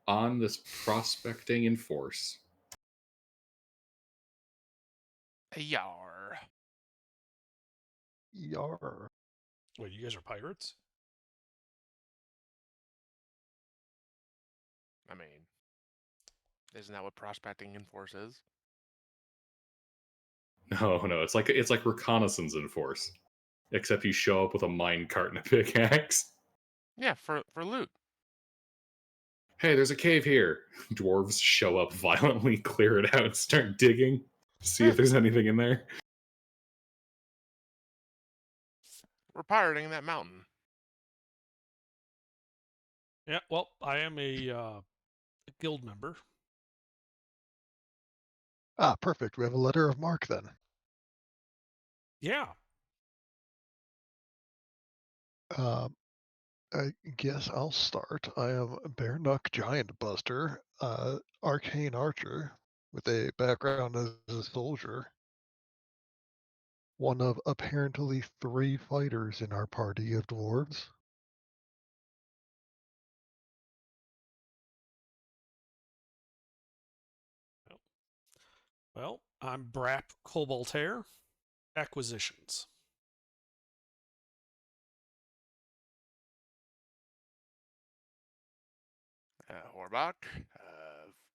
on this prospecting in force. Yar. Yar. Wait, you guys are pirates? I mean, isn't that what prospecting in force is? No, it's like reconnaissance in force, except you show up with a mine cart and a pickaxe. Yeah, for loot. Hey, there's a cave here. Dwarves show up violently, clear it out, start digging, see if there's anything in there. We're pirating that mountain. Yeah, well, I am a guild member. Ah, perfect. We have a letter of marque then. Yeah. I guess I'll start. I am Bare Knuck Giant Buster, arcane archer with a background as a soldier. One of apparently 3 fighters in our party of dwarves. Well, I'm Brap Cobaltair, acquisitions. Horbach,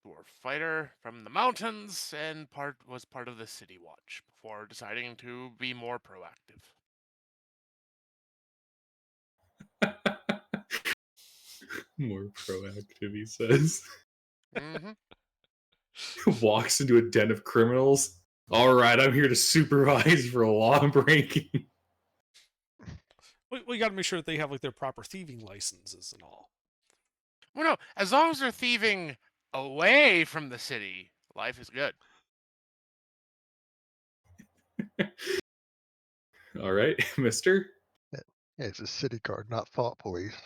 dwarf fighter from the mountains, and was part of the city watch before deciding to be more proactive. More proactive, he says. Mm-hmm. Walks into a den of criminals. All right, I'm here to supervise for law breaking. We got to make sure that they have like their proper thieving licenses and all. Well, no, as long as they're thieving away from the city, life is good. All right, mister. Yeah, it's a city card, not thought police.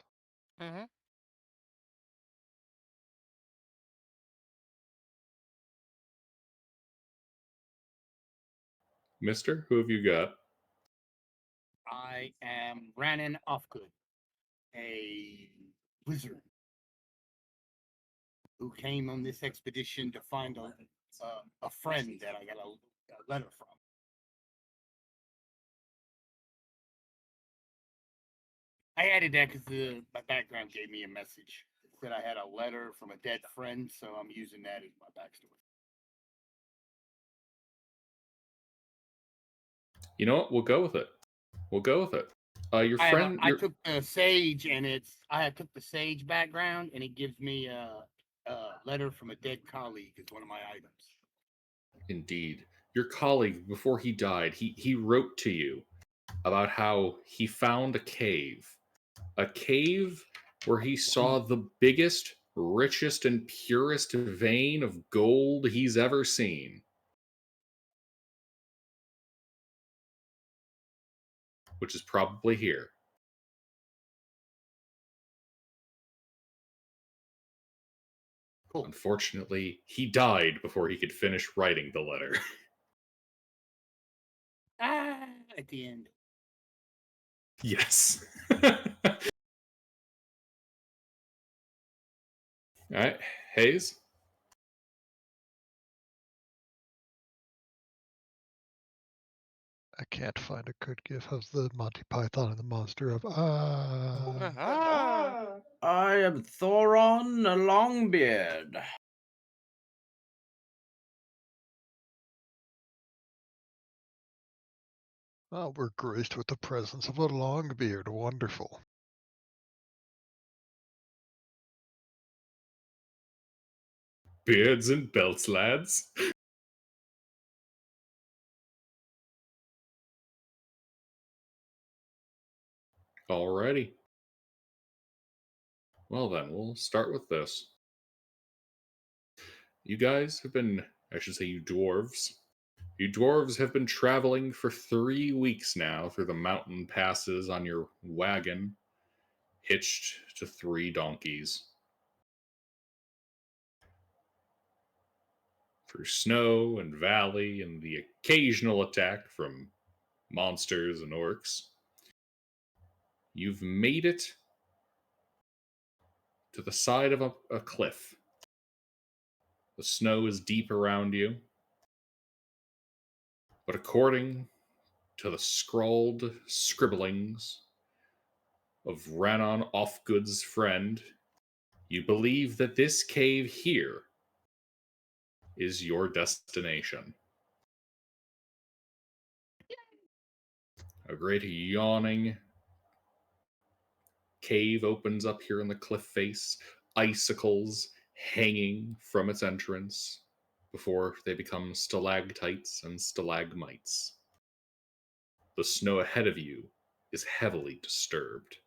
Mm-hmm. Mister, who have you got? I am Rannon Offgood, a wizard who came on this expedition to find a friend that I got a letter from. I added that because my background gave me a message. It said I had a letter from a dead friend, so I'm using that as my backstory. You know what? We'll go with it. Your friend. I took the sage, and I took the sage background, and it gives me a letter from a dead colleague as one of my items. Indeed. Your colleague, before he died, he wrote to you about how he found a cave. A cave where he saw the biggest, richest, and purest vein of gold he's ever seen. Which is probably here. Cool. Unfortunately, he died before he could finish writing the letter. At the end. Yes. All right, Hayes. I can't find a good gif of the Monty Python and the Monster of I am Thoron Longbeard. Oh, we're graced with the presence of a long beard. Wonderful. Beards and belts, lads. Alrighty. Well then, we'll start with this. You guys have been, I should say you dwarves. You dwarves have been traveling for 3 weeks now through the mountain passes on your wagon, hitched to 3 donkeys. Through snow and valley and the occasional attack from monsters and orcs. You've made it to the side of a cliff. The snow is deep around you, but according to the scrawled scribblings of Ranon Offgood's friend, you believe that this cave here is your destination. A great yawning cave opens up here in the cliff face, icicles hanging from its entrance before they become stalactites and stalagmites. The snow ahead of you is heavily disturbed.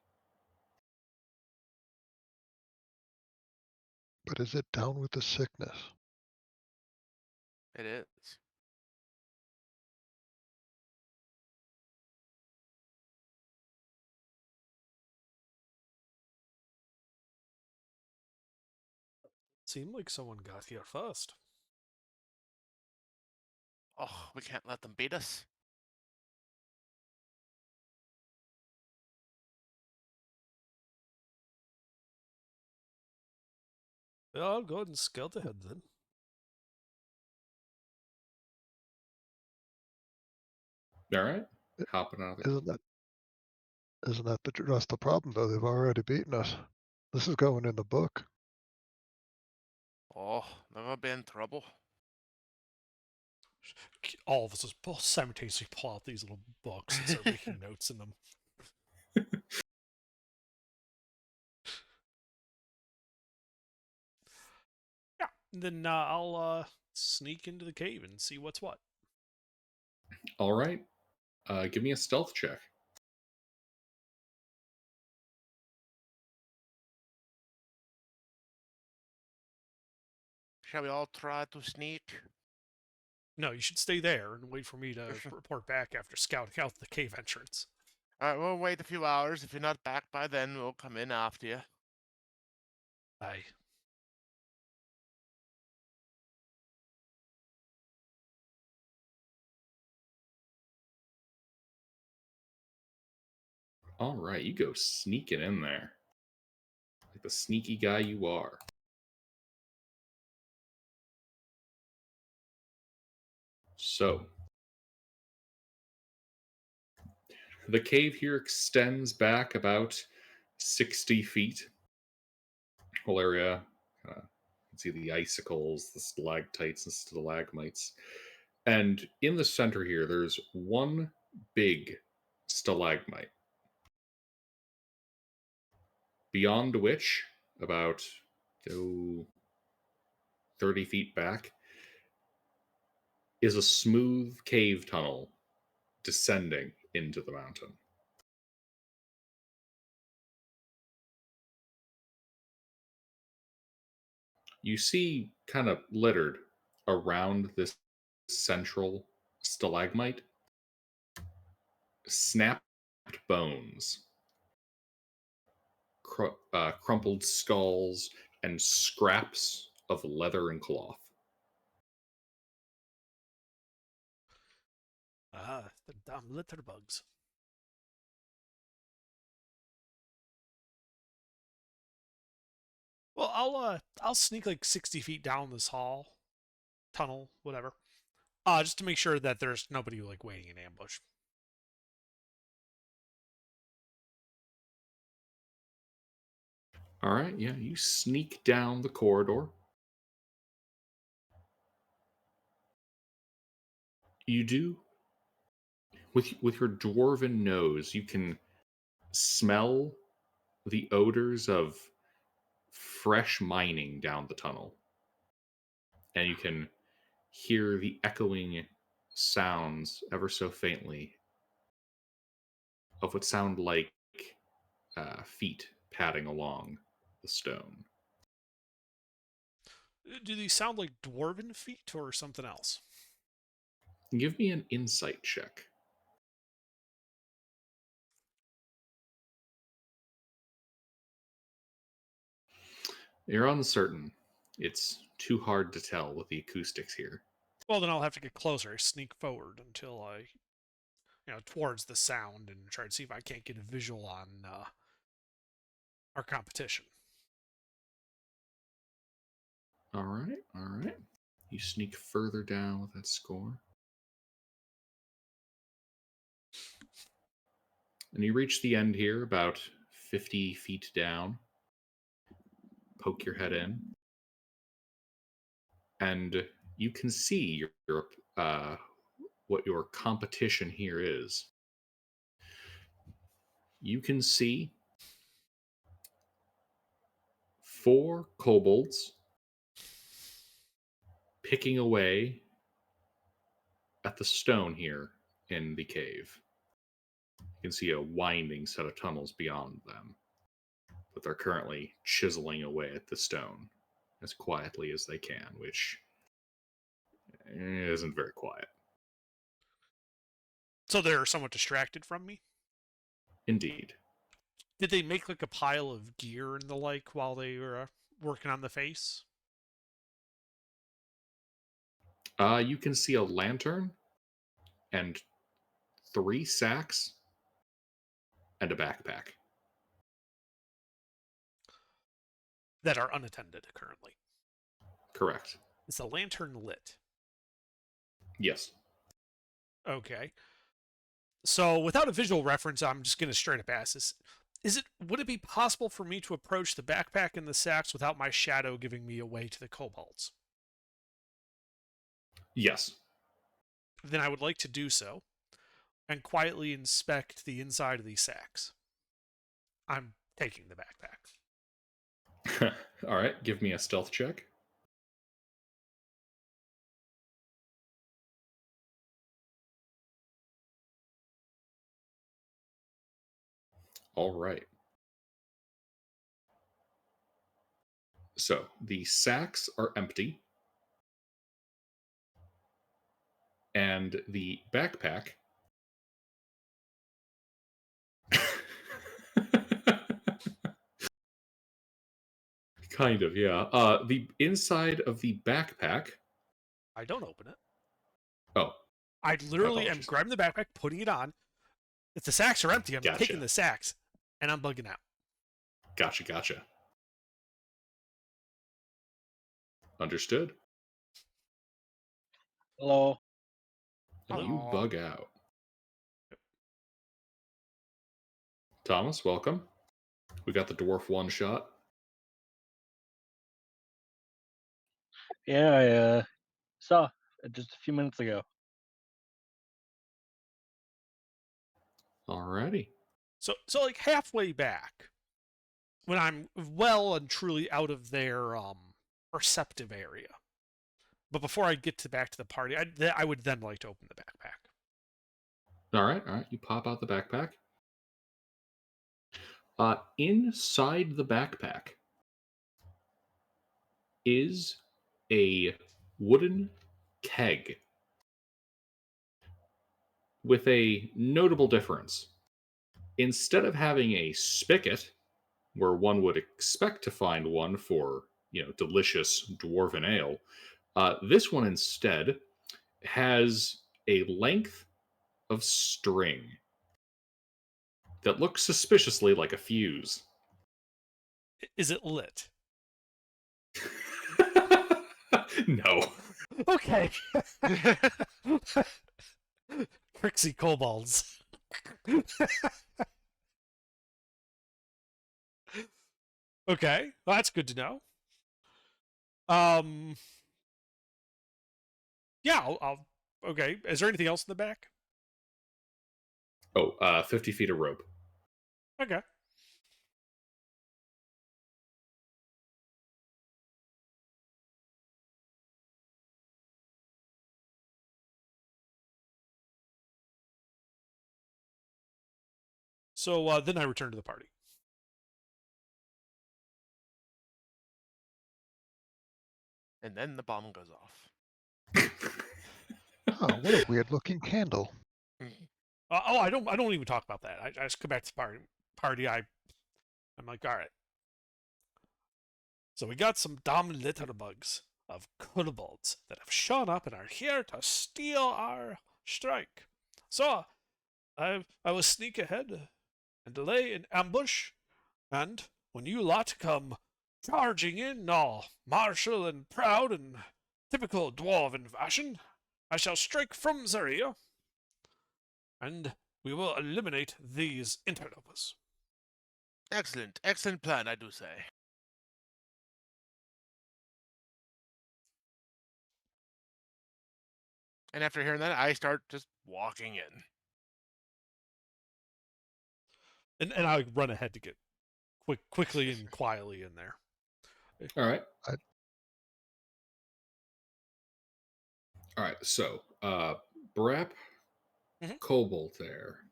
But is it down with the sickness? It is. Seemed like someone got here first. Oh, we can't let them beat us. Well, I'll go ahead and scout ahead then. All right, hopping out of the Isn't that that's the problem though? They've already beaten us. This is going in the book. Oh, they're gonna be in trouble. All of us just simultaneously pull out these little books and start making notes in them. Yeah, and then I'll sneak into the cave and see what's what. All right, give me a stealth check. Shall we all try to sneak? No, you should stay there and wait for me to report back after scouting out the cave entrance. Alright, we'll wait a few hours. If you're not back by then, we'll come in after you. Aye. All right, you go sneaking in there. Like the sneaky guy you are. So, the cave here extends back about 60 feet. Whole area, you can see the icicles, the stalactites and stalagmites. And in the center here, there's one big stalagmite. Beyond which, about 30 feet back, is a smooth cave tunnel descending into the mountain. You see, kind of littered around this central stalagmite, snapped bones, crumpled skulls, and scraps of leather and cloth. Ah, the damn litter bugs. Well, I'll sneak like 60 feet down this hall, tunnel, whatever. Just to make sure that there's nobody like waiting in ambush. All right, yeah, you sneak down the corridor. You do. With your dwarven nose, you can smell the odors of fresh mining down the tunnel. And you can hear the echoing sounds ever so faintly of what sound like feet padding along the stone. Do these sound like dwarven feet or something else? Give me an insight check. You're uncertain. It's too hard to tell with the acoustics here. Well, then I'll have to get closer. I sneak forward until towards the sound and try to see if I can't get a visual on our competition. All right, all right. You sneak further down with that score. And you reach the end here, about 50 feet down. Poke your head in. And you can see what your competition here is. You can see 4 kobolds picking away at the stone here in the cave. You can see a winding set of tunnels beyond them, but they're currently chiseling away at the stone as quietly as they can, which isn't very quiet. So they're somewhat distracted from me. Indeed. Did they make like a pile of gear and the like while they were working on the face? You can see a lantern and 3 sacks and a backpack. That are unattended currently. Correct. Is the lantern lit? Yes. Okay. So without a visual reference, I'm just going to straight up ask this. Would it be possible for me to approach the backpack and the sacks without my shadow giving me away to the kobolds? Yes. Then I would like to do so and quietly inspect the inside of these sacks. I'm taking the backpack. All right, give me a stealth check. All right. So the sacks are empty, and the backpack. Kind of, yeah. The inside of the backpack. I don't open it. Oh, I literally am apologies. grabbing the backpack, putting it on. If the sacks are empty, I'm Gotcha. taking the sacks, and I'm bugging out. Gotcha. Understood. Hello. And you Hello. bug out. Thomas, welcome. We got the dwarf one shot. Yeah, I saw just a few minutes ago. Alrighty. So like halfway back, when I'm well and truly out of their perceptive area, but before I get back to the party, I would then like to open the backpack. All right. You pop out the backpack. Inside the backpack is a wooden keg with a notable difference. Instead of having a spigot, where one would expect to find one for, delicious dwarven ale, this one instead has a length of string that looks suspiciously like a fuse. Is it lit? No. Okay. Trixie kobolds. Okay, well, that's good to know. Yeah, I'll. Okay, is there anything else in the back? 50 feet of rope. Okay. So then I return to the party. And then the bomb goes off. Oh, what a weird looking candle. I don't even talk about that. I just come back to the party. I'm like, all right. So we got some dumb litterbugs of kobolds that have shown up and are here to steal our strike. So I will sneak ahead and lay in ambush, and when you lot come Charging in, all martial and proud and typical dwarven fashion, I shall strike from the rear, and we will eliminate these interlopers. Excellent, excellent plan, I do say. And after hearing that, I start just walking in. And I run ahead to get quickly and quietly in there. All right. I- All right. So, Brep, Mhm. Kobold there.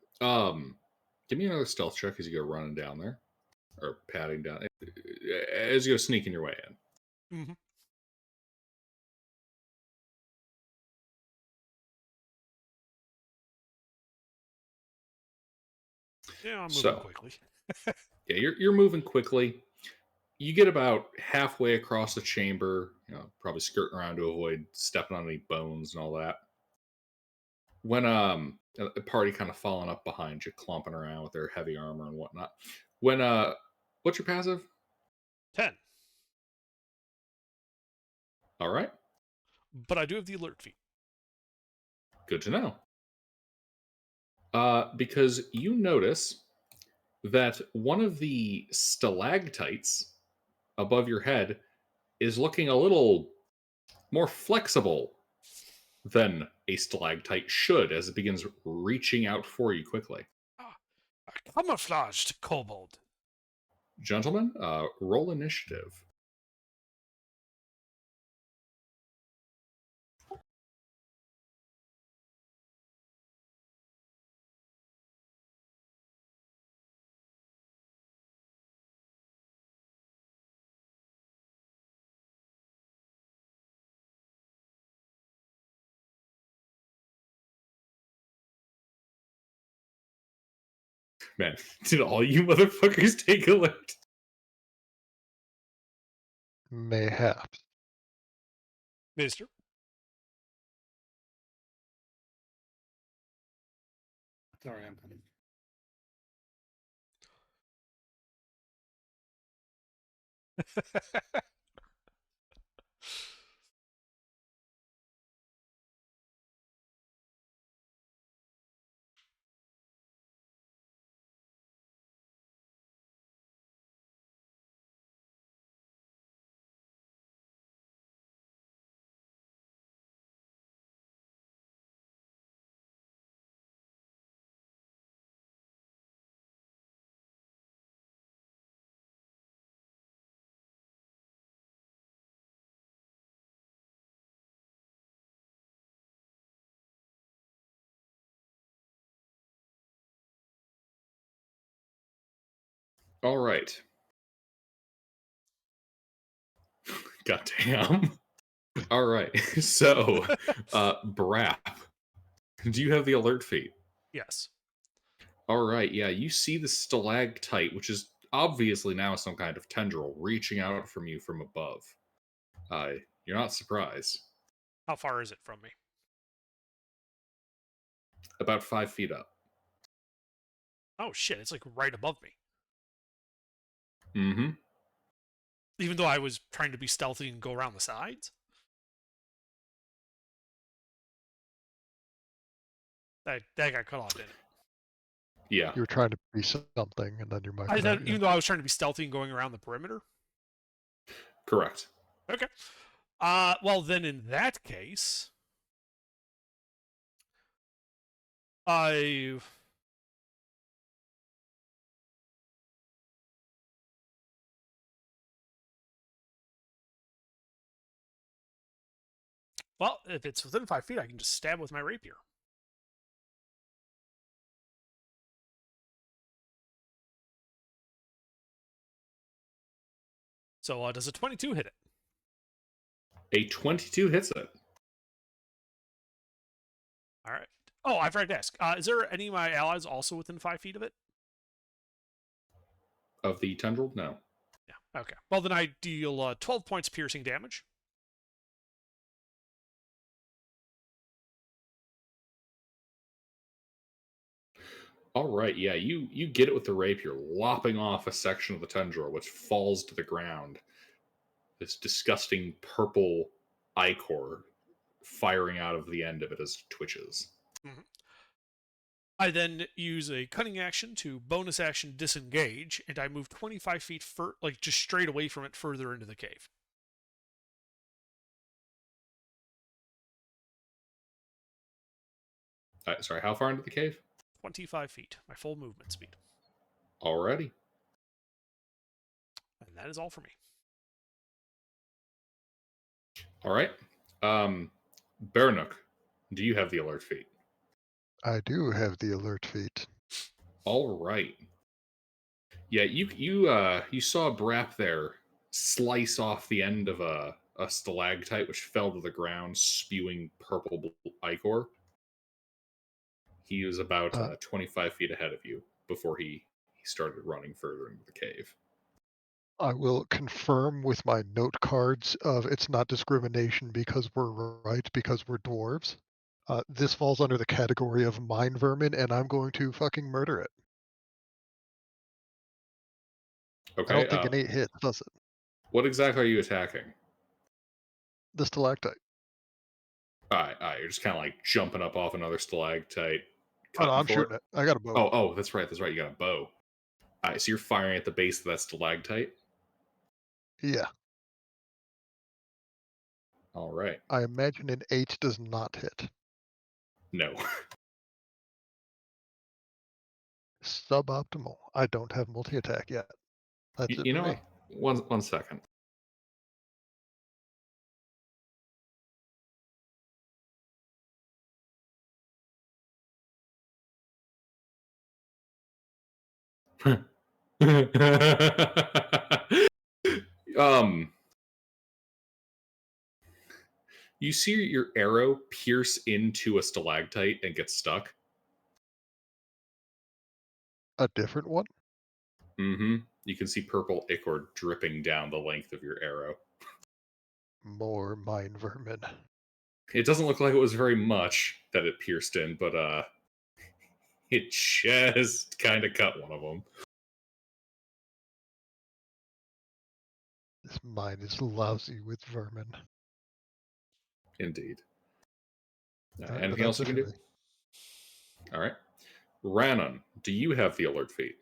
Give me another stealth check as you go running down there, or padding down as you go sneaking your way in. Mm-hmm. Yeah, I'm moving So- quickly. Yeah, you're moving quickly. You get about halfway across the chamber, probably skirting around to avoid stepping on any bones and all that. When a party kind of falling up behind you, clumping around with their heavy armor and whatnot. When what's your passive? 10. All right, But I do have the alert feat. good to know. Because you notice that one of the stalactites above your head is looking a little more flexible than a stalactite should as it begins reaching out for you quickly. A camouflaged kobold. Gentlemen, roll initiative. Man, did all you motherfuckers take alert? Mayhaps. Mister. Sorry, I'm coming. All right. Goddamn. All right. So, Brap, do you have the alert feat? Yes. All right. Yeah, you see the stalactite, which is obviously now some kind of tendril reaching out from you from above. You're not surprised. How far is it from me? About 5 feet up. Oh shit, it's like right above me. Mm-hmm. Even though I was trying to be stealthy and go around the sides. That got cut off, didn't it? Yeah. You were trying to be something, and then your mic I went said, out, even though I was trying to be stealthy and going around the perimeter. Correct. Okay. Well then in that case, I well, if it's within 5 feet, I can just stab with my rapier. So does a 22 hit it? A 22 hits it. All right. Oh, I forgot to ask. Is there any of my allies also within 5 feet of it? Of the tendril? No. Yeah. Okay. Well, then I deal 12 points piercing damage. All right. Yeah, you get it with the rapier, lopping off a section of the tendril, which falls to the ground. this disgusting purple ichor firing out of the end of it as it twitches. I then use a cunning action to bonus action disengage, and I move 25 feet just straight away from it further into the cave. Sorry, how far into the cave? 25 feet, my full movement speed. Alrighty. And that is all for me. All right. Baranuk, do you have the alert feat? I do have the alert feat. All right. Yeah, you saw Brap there slice off the end of a stalactite which fell to the ground, spewing purple ichor. He was about 25 feet ahead of you before he started running further into the cave. I will confirm with my note cards of it's not discrimination because we're right, because we're dwarves. This falls under the category of mine vermin, and I'm going to fucking murder it. Okay. I don't think an 8 hits, does it? What exactly are you attacking? The stalactite. Alright, you're just kind of like jumping up off another stalactite. Oh, no, I'm for shooting it. I got a bow. Oh, that's right. You got a bow. Alright, so you're firing at the base of that stalactite. Yeah. All right. I imagine an 8 does not hit. No. Suboptimal. I don't have multi-attack yet. That's it You for know me. what? One second. um, you see your arrow pierce into a stalactite and get stuck. A different one? Mm-hmm. You can see purple ichor dripping down the length of your arrow. More mine vermin. It doesn't look like it was very much that it pierced in, but it just kind of cut one of them. This mine is lousy with vermin. Indeed. All right, Anything else you can do? All right. Rannon, do you have the alert feat?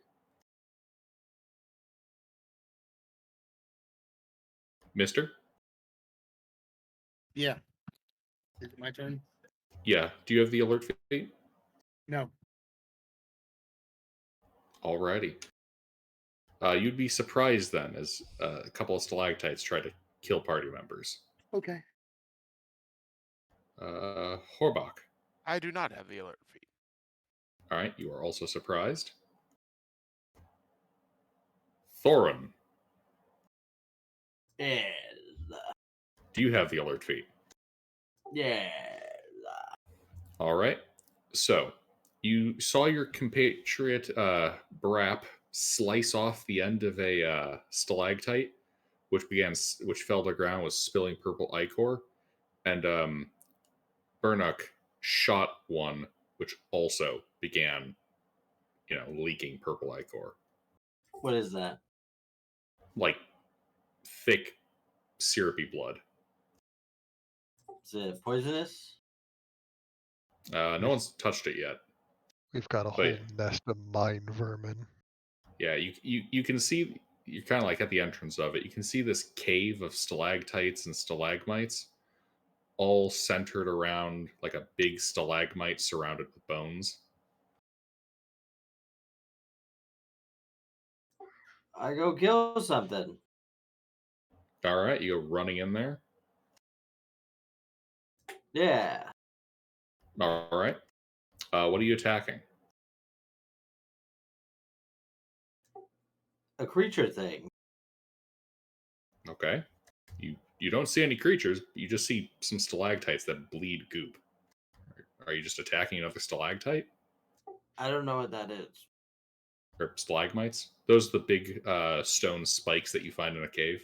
Mister? Yeah. Is it my turn? Yeah. Do you have the alert feat? No. Alrighty. You'd be surprised then as a couple of stalactites try to kill party members. Okay. Horbach. I do not have the alert feat. All right, you are also surprised. Thorin, Yes. do you have the alert feat? Yes. All right. So you saw your compatriot Brap slice off the end of a stalactite, which fell to the ground, was spilling purple ichor, and Burnuk shot one, which also began, leaking purple ichor, What is that? like thick, syrupy blood. Is it poisonous? No one's touched it yet. We've got a But whole nest of mine vermin. yeah, you can see, you're kind of like at the entrance of it. You can see this cave of stalactites and stalagmites, all centered around like a big stalagmite surrounded with bones. I go kill something. All right, you go running in there. Yeah. All right. What are you attacking? A creature thing. Okay. You don't see any creatures. You just see some stalactites that bleed goop. Are you just attacking another stalactite I don't know what that is. or stalagmites? Those are the big stone spikes that you find in a cave.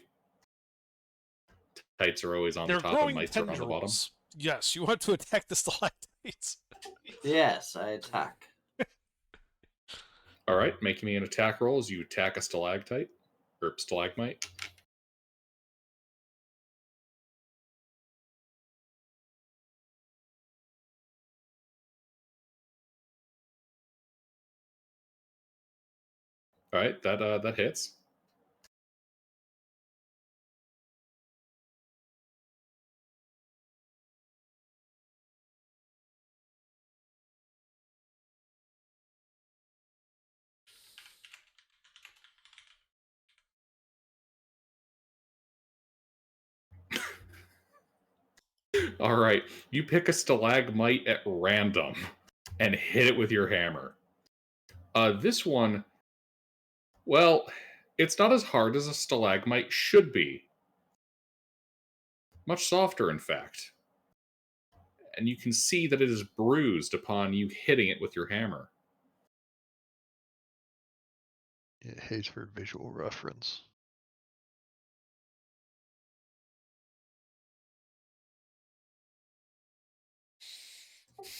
Tights are always on They're the top and growing mites are on the bottom. tendrils. Yes, you want to attack the stalactites. Yes, I attack. All right, make me an attack roll as you attack a stalactite or stalagmite. All right, that hits. All right, you pick a stalagmite at random and hit it with your hammer. This one, well, it's not as hard as a stalagmite should be. Much softer, in fact. And you can see that it is bruised upon you hitting it with your hammer. Yeah, Hayes for visual reference.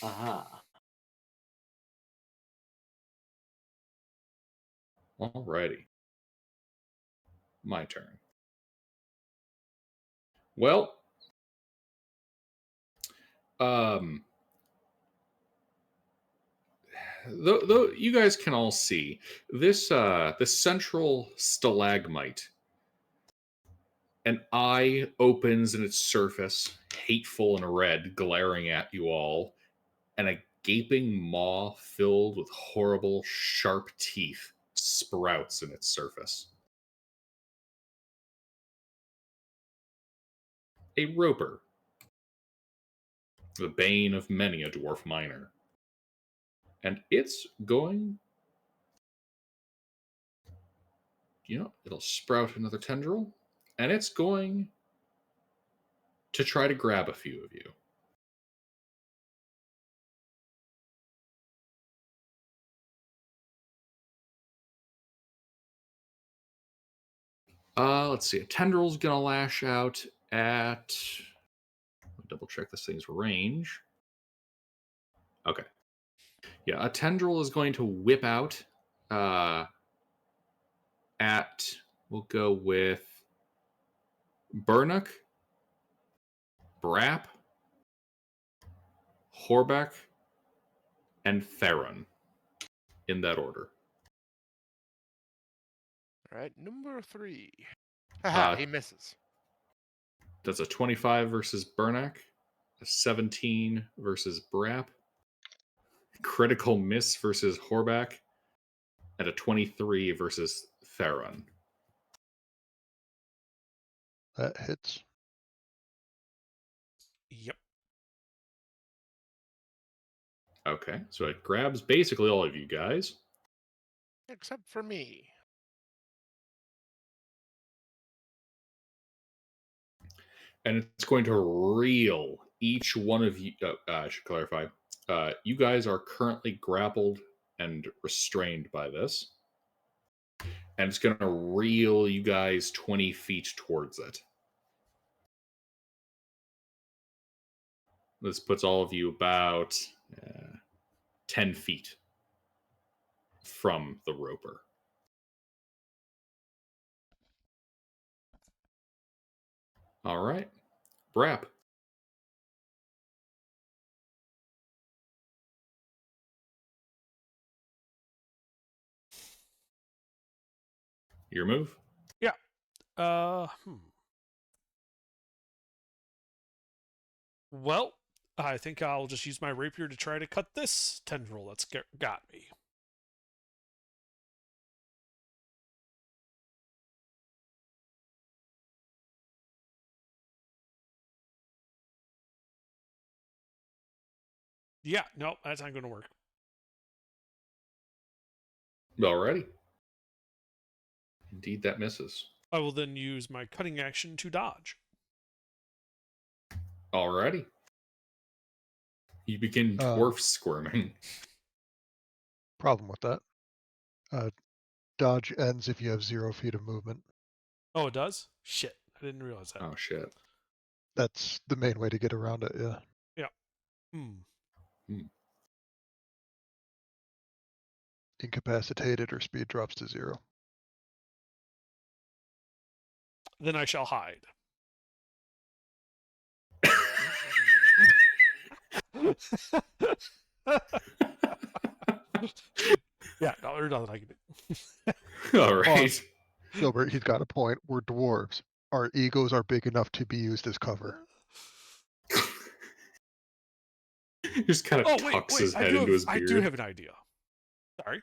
Aha. Alrighty. My turn. Well, though you guys can all see this, the central stalagmite. An eye opens in its surface, hateful and red, glaring at you all, and a gaping maw filled with horrible, sharp teeth sprouts in its surface. A roper, the bane of many a dwarf miner. And it's going, it'll sprout another tendril, and it's going to try to grab a few of you. Let's see. A tendril's gonna lash out at. Double check this thing's range. Okay. Yeah, a tendril is going to whip out at. We'll go with Burnuk, Brap, Horbeck, and Theron. In that order. All right, number 3. Haha, Uh, he misses. That's a 25 versus Burnak, a 17 versus Brap, critical miss versus Horback, and a 23 versus Theron. That hits. Yep. Okay, so it grabs basically all of you guys. Except for me. And it's going to reel each one of you. I should clarify. You guys are currently grappled and restrained by this. And it's going to reel you guys 20 feet towards it. This puts all of you about 10 feet from the roper. All right. Brap. Your move? Yeah. Well, I think I'll just use my rapier to try to cut this tendril that's got me. Yeah, no, that's not going to work. Alrighty. Indeed, that misses. I will then use my cutting action to dodge. Alrighty. You begin dwarf squirming. Problem with that. Dodge ends if you have 0 feet of movement. Oh, it does? Shit, I didn't realize that. Oh, shit. That's the main way to get around it, yeah. Incapacitated or speed drops to 0. Then I shall hide. Yeah, no, there's nothing I can do. All right. Gilbert, he's got a point. We're dwarves. Our egos are big enough to be used as cover. Just kind of Oh tucks wait! his head into his I do beard. have an idea. Sorry.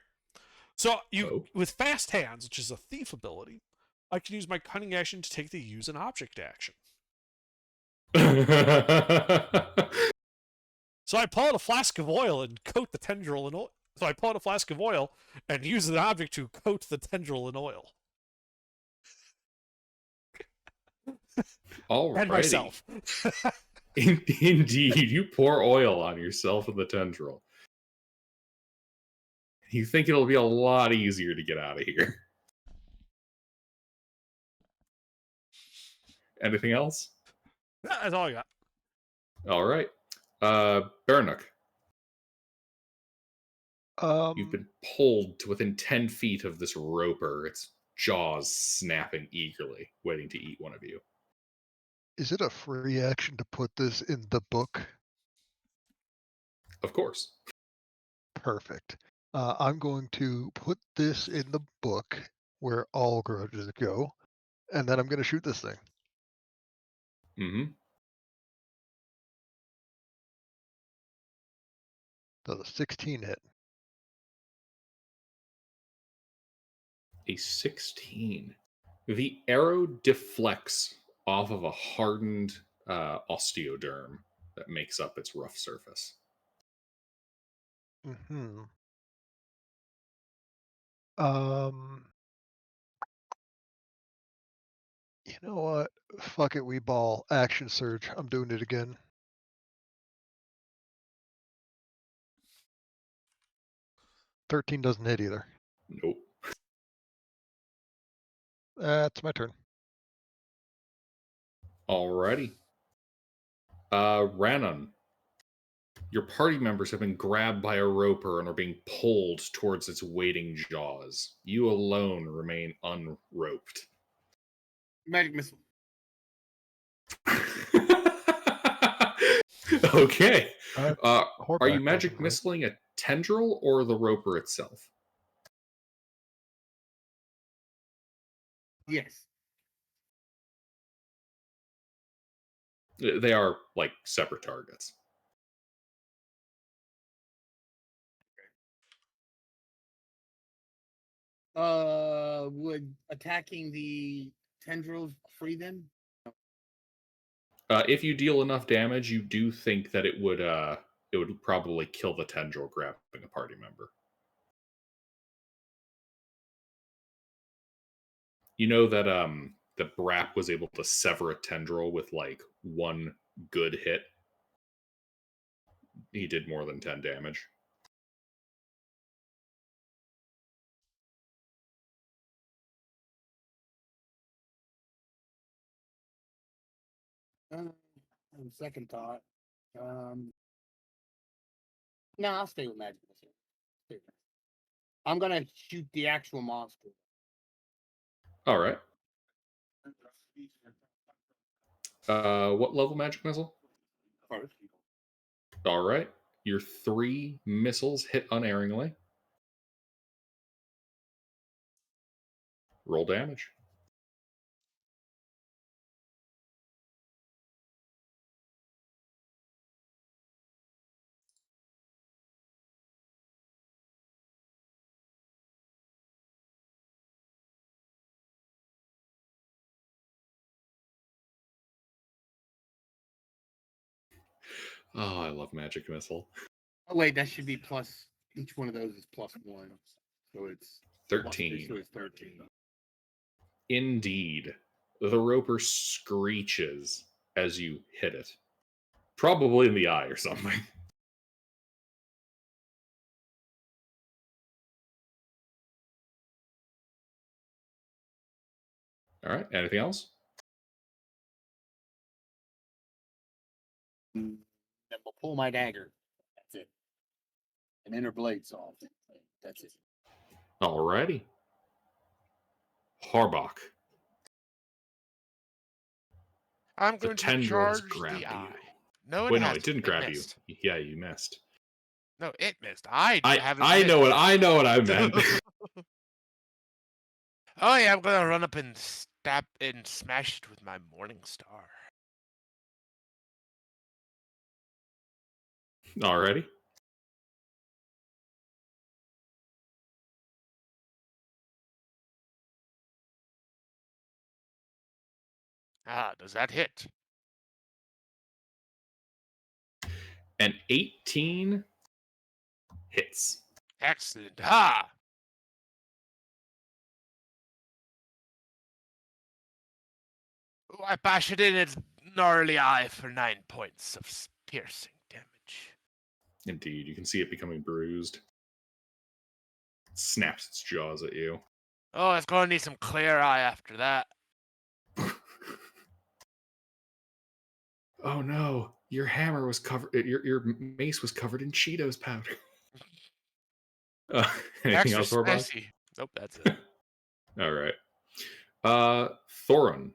So Oh. with fast hands, which is a thief ability, I can use my cunning action to take the use an object action. So I pull out a flask of oil and coat the tendril in oil. So I pull out a flask of oil and use an object to coat the tendril in oil. Alrighty. And myself. Indeed, you pour oil on yourself and the tendril. You think it'll be a lot easier to get out of here. Anything else? That's all I got. All right. Bernuk, you've been pulled to within 10 feet of this roper, its jaws snapping eagerly, waiting to eat one of you. Is it a free action to put this in the book? Of course. Perfect. I'm going to put this in the book where all grudges go, and then I'm going to shoot this thing. Mm-hmm. Does a 16 hit? A 16. The arrow deflects off of a hardened osteoderm that makes up its rough surface. Mm-hmm. You know what? Fuck it, we ball. Action surge. I'm doing it again. $13 doesn't hit either. Nope. That's my turn. Alrighty. Ranon, your party members have been grabbed by a roper and are being pulled towards its waiting jaws. You alone remain unroped. Magic missile. Okay. Are Horback you magic doesn't, right? missiling a tendril or the roper itself? Yes. They are like separate targets. Would attacking the tendrils free them? If you deal enough damage, you do think that it would probably kill the tendril grabbing a party member. You know that that Brap was able to sever a tendril with like one good hit. He did more than 10 damage. On second thought, no, I'll stay with magic missile. I'm gonna shoot the actual monster. All right. What level magic missile? First. All right. Your 3 missiles hit unerringly. Roll damage. Oh, I love magic missile. Oh wait, that should be plus. Each one of those is +1, so it's 13. So it's 13. Indeed. The roper screeches as you hit it. Probably in the eye or something. All right. Anything else? Then we'll pull my dagger. That's it. An inner blade's off. That's it. Alrighty. Harbach. I'm The going to tendrils charge grabbed the you. eye. No, it Wait, no, hasn't. it didn't grab missed. you. Yeah, you missed. No, it missed. I haven't I know what I meant. Oh yeah, I'm gonna run up and stab and smash it with my morning star. Alrighty. Ah, does that hit? An 18 hits. Excellent. Ha! Ooh, I bash it in its gnarly eye for 9 points of piercing damage. Indeed, you can see it becoming bruised. It snaps its jaws at you. Oh, it's gonna need some clear eye after that. Oh no, your hammer was covered. Your mace was covered in Cheetos powder. Anything Extra else, Warbog? spicy. Nope, that's it. All right. Thorin.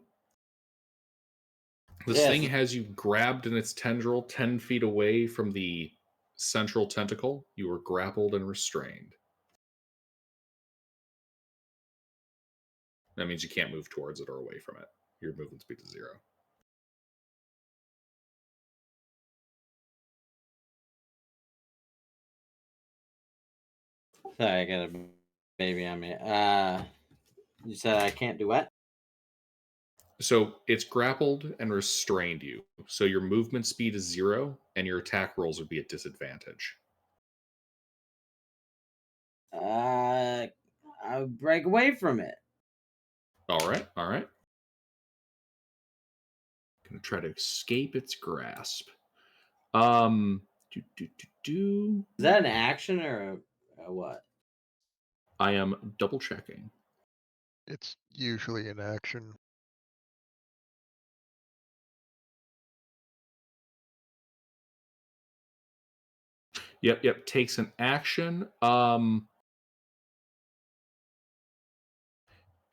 This Yes. thing has you grabbed in its tendril 10 feet away from the central tentacle. You are grappled and restrained. That means you can't move towards it or away from it. Your movement speed is 0. Sorry, I got a baby on me. You said I can't do what? So it's grappled and restrained you. So your movement speed is 0, and your attack rolls would be at disadvantage. I'll break away from it. All right, all right. Gonna try to escape its grasp. Um, do. Is that an action or a what? I am double checking. It's usually an action. Yep. Takes an action.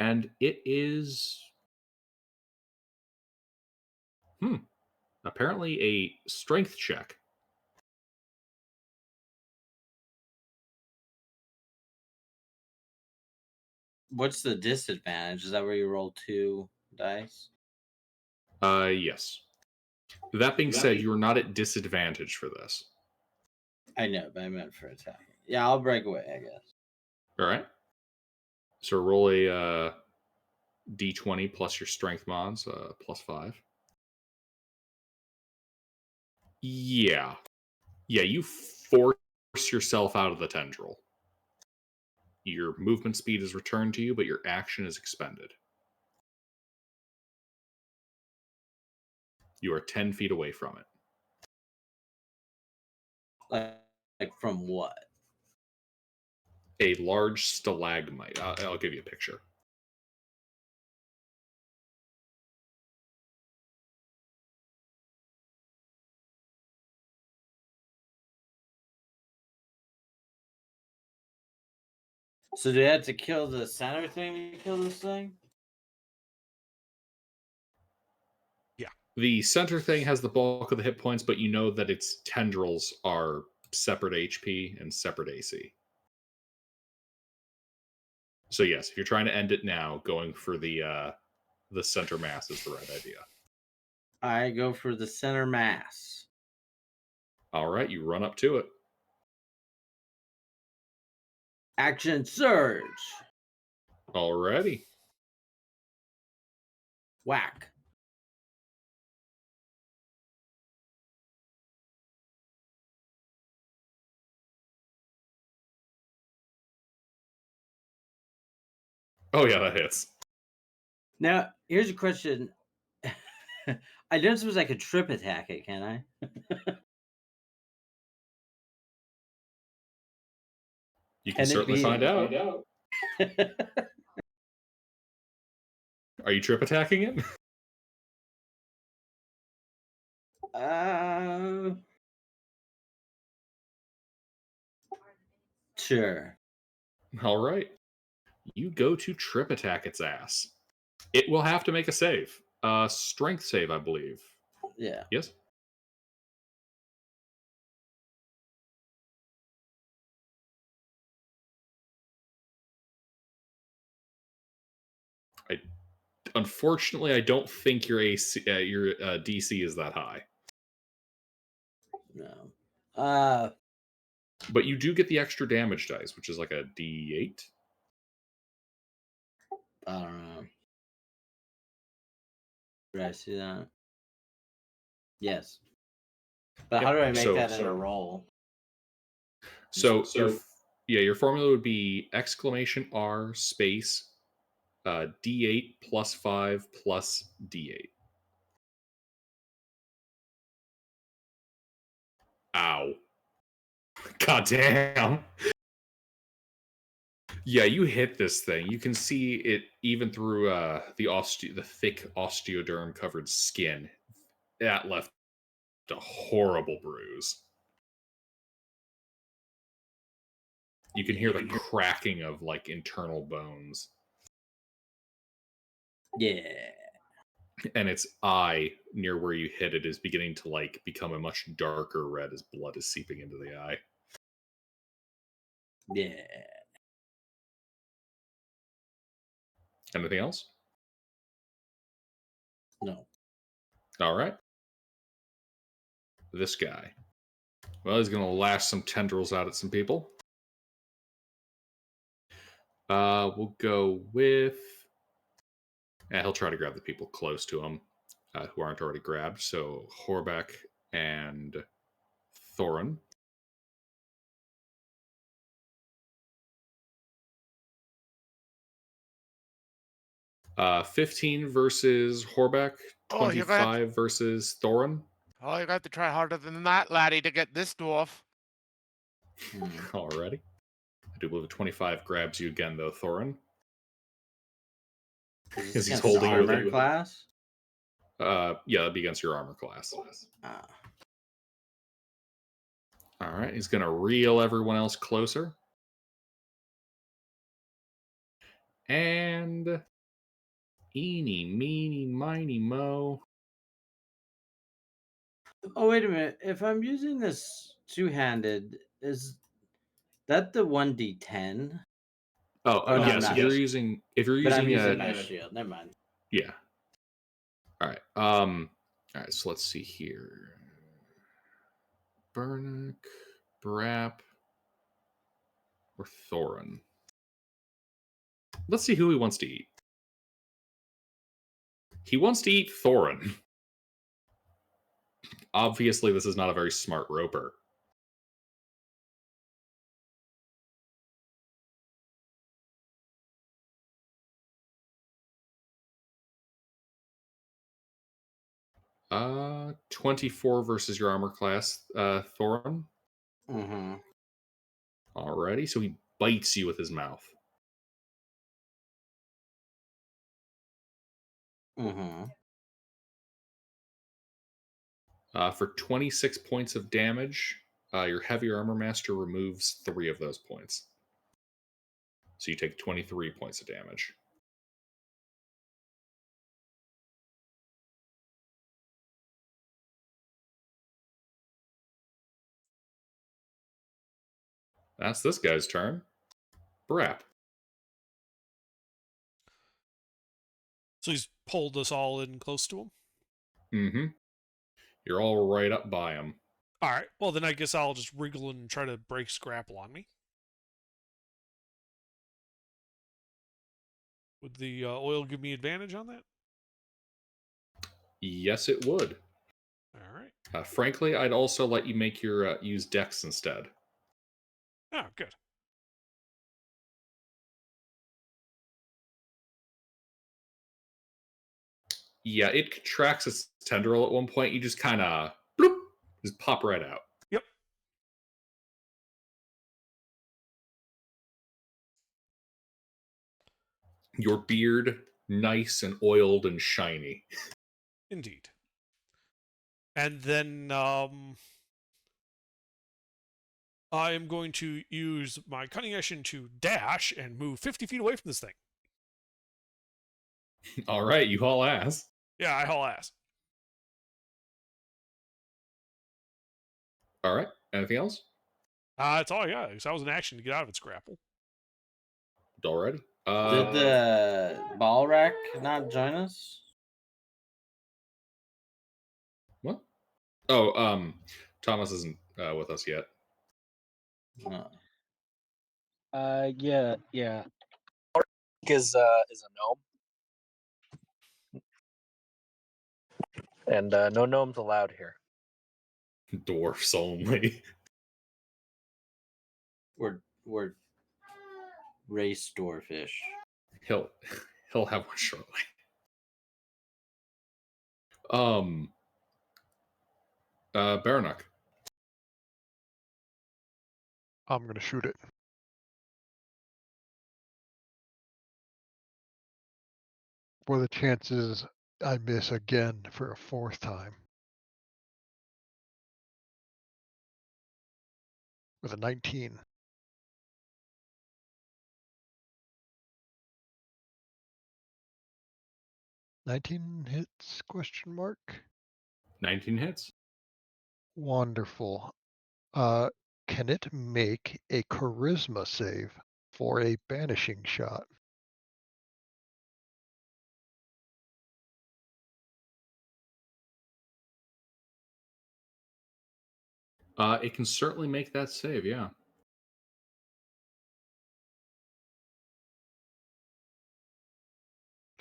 And it is apparently a strength check. What's the disadvantage? Is that where you roll 2 dice? Yes. That being said, you are not at disadvantage for this. I know, but I meant for attack. Yeah, I'll break away, I guess. All right. So roll a d20 plus your strength mods, plus 5. Yeah. You force yourself out of the tendril. Your movement speed is returned to you, but your action is expended. You are 10 feet away from it. Like from what? A large stalagmite. I'll give you a picture. So do you have to kill the center thing to kill this thing? The center thing has the bulk of the hit points, but you know that its tendrils are separate HP and separate AC. So yes, if you're trying to end it now, going for the center mass is the right idea. I go for the center mass. All right, you run up to it. Action surge. Alrighty. Whack. Oh yeah, that hits. Now, here's a question. I don't suppose I could trip attack it, can I? You can Can it certainly be- find out. Are you trip attacking it? Sure. All right. You go to trip attack its ass. It will have to make a save. Strength save, I believe. Yeah. Yes? Unfortunately, I don't think your DC is that high. No. But you do get the extra damage dice, which is like a D8. I don't know. Did I see that? Yes. But how do I make that in a roll? So your formula would be !R space D8 plus 5 plus D8. Ow. God damn. Yeah, you hit this thing. You can see it even through the thick osteoderm covered skin. That left a horrible bruise. You can hear the cracking of like internal bones. Yeah. And its eye near where you hit it is beginning to like become a much darker red as blood is seeping into the eye. Yeah. Anything else? No. All right. This guy. Well, he's going to lash some tendrils out at some people. We'll go with... he'll try to grab the people close to him who aren't already grabbed. So Horbeck and Thorin. Uh, 15 versus Horbeck, Oh, you're 25 versus Thorin. Oh, you got to try harder than that, laddie, to get this dwarf. Alrighty. I do believe a 25 grabs you again, though, Thorin. Because he's holding you with armor class? Yeah, that'd be against your armor class. Alright, he's going to reel everyone else closer. And... eeny, meeny, miny, mo. Oh, wait a minute. If I'm using this two-handed, is that the 1d10? Oh, no, yes. I'm If you're using my shield. Never mind. Yeah. All right. All right. So let's see here. Bernick, Brap, or Thorin. Let's see who he wants to eat. He wants to eat Thorin. Obviously, this is not a very smart roper. Uh, 24 versus your armor class, Thorin. Mm-hmm. Alrighty, so he bites you with his mouth. Mm-hmm. For 26 points of damage, your heavy armor master removes 3 of those points. So you take 23 points of damage. That's this guy's turn. Brap. So he's pulled us all in close to him? Mm-hmm. You're all right up by him. All right. Well, then I guess I'll just wriggle and try to break Scrapple on me. Would the oil give me advantage on that? Yes, it would. All right. Frankly, I'd also let you make your use Dex instead. Oh, good. Yeah, it contracts its tendril at one point. You just kind of just pop right out. Yep. Your beard, nice and oiled and shiny. Indeed. And then I am going to use my cunning action to dash and move 50 feet away from this thing. All right, you haul ass. Yeah, I haul ass. All right, anything else? That's all I got. Because that was an action to get out of its grapple. Alrighty. Did the ball rack not join us? What? Oh, Thomas isn't with us yet. Oh. Yeah. Is a gnome, and no gnomes allowed here. Dwarfs only. We're race dwarfish. He'll have one shortly. Baranuk. I'm going to shoot it. What are the chances I miss again for a fourth time? With a 19. "19 hits, question mark? 19 hits. Wonderful. Can it make a charisma save for a banishing shot? It can certainly make that save, yeah.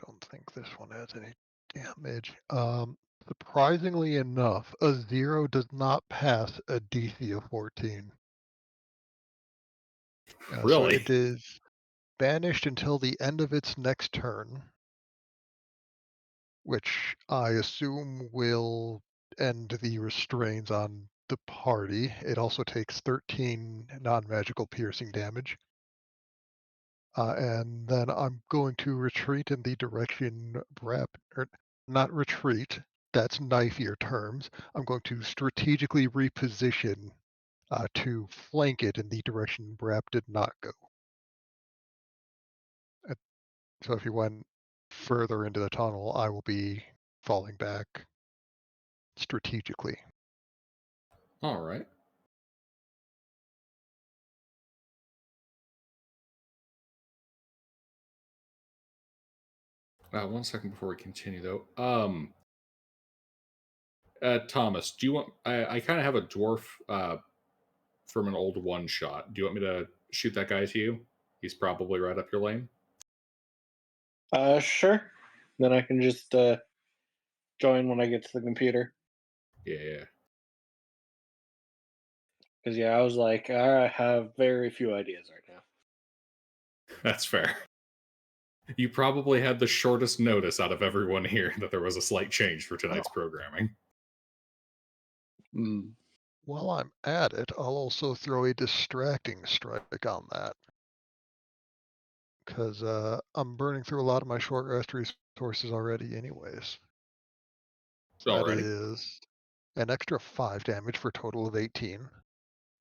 Don't think this one has any damage. Surprisingly enough, a 0 does not pass a DC of 14. So Really? it is banished until the end of its next turn, which I assume will end the restraints on the party. It also takes 13 non-magical piercing damage. And then I'm going to retreat in the direction not retreat, that's knifier terms. I'm going to strategically reposition to flank it in the direction Brap did not go. So if he went further into the tunnel, I will be falling back strategically. All right. One second before we continue, though. Thomas, do you want? I kind of have a dwarf from an old one shot. Do you want me to shoot that guy to you? He's probably right up your lane. Sure. Then I can just join when I get to the computer. Yeah. Because yeah, I was like, I have very few ideas right now. That's fair. You probably had the shortest notice out of everyone here that there was a slight change for tonight's programming. While I'm at it, I'll also throw a distracting strike on that. Because I'm burning through a lot of my short rest resources already anyways. So that Already? is an extra 5 damage for a total of 18.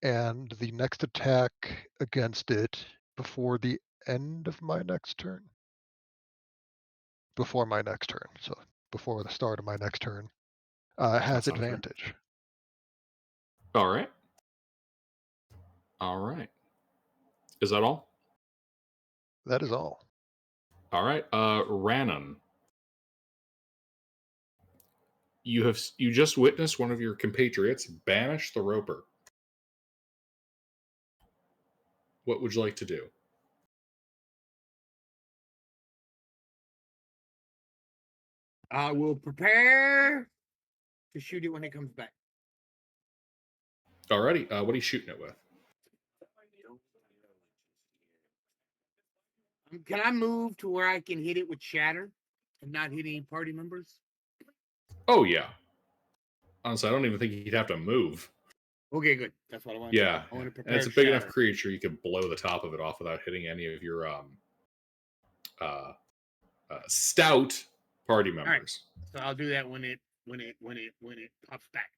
And the next attack against it before the end of my next turn. Before my next turn. So before the start of my next turn. Has sounds fair. advantage. All right. All right. Is that all? That is all. All right. Rannon. You just witnessed one of your compatriots banish the roper. What would you like to do? I will prepare to shoot it when it comes back. Alrighty. What are you shooting it with? Can I move to where I can hit it with shatter and not hit any party members? Oh yeah. Honestly, I don't even think you'd have to move. Okay, good. That's what I want. Yeah, I want to and prepare. it's a big enough creature you could blow the top of it off without hitting any of your stout party members. So I'll do that when it pops back.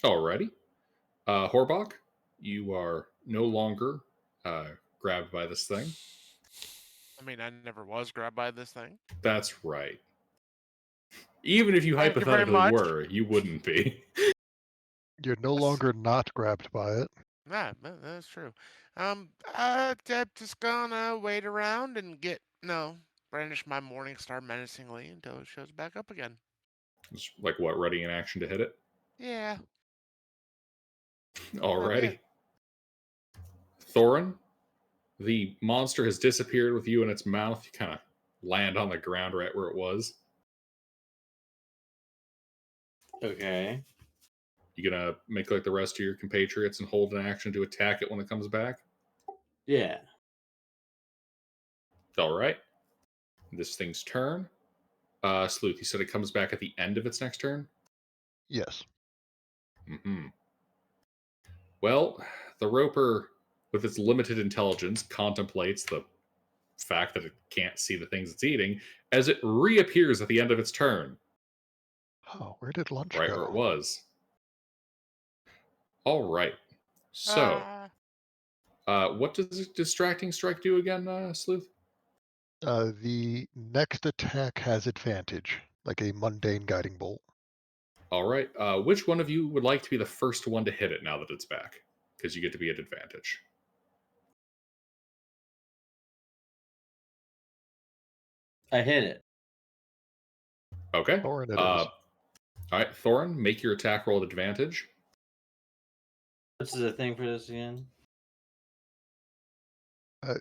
Alrighty. Horbach, you are no longer grabbed by this thing. I mean, I never was grabbed by this thing. That's right. Even if you Thank you very hypothetically much. were, you wouldn't be. You're no longer not grabbed by it. Yeah, that's true. I'm just gonna wait around and brandish my morning star menacingly until it shows back up again. It's like what, ready in action to hit it? Yeah. Alrighty. Thorin, the monster has disappeared with you in its mouth. You kind of land on the ground right where it was. Okay. You gonna make like the rest of your compatriots and hold an action to attack it when it comes back? Yeah. All right. This thing's turn. Sleuth, you said it comes back at the end of its next turn? Yes. Mm-hmm. Well, the Roper, with its limited intelligence, contemplates the fact that it can't see the things it's eating as it reappears at the end of its turn, Oh, where did lunch right where it go? was. All right. So, Uh, what does Distracting Strike do again, Sleuth? The next attack has advantage, like a mundane guiding bolt. All right. Which one of you would like to be the first one to hit it now that it's back? Because you get to be at advantage. I hit it. Okay. Thorin it is. All right, Thorin, make your attack roll at advantage. What's the thing for this again?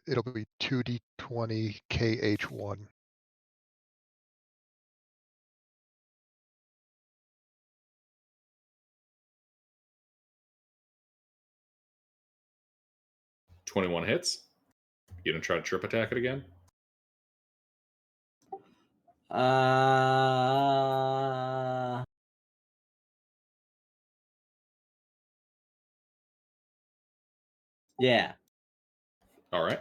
It'll be 2d20 KH1. '21 hits. You gonna try to trip attack it again? Uh, yeah. All right.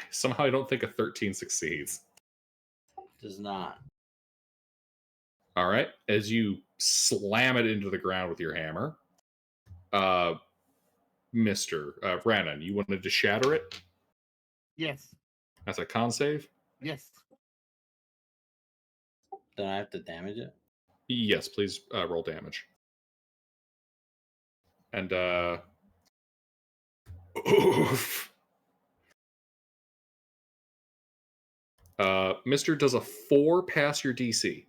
Somehow I don't think a 13 succeeds. Does not. All right. As you slam it into the ground with your hammer, Mr. Brannon, you wanted to shatter it? Yes. That's a con save? Yes. Don't I have to damage it? Yes, please roll damage. And, oof. Mr. Does a 4 pass your DC?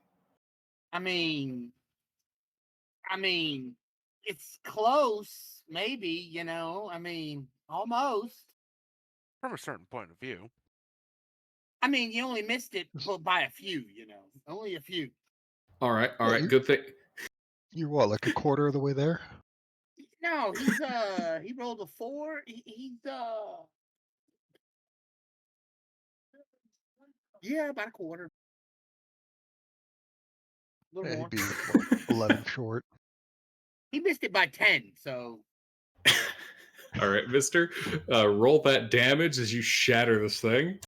I mean, it's close, maybe, almost. from a certain point of view. You only missed it by a few, only a few. All right. Yeah, Good thing. You're what, like a quarter of the way there? No, he's he rolled a 4. He's yeah, about a quarter. A little Yeah, more. he'd be what, 11 short. He missed it by 10, so All right, Mister, roll that damage as you shatter this thing.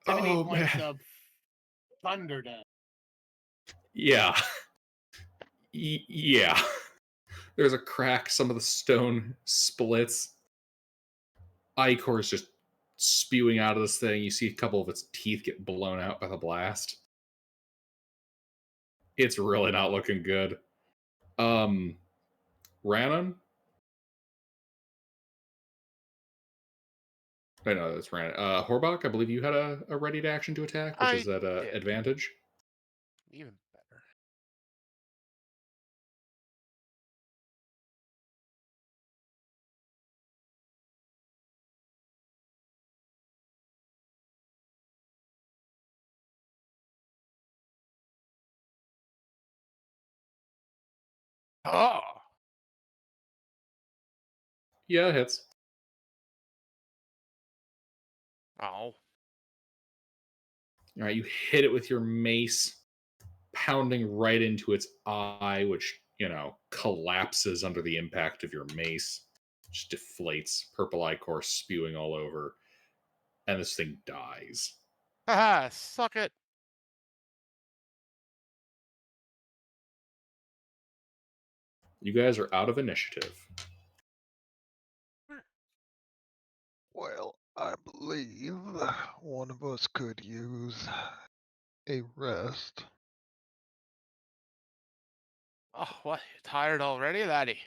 Oh 78 points man, of thunder damage. yeah, yeah. There's a crack. Some of the stone splits. Ichor is just spewing out of this thing. You see a couple of its teeth get blown out by the blast. It's really not looking good. Rannon? I know that's Rannon. Horbach, I believe you had a ready to action to attack, which I is at did. advantage. Even better. Oh. Yeah, it hits. Oh. All right, you hit it with your mace, pounding right into its eye, which, collapses under the impact of your mace. Just deflates, purple ichor spewing all over. and this thing dies. Haha, suck it. You guys are out of initiative. Well, I believe one of us could use a rest. Oh, what? You tired already, laddie?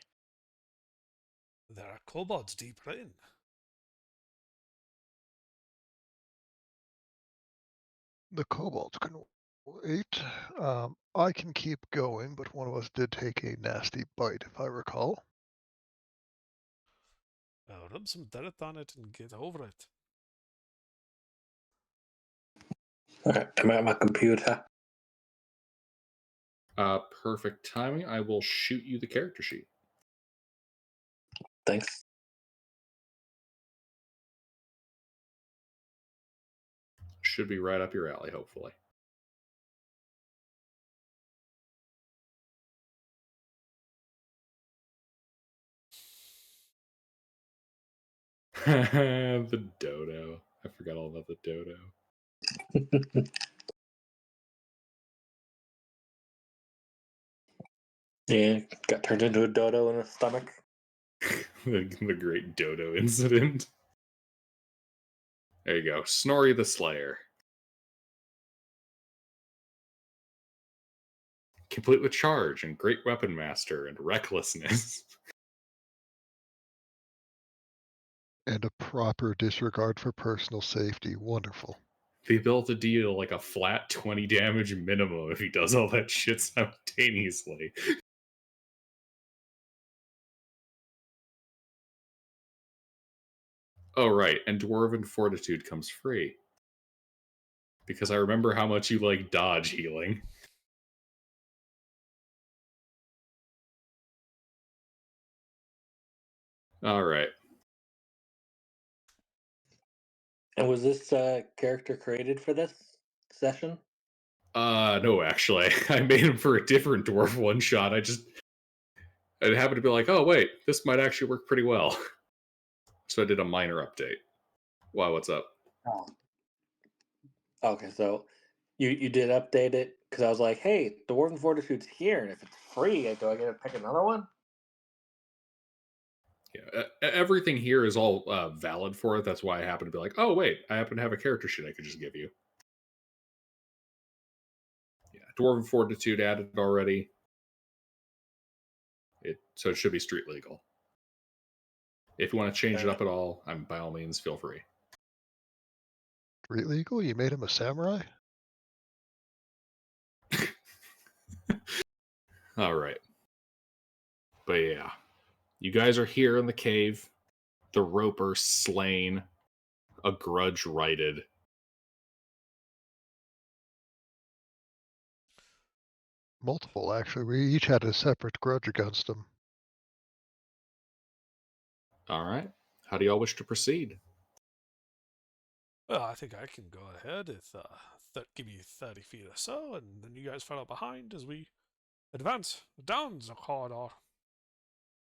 There are kobolds deep in. The kobolds can wait. I can keep going, but one of us did take a nasty bite, if I recall. Rub some dirt on it and get over it. Alright, I'm at my computer. Perfect timing. I will shoot you the character sheet. Thanks. Should be right up your alley, hopefully. The dodo. I forgot all about the dodo. Yeah, got turned into a dodo in the stomach. The great dodo incident. There you go. Snorri the Slayer. Complete with charge and great weapon master and recklessness. And a proper disregard for personal safety. Wonderful. The ability to deal like a flat 20 damage minimum if he does all that shit simultaneously. Oh, right. And Dwarven Fortitude comes free. Because I remember how much you like dodge healing. All right. And was this character created for this session? No, actually. I made him for a different dwarf one shot. I happened to be like, oh, wait, this might actually work pretty well. So I did a minor update. Wow, what's up? Oh. Okay, so you did update it because I was like, hey, the Dwarven Fortitude's here, and if it's free, do I get to pick another one? Yeah, everything here is all valid for it. That's why I happen to be like, oh, wait, I happen to have a character sheet I could just give you. Yeah, Dwarven Fortitude added already. So it should be street legal. If you want to change it up at all, by all means, feel free. Street legal? You made him a samurai? All right. But yeah, you guys are here in the cave. The roper slain. A grudge righted. Multiple, actually. We each had a separate grudge against him. All right. How do y'all wish to proceed? Well, I think I can go ahead if give you 30 feet or so, and then you guys follow behind as we advance down the corridor,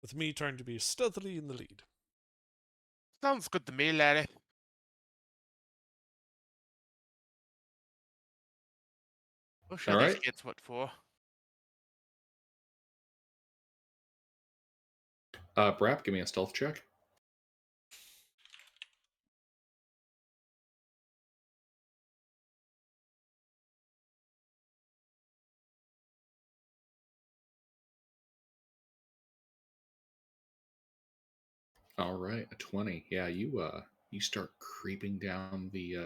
with me trying to be stealthily in the lead. Sounds good to me, laddie. What should All these right. kids what for? Brap, give me a stealth check. All right, a 20. Yeah, you start creeping down the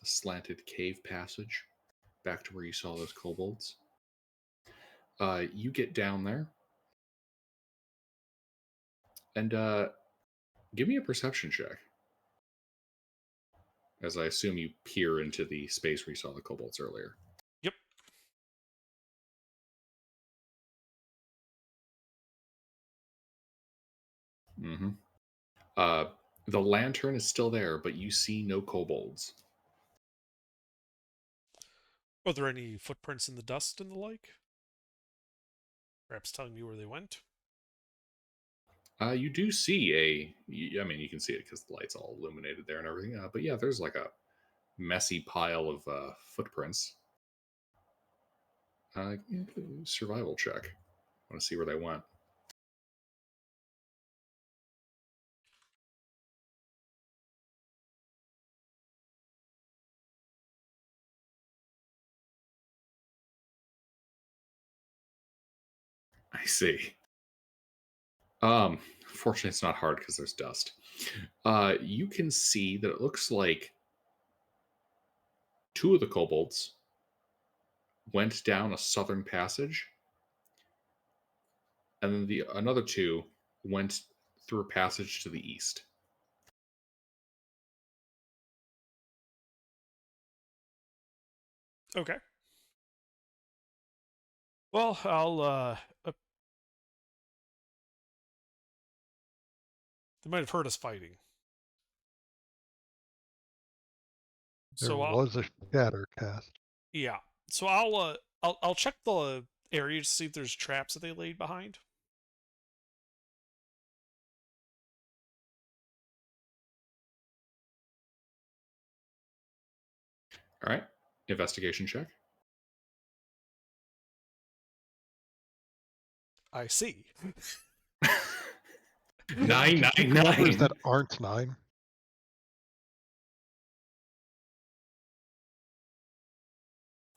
slanted cave passage back to where you saw those kobolds. You get down there, and give me a perception check. As I assume you peer into the space where you saw the kobolds earlier. Yep. Mm-hmm. The lantern is still there, but you see no kobolds. Are there any footprints in the dust and the like? Perhaps telling me where they went? You do see I mean, you can see it because the light's all illuminated there and everything. But yeah, there's like a messy pile of footprints. Survival check. I want to see where they went. I see. Fortunately, it's not hard because there's dust. You can see that it looks like two of the kobolds went down a southern passage, and then the another two went through a passage to the east. Okay. Well, I'll they might have heard us fighting. There So was a shatter cast. yeah. So I'll check the area to see if there's traps that they laid behind. All right, investigation check. I see. 999. Numbers that aren't 9.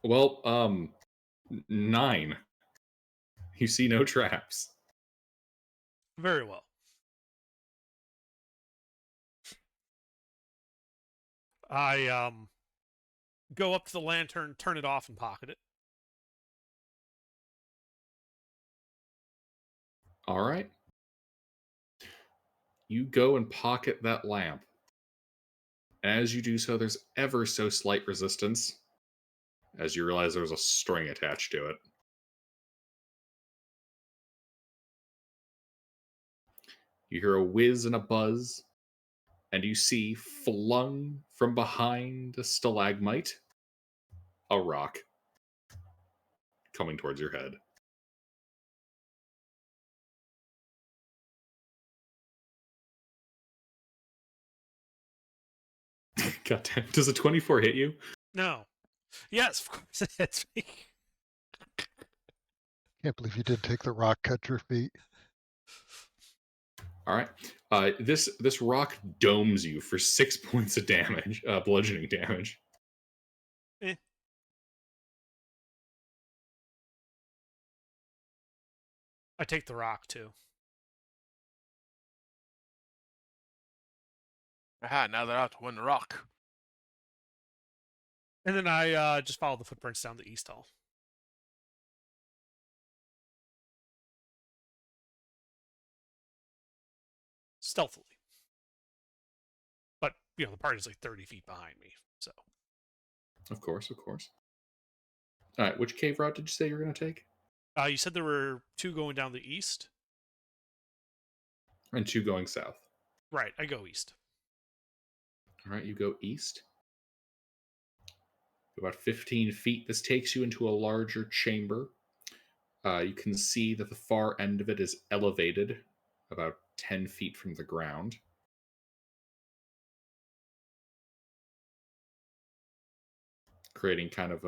Well, 9. You see no traps. Very well. I go up to the lantern, turn it off, and pocket it. All right. You go and pocket that lamp. As you do so, there's ever so slight resistance as you realize there's a string attached to it. You hear a whiz and a buzz, and you see flung from behind a stalagmite a rock coming towards your head. God damn. Does a 24 hit you? No. Yes, of course it hits me. Can't believe you did take the rock cut your feet. All right. This rock domes you for 6 points of damage, bludgeoning damage. Eh. I take the rock too. Aha, now they're out to win the rock. And then I just follow the footprints down the east hall. Stealthily. But, you know, the party's like 30 feet behind me, so. Of course, of course. All right, which cave route did you say you were going to take? You said there were 2 going down the east? And 2 going south. Right, I go east. All right, you go east. About 15 feet. This takes you into a larger chamber. You can see that the far end of it is elevated about 10 feet from the ground. Creating kind of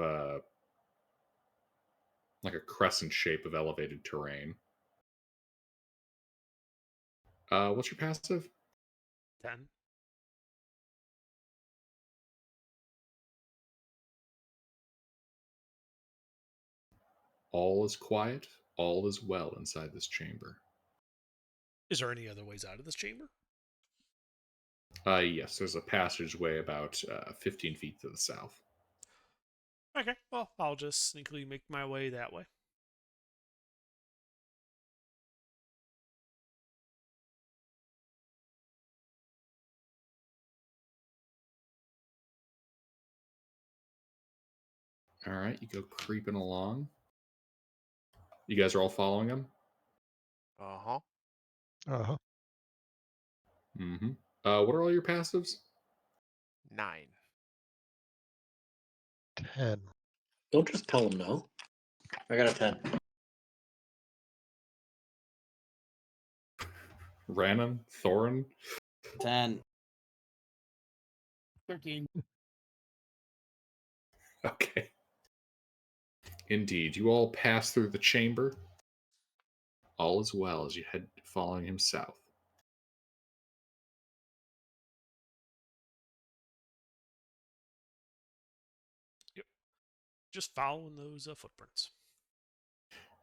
like a crescent shape of elevated terrain. What's your passive? 10. All is quiet, all is well inside this chamber. Is there any other ways out of this chamber? Yes, there's a passageway about 15 feet to the south. Okay, well, I'll just sneakily make my way that way. All right, you go creeping along. You guys are all following him? Uh-huh. Uh-huh. Mm-hmm. What are all your passives? 9. 10. Don't just tell him no. I got a 10. Rhiannon? Thorin? 10. 13. Okay. Indeed. You all pass through the chamber. All is well as you head following him south. Just following those footprints.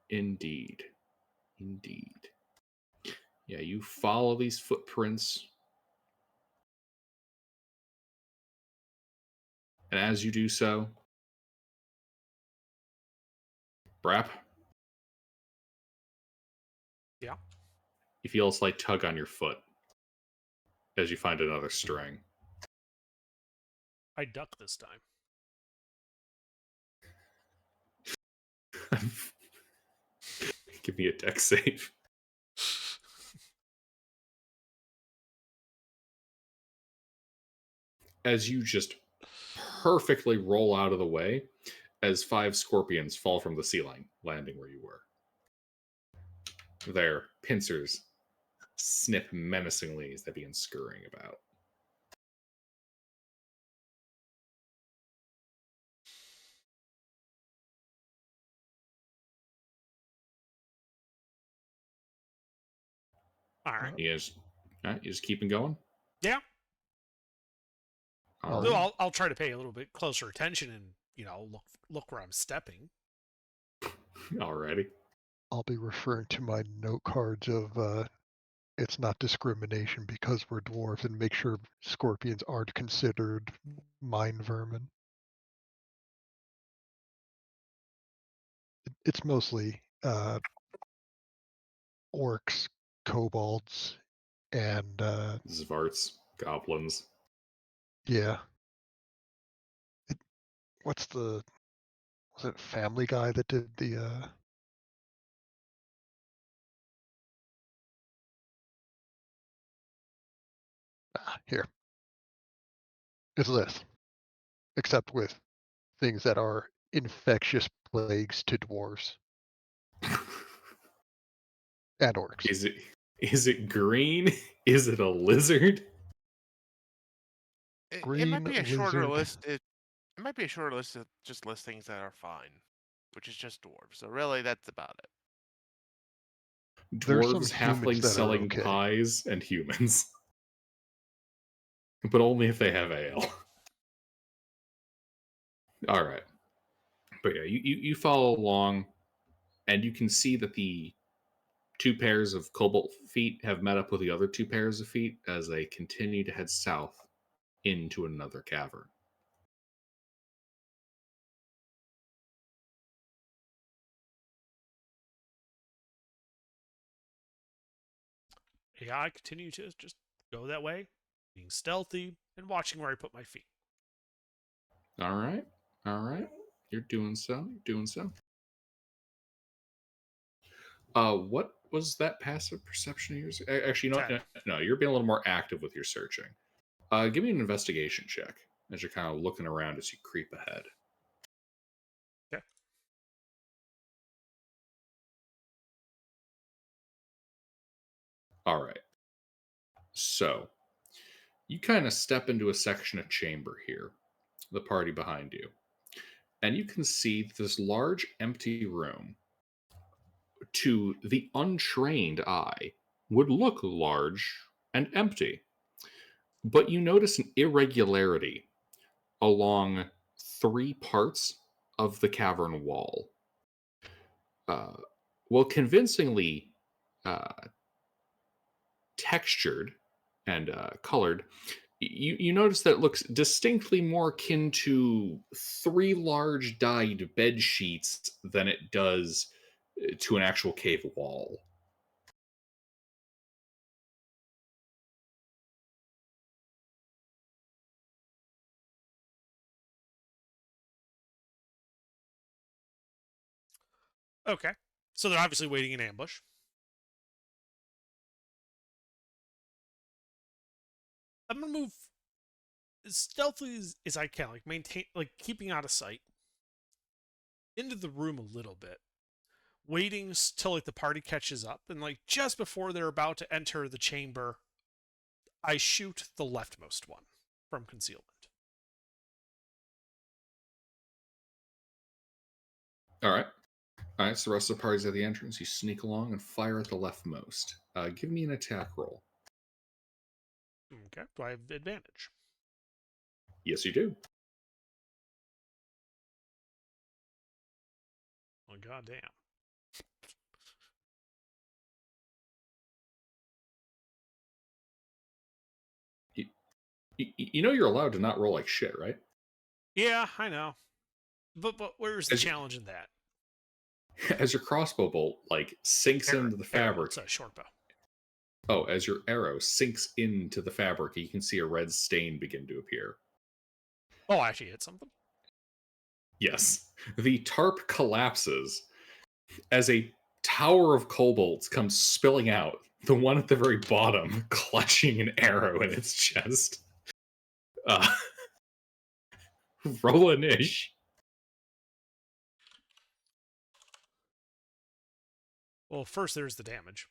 Indeed. Indeed. Yeah, you follow these footprints. And as you do so, Brap, Yeah. you feel a slight tug on your foot as you find another string. I duck this time. Give me a deck save. As you just perfectly roll out of the way as 5 scorpions fall from the ceiling, landing where you were. Their pincers snip menacingly as they begin scurrying about. All right. You just keeping going? Yeah. All Though right. I'll try to pay a little bit closer attention and, look where I'm stepping. Alrighty. I'll be referring to my note cards of it's not discrimination because we're dwarves, and make sure scorpions aren't considered mine vermin. It's mostly orcs, kobolds, and Zvarts, goblins. yeah. What's was it Family Guy that did the here. It's this. Except with things that are infectious plagues to dwarves and orcs. Is it green? Is it a lizard? It might Green be a shorter lizard. list. It might be a shorter list of just list things that are fine, which is just dwarves. So really, that's about it. There's some Dwarves, humans halflings that are selling okay. pies, and humans. But only if they have ale. Alright. But yeah, you follow along, and you can see that the 2 pairs of cobalt feet have met up with the other 2 pairs of feet as they continue to head south into another cavern. Yeah, I continue to just go that way, being stealthy and watching where I put my feet. Alright. Alright. You're doing so. You're doing so. What was that passive perception of yours? Actually, you know 10. what? No, you're being a little more active with your searching. Give me an investigation check as you're kind of looking around as you creep ahead. Okay. All right. So, you kind of step into a section of chamber here, the party behind you, and you can see this large empty room to the untrained eye would look large and empty. But you notice an irregularity along 3 parts of the cavern wall. Uh, well, convincingly uh, textured and colored, you notice that it looks distinctly more akin to 3 large dyed bed sheets than it does to an actual cave wall. Okay. So they're obviously waiting in ambush. I'm gonna move as stealthily as I can, like maintain, like keeping out of sight, into the room a little bit, waiting till like the party catches up, and like just before they're about to enter the chamber, I shoot the leftmost one from concealment. All right. All right, so the rest of the party's at the entrance. You sneak along and fire at the leftmost. Give me an attack roll. Okay. Do I have advantage? Yes, you do. Oh, goddamn. You know you're allowed to not roll like shit, right? Yeah, I know. But where's the As- challenge in that? As your crossbow bolt like sinks Arrow, into the fabric. It's a short bow. Oh, as your arrow sinks into the fabric, you can see a red stain begin to appear. Oh, I actually hit something. Yes. The tarp collapses as a tower of kobolds comes spilling out, the one at the very bottom clutching an arrow in its chest. Roll an ish. Well, first there's the damage.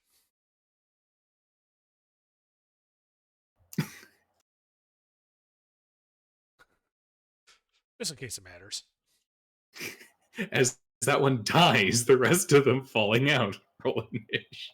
Just in case it matters. As that one dies, the rest of them falling out. Roll an ish.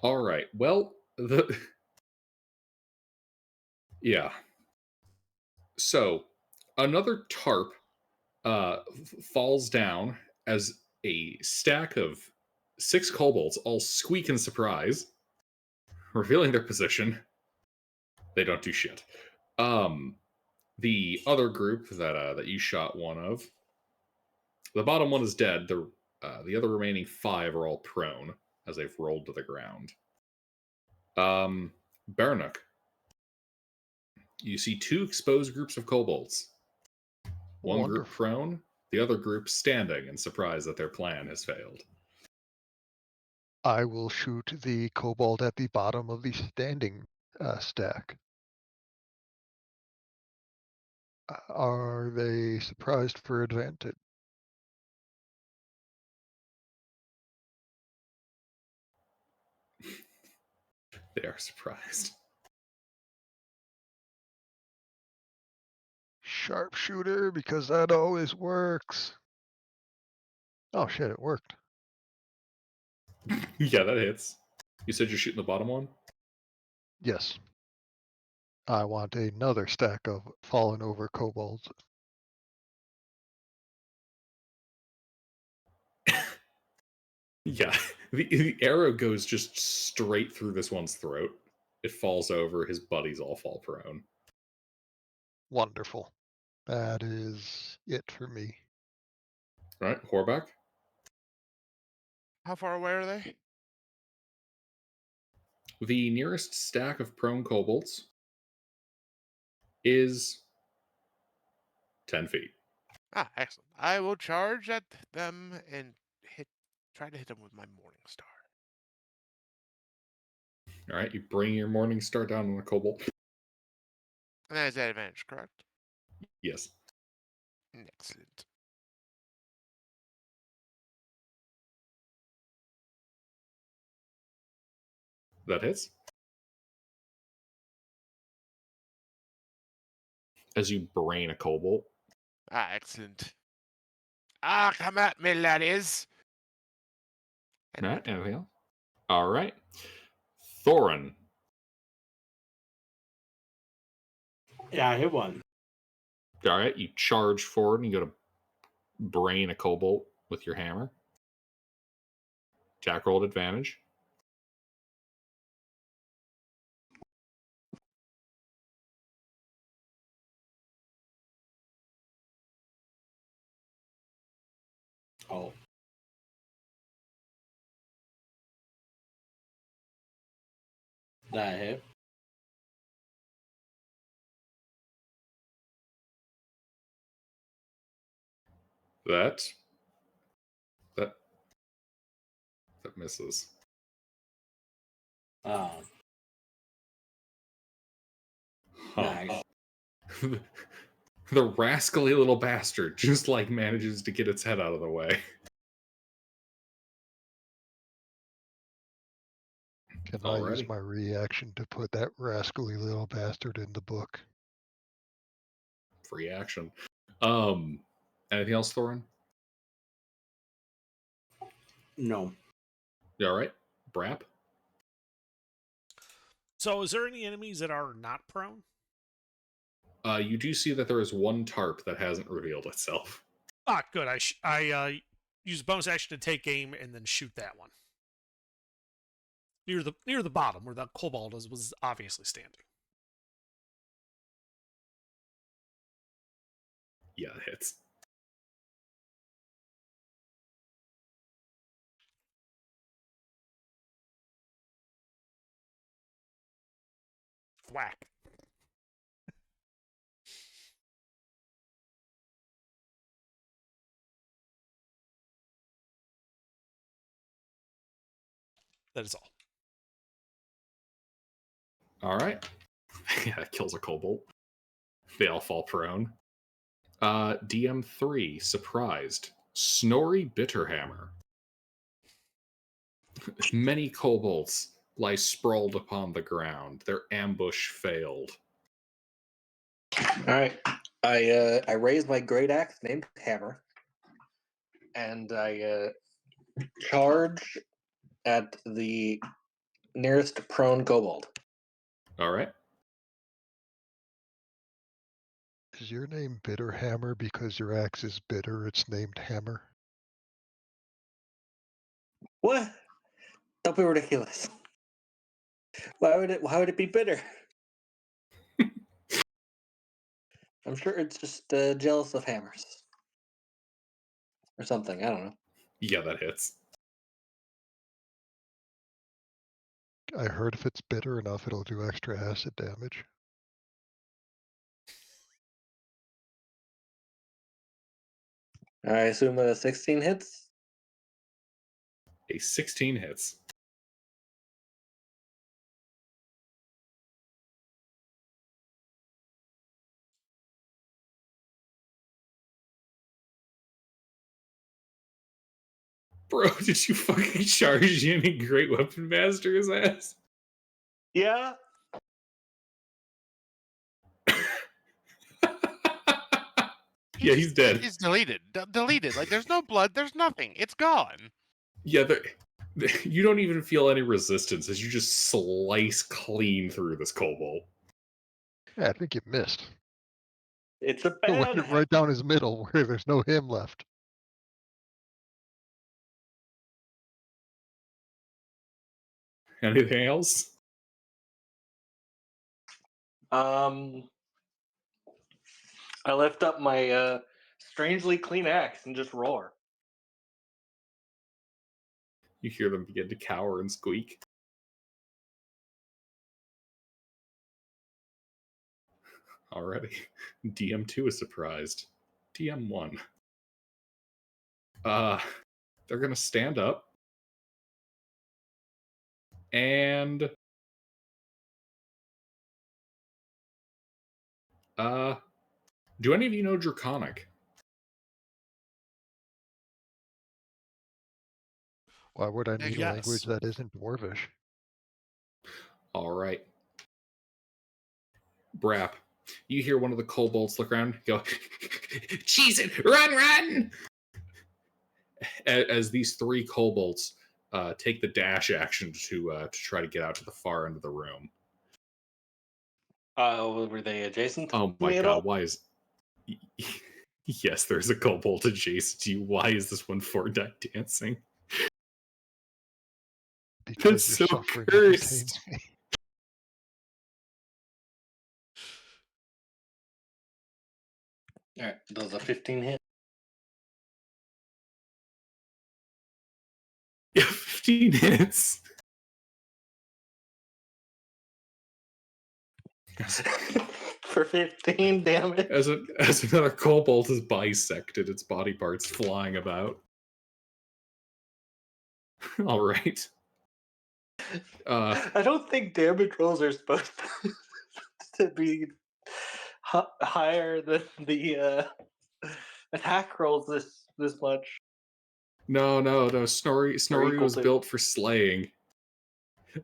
All right. Well, yeah. So another tarp falls down as a stack of 6 kobolds all squeak in surprise, revealing their position. They don't do shit. The other group that you shot one of, the bottom one is dead. The other remaining 5 are all prone as they've rolled to the ground. Baranuk, you see 2 exposed groups of kobolds. One group Wonderful. prone, the other group standing in surprise that their plan has failed. I will shoot the kobold at the bottom of the standing stack. Are they surprised for advantage? They are surprised. Sharpshooter, because that always works. Oh shit, it worked. Yeah, that hits. You said you're shooting the bottom one? Yes. I want another stack of fallen over kobolds. Yeah. The arrow goes just straight through this one's throat. It falls over, his buddies all fall prone. Wonderful. That is it for me. Right, Horback? How far away are they? The nearest stack of prone kobolds is 10 feet. Ah, excellent. I will charge at them and try to hit them with my Morning Star. All right, you bring your morning star down on a kobold. And that is that advantage, correct? Yes. Excellent. That hits. As you brain a kobold. Ah, excellent. Ah, come at me, laddies. And All right, anything else? All right. Thorin. Yeah, I hit one. All right, you charge forward and you go to brain a kobold with your hammer. Attack roll at advantage. Oh. That hit. That misses. Oh. Huh. Nice. The rascally little bastard just like manages to get its head out of the way. Can I use Alrighty. my reaction to put that rascally little bastard in the book? Free action. Anything else, Thorin? No. You all right? Brap? So, is there any enemies that are not prone? You do see that there is one tarp that hasn't revealed itself. Ah, good. I use bonus action to take aim and then shoot that one near the bottom where the kobold was obviously standing. Yeah, it hits. Whack. That is all. All right. Yeah, it kills a kobold. They all fall prone. DM3, surprised. Snorri Bitterhammer. Many kobolds lie sprawled upon the ground. Their ambush failed. All right. I raise my great axe named Hammer, and I charge at the nearest prone kobold. All right. Is your name Bitterhammer because your axe is bitter? It's named Hammer. What? Don't be ridiculous. Why would it be bitter? I'm sure it's just jealous of hammers or something. I don't know. Yeah, that hits. I heard if it's bitter enough, it'll do extra acid damage. I assume a 16 hits. A 16 hits. Bro, did you fucking charge in and Great Weapon Master his ass? Yeah. Yeah, he's dead. He's deleted. Deleted. Like, there's no blood. There's nothing. It's gone. Yeah, you don't even feel any resistance as you just slice clean through this kobold. Yeah, I think you missed. It's a It bad. went right down his middle where there's no him left. Anything else? I lift up my strangely clean axe and just roar. You hear them begin to cower and squeak. Already. DM2 is surprised. DM1. They're gonna stand up. And do any of you know Draconic? Why would I need a language Yes. that isn't Dwarvish? Alright. Brap. You hear one of the kobolds look around, go, cheese it! Run! As these three kobolds take the dash action to try to get out to the far end of the room. Were they adjacent to Oh me my at all? god, why is... Yes, there's a kobold adjacent to you. Why is this one four-die dancing? Because That's your so suffering cursed. entertains me. All right, does a 15 hit? 15 hits. For 15 damage. As another kobold is bisected, its body parts flying about. All right. I don't think damage rolls are supposed to be higher than the attack rolls this much. No. Snorri equal was to. built for slaying.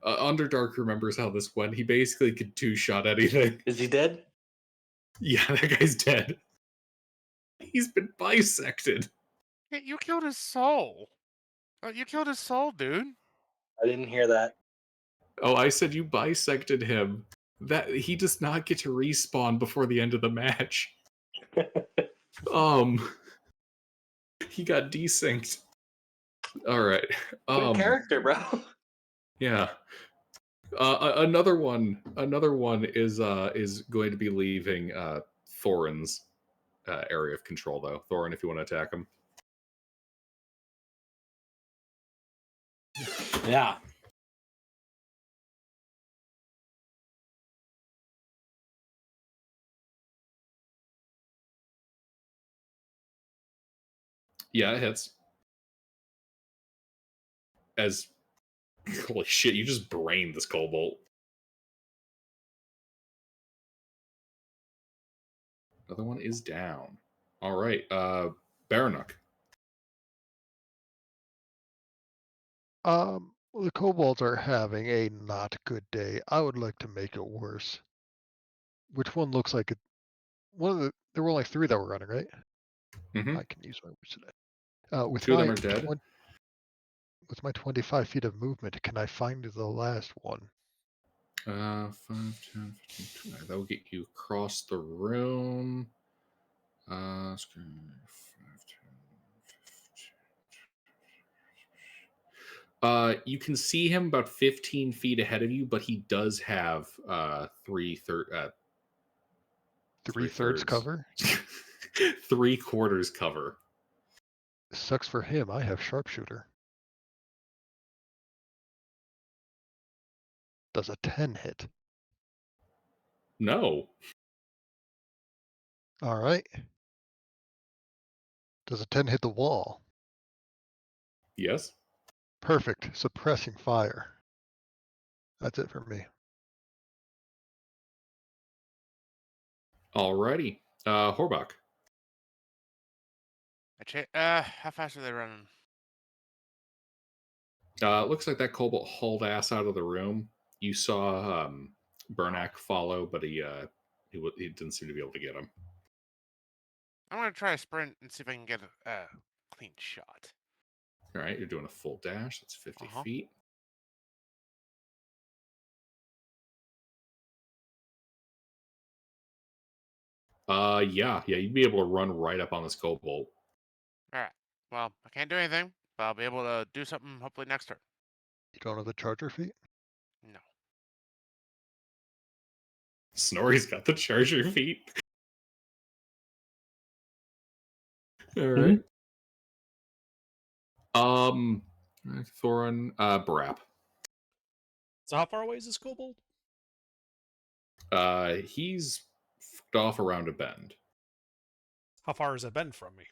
Underdark remembers how this went. He basically could two-shot anything. Is he dead? Yeah, that guy's dead. He's been bisected. Hey, you killed his soul. You killed his soul, dude. I didn't hear that. Oh, I said you bisected him. That he does not get to respawn before the end of the match. He got desynced. All right. Good character, bro. Yeah. Another one is going to be leaving Thorin's area of control, though. Thorin, if you want to attack him. Yeah. Yeah, it hits. Holy shit, you just brained this kobold. Another one is down. All right, Baranuk. Well, the kobolds are having a not good day. I would like to make it worse. Which one looks like it? There were only 3 that were running, right? Mm-hmm. I can use my words today. With 2 of my them are dead. with my 25 feet of movement, can I find the last one? 5, 10, 15, 20. That will get you across the room. 5, 10, 15. You can see him about 15 feet ahead of you, but he does have 3/3 3/3 cover? 3/4 cover. Sucks for him. I have sharpshooter. Does a 10 hit? No. All right. Does a 10 hit the wall? Yes. Perfect. Suppressing fire. That's it for me. Alrighty. Horbach. How fast are they running? Looks like that kobold hauled ass out of the room. You saw Bernak follow, but he didn't seem to be able to get him. I'm gonna try a sprint and see if I can get a clean shot. All right, you're doing a full dash. That's 50 feet. Yeah, you'd be able to run right up on this kobold. All right. Well, I can't do anything, but I'll be able to do something hopefully next turn. You don't have the charger feet? No. Snorri's got the charger feet. All right. Thorin, Barap. So how far away is this kobold? He's fucked off around a bend. How far has it been from me?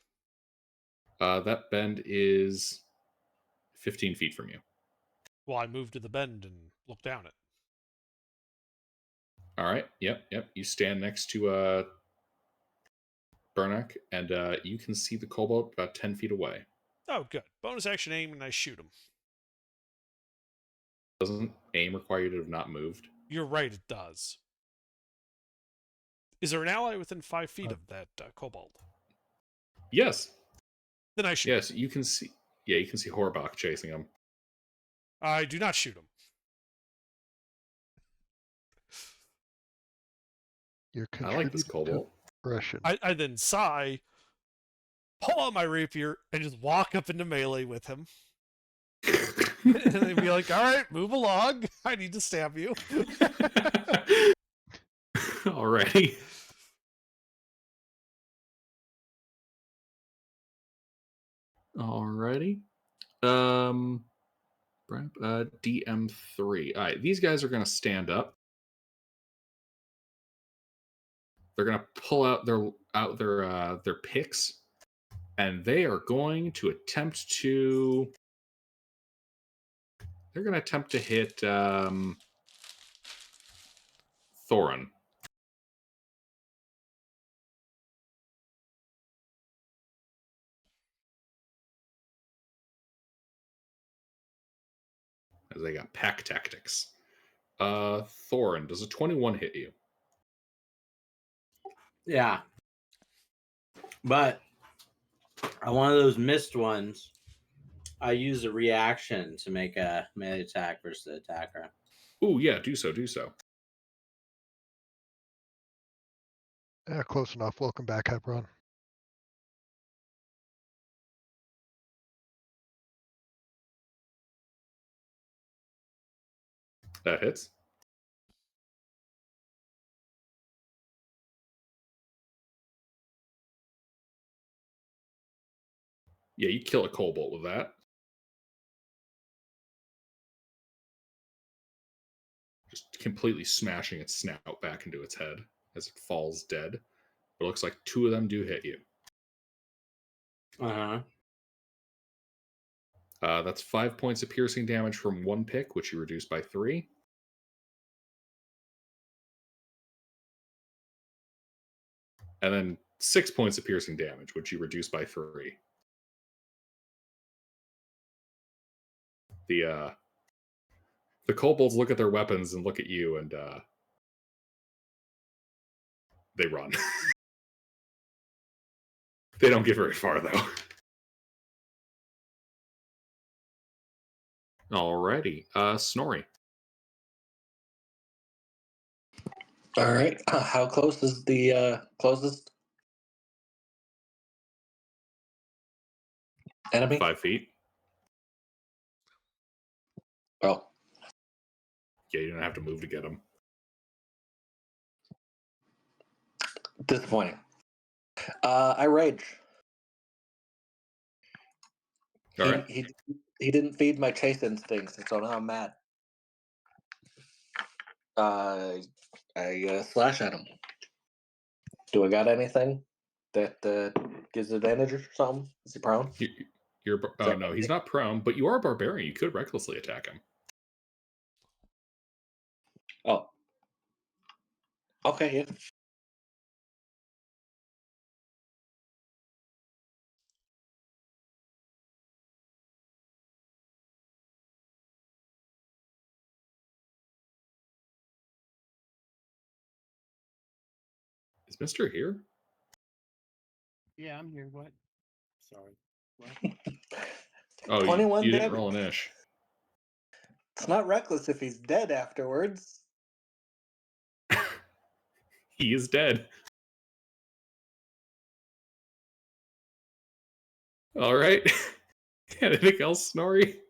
That bend is 15 feet from you. Well, I moved to the bend and looked down it. All right. Yep. You stand next to Bernak, and you can see the kobold about 10 feet away. Oh, good. Bonus action aim, and I shoot him. Doesn't aim require you to have not moved? You're right, it does. Is there an ally within 5 feet of that kobold? Yes. Then I shoot. Yes, you can see. Yeah, you can see Horbach chasing him. I do not shoot him. You're I like this contributing kobold. to aggression. I then sigh, pull out my rapier, and just walk up into melee with him. And they'd be like, all right, move along. I need to stab you. Alrighty. Alrighty. DM3. All right, these guys are going to stand up. They're going to pull out their picks, and they are going to attempt to. They're going to attempt to hit Thorin. As they got pack tactics. Thorin, does a 21 hit you? Yeah. But on one of those missed ones, I use a reaction to make a melee attack versus the attacker. Ooh, yeah, do so, do so. Yeah, close enough. Welcome back, Hebron. That hits. Yeah, you kill a kobold with that. Just completely smashing its snout back into its head as it falls dead. It looks like 2 of them do hit you. Uh-huh. That's 5 points of piercing damage from 1 pick, which you reduce by 3. And then 6 points of piercing damage, which you reduce by 3. The kobolds look at their weapons and look at you, and they run. They don't get very far, though. Alrighty. Snorri. All right. How close is the closest enemy? 5 feet. Oh, Yeah, you don't have to move to get them. disappointing. I rage. All right. He didn't feed my chase instincts, so now I'm mad. I slash at him. Do I got anything that gives advantage or something? Is he prone? No, he's not prone, but you are a barbarian. You could recklessly attack him. Oh. Okay, yeah. Is Mister here? Yeah, I'm here. What? Sorry. What? Oh, 21 you didn't damage. roll an ish. It's not reckless if he's dead afterwards. He is dead. All right. Anything else, Snorri?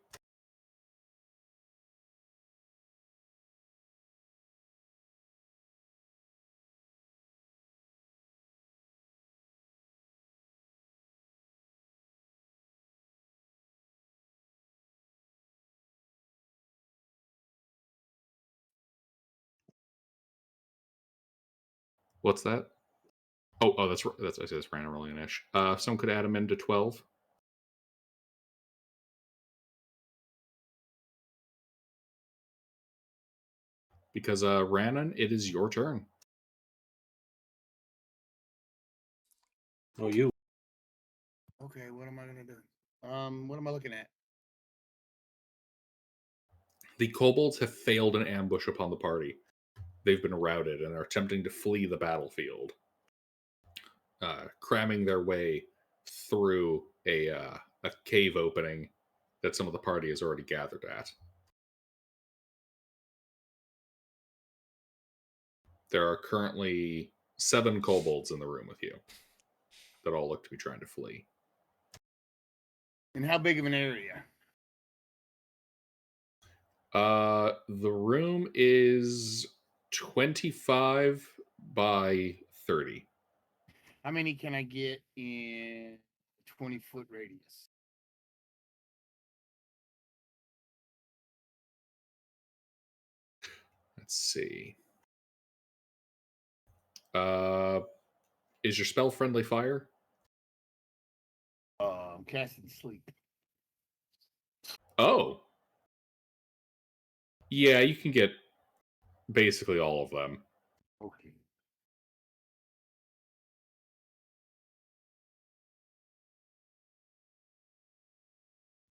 What's that? Oh, that's I said it's random rolling an ish. Someone could add him into 12. Because Rannon, it is your turn. Oh, you. Okay, what am I gonna do? What am I looking at? The kobolds have failed an ambush upon the party. They've been routed and are attempting to flee the battlefield, cramming their way through a cave opening that some of the party has already gathered at. There are currently 7 kobolds in the room with you that all look to be trying to flee. And how big of an area? The room is 25 by 30. How many can I get in 20-foot radius? Let's see. Is your spell friendly fire? Casting sleep. Oh. Yeah, you can get basically all of them. Okay.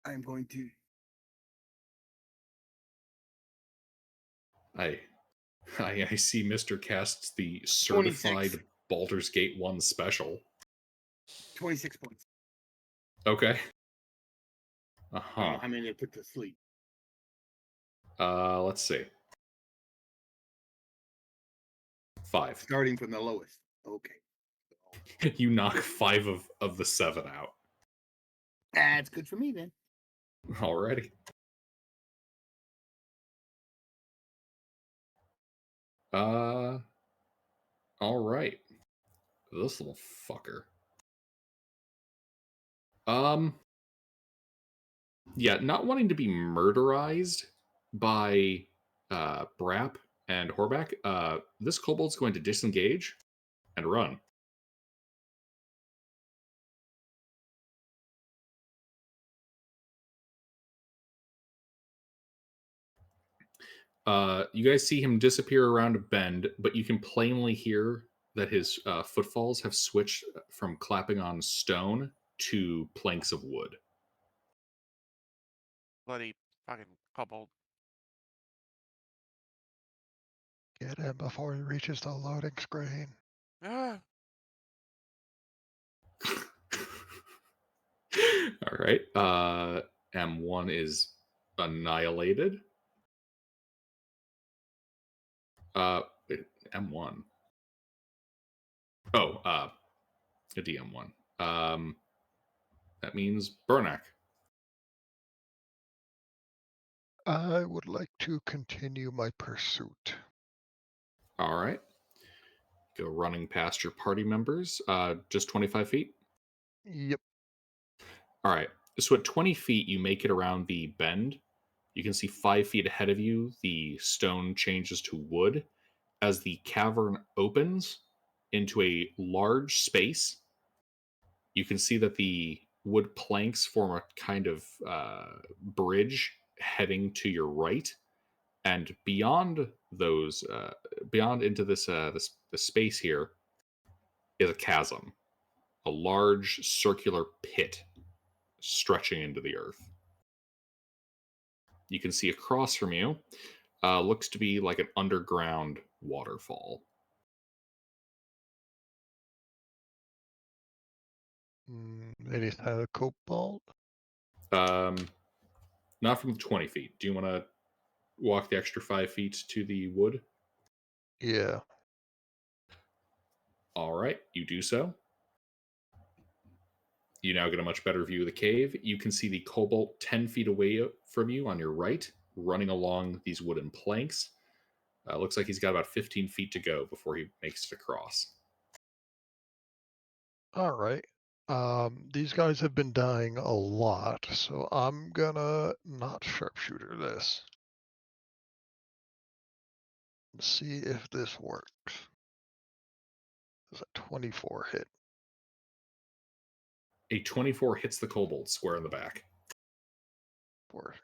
I'm going to. I see Mr. casts the 26. certified Baldur's Gate 1 special. 26 points. Okay. I don't know how many they put to sleep. Let's see. 5. Starting from the lowest. Okay. You knock 5 of the 7 out. That's good for me then. Alrighty. Alright. This little fucker. Yeah, not wanting to be murderized by Brap and Horback, this kobold's going to disengage and run. You guys see him disappear around a bend, but you can plainly hear that his footfalls have switched from clapping on stone to planks of wood. Bloody fucking kobold. Get him before he reaches the loading screen. Ah, All right. M1 is annihilated. Wait, M1. Oh, a DM1. That means Bernac. I would like to continue my pursuit. All right. Go running past your party members. Just 25 feet. Yep. All right. So at 20 feet, you make it around the bend. You can see 5 feet ahead of you, the stone changes to wood. As the cavern opens into a large space, you can see that the wood planks form a kind of bridge heading to your right. And beyond those, beyond into this space here, is a chasm, a large circular pit stretching into the earth. You can see across from you, looks to be like an underground waterfall. Any kind of cobalt? Not from 20 feet. Do you want to walk the extra 5 feet to the wood? Yeah. All right, you do so. You now get a much better view of the cave. You can see the cobalt 10 feet away from you on your right, running along these wooden planks. Looks like he's got about 15 feet to go before he makes it across. All right. These guys have been dying a lot, so I'm gonna not sharpshooter this. See if this works. Does a 24 hit? A 24 hits the kobold square in the back. For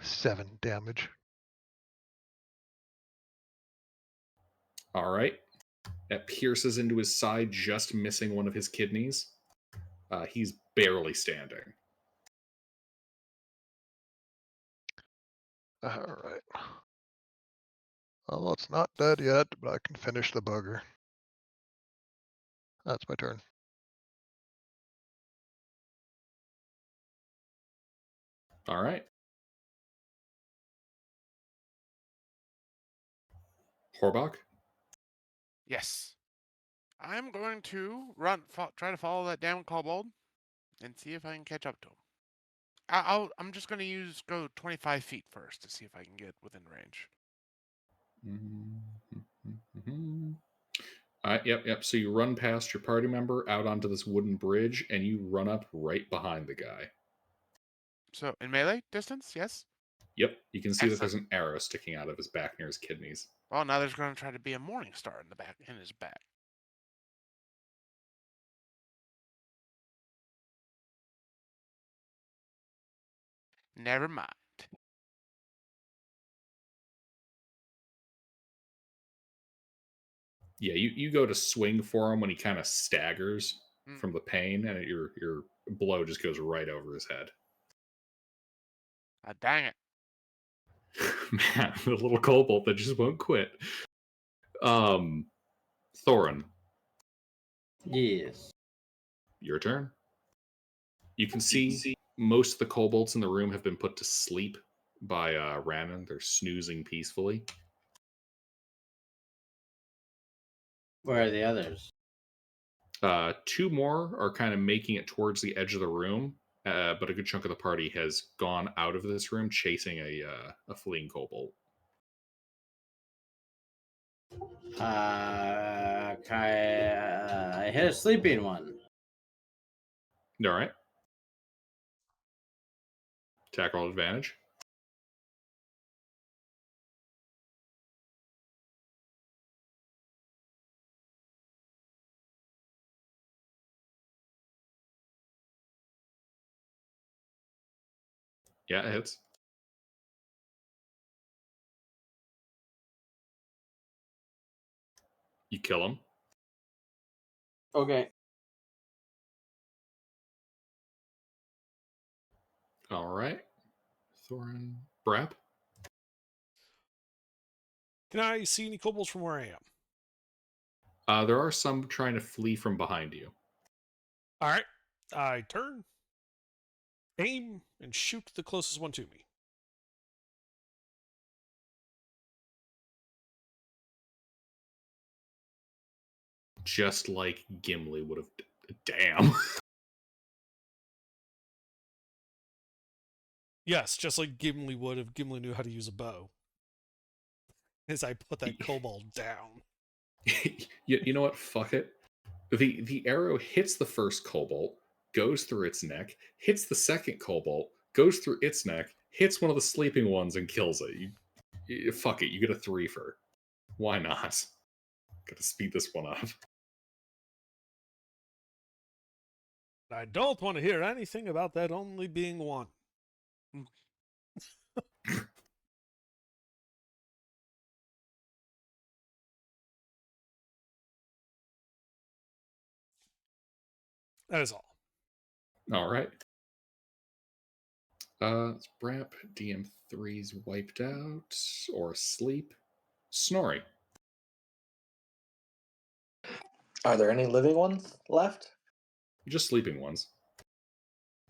7 damage. All right. That pierces into his side, just missing one of his kidneys. He's barely standing. All right. Well, it's not dead yet, but I can finish the bugger. That's my turn. All right. Horbach? yes. I'm going to try to follow that damn kobold, and see if I can catch up to him. I'm just going to go 25 feet first to see if I can get within range. Yep. So you run past your party member out onto this wooden bridge, and you run up right behind the guy. So in melee distance, yes. Yep, you can see that there's Excellent. an arrow sticking out of his back near his kidneys. Well, now there's going to try to be a morning star in the back in his back. Never mind. Yeah, you go to swing for him when he kind of staggers Mm. from the pain, and your blow just goes right over his head. Dang it. Man, the little kobold that just won't quit. Thorin, Yes. your turn. You can see most of the kobolds in the room have been put to sleep by Rannon. They're snoozing peacefully. Where are the others? Two more are kind of making it towards the edge of the room, but a good chunk of the party has gone out of this room chasing a fleeing kobold. I hit a sleeping one. All right. Attack roll advantage. Yeah, it hits. You kill him. Okay. All right. Thorin. Brap. Can I see any kobolds from where I am? There are some trying to flee from behind you. All right. I turn, aim, and shoot the closest one to me. Just like Gimli would have. Damn. Yes, just like Gimli would if Gimli knew how to use a bow. As I put that kobold down. You know what? Fuck it. The arrow hits the first cobalt, goes through its neck, hits the second cobalt, goes through its neck, hits one of the sleeping ones, and kills it. Fuck it. You get a 3 for. Why not? Gotta speed this one up. I don't want to hear anything about that only being one. That is all. All right. Brap, DM3's wiped out or asleep. Snorri. Are there any living ones left? Just sleeping ones.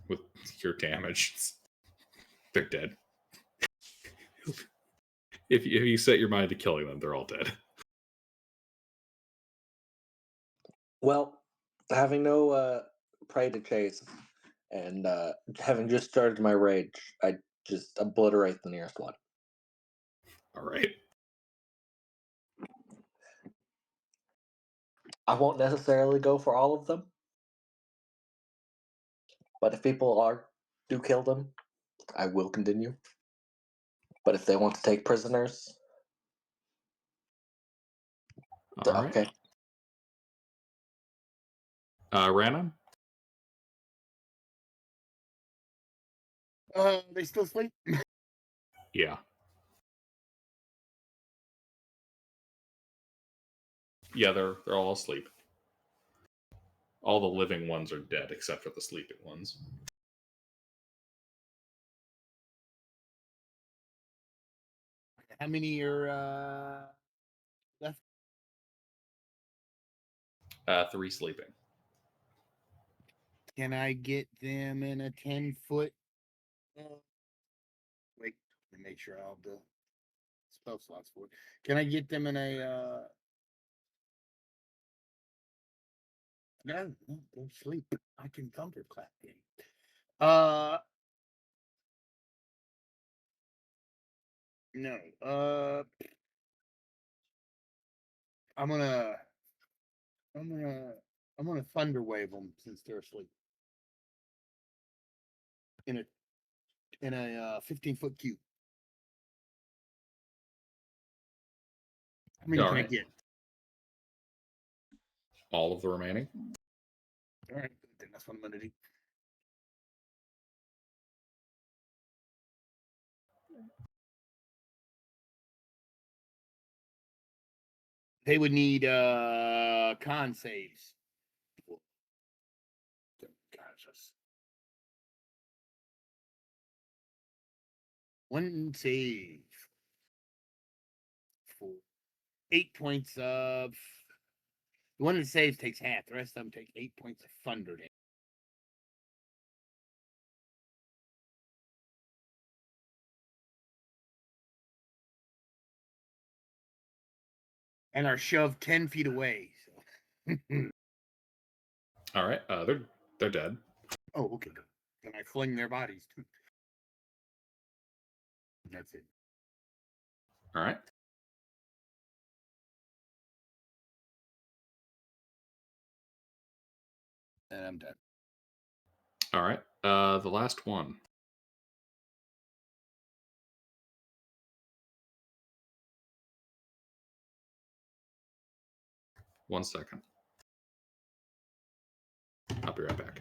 With your damage. They're dead. If you set your mind to killing them, they're all dead. Well, having no prey to chase and having just started my rage, I just obliterate the nearest one. All right. I won't necessarily go for all of them, but if people do kill them, I will continue. But if they want to take prisoners, All right. okay. Rannon? They still sleep? Yeah. Yeah, they're all asleep. All the living ones are dead except for the sleeping ones. How many are left? 3 sleeping. Can I get them in a 10-foot? Wait, let me make sure I have the spell slots for it. Can I get them in a? No, they're asleep. I can thunderclap them. No. I'm gonna, I'm gonna, I'm gonna thunder wave them since they're asleep. In a 15-foot cube. How many All can I right. get? All of the remaining. All right, then that's what I'm gonna do. They would need con saves. One save for 8 points of. The one that saves takes half. The rest of them take 8 points of thunder damage. And are shoved 10 feet away. So. All right. They're dead. Oh, okay. Then I fling their bodies too. That's it. All right. And I'm done. All right. The last one. One second. I'll be right back.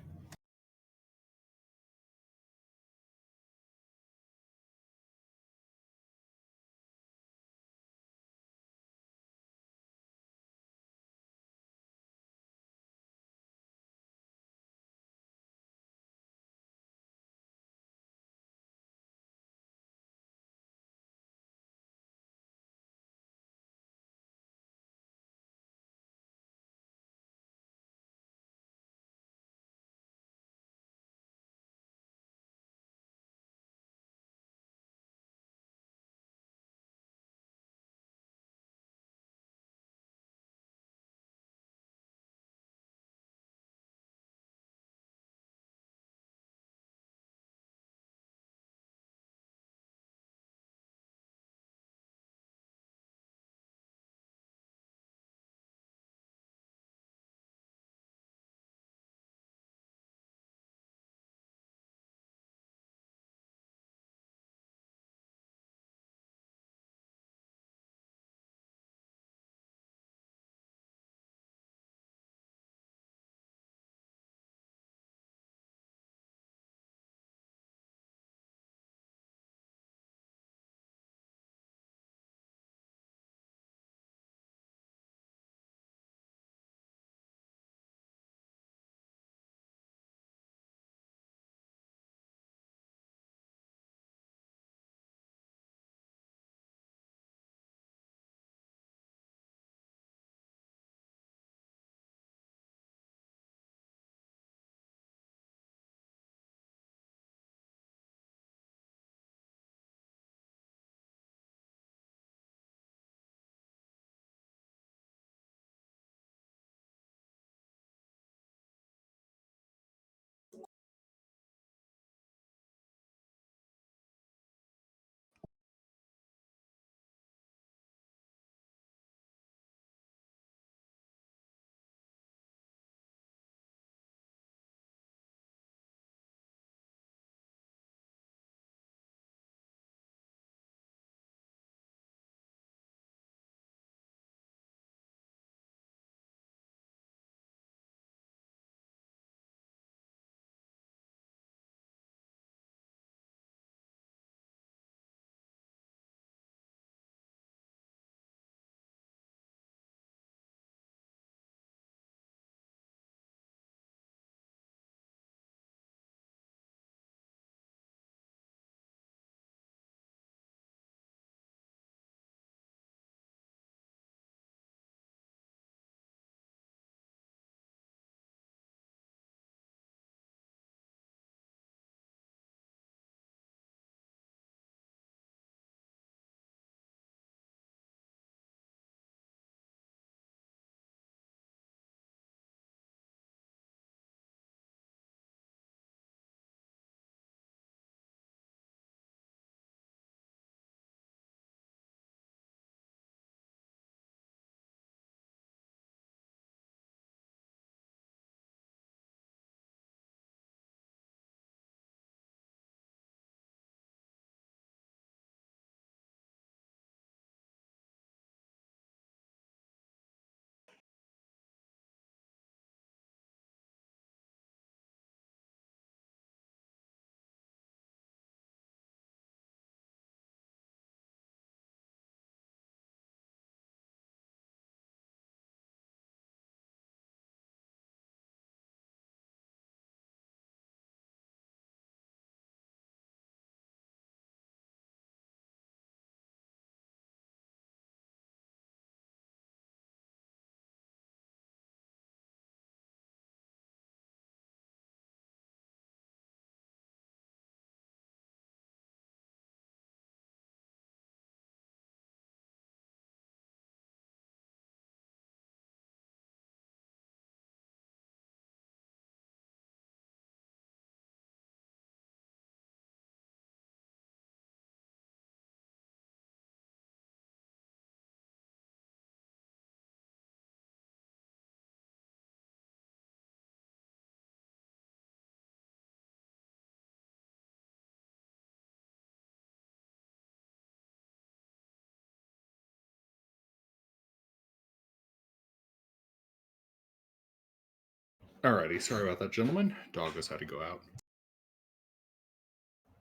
Alrighty, sorry about that, gentlemen. Dog has had to go out.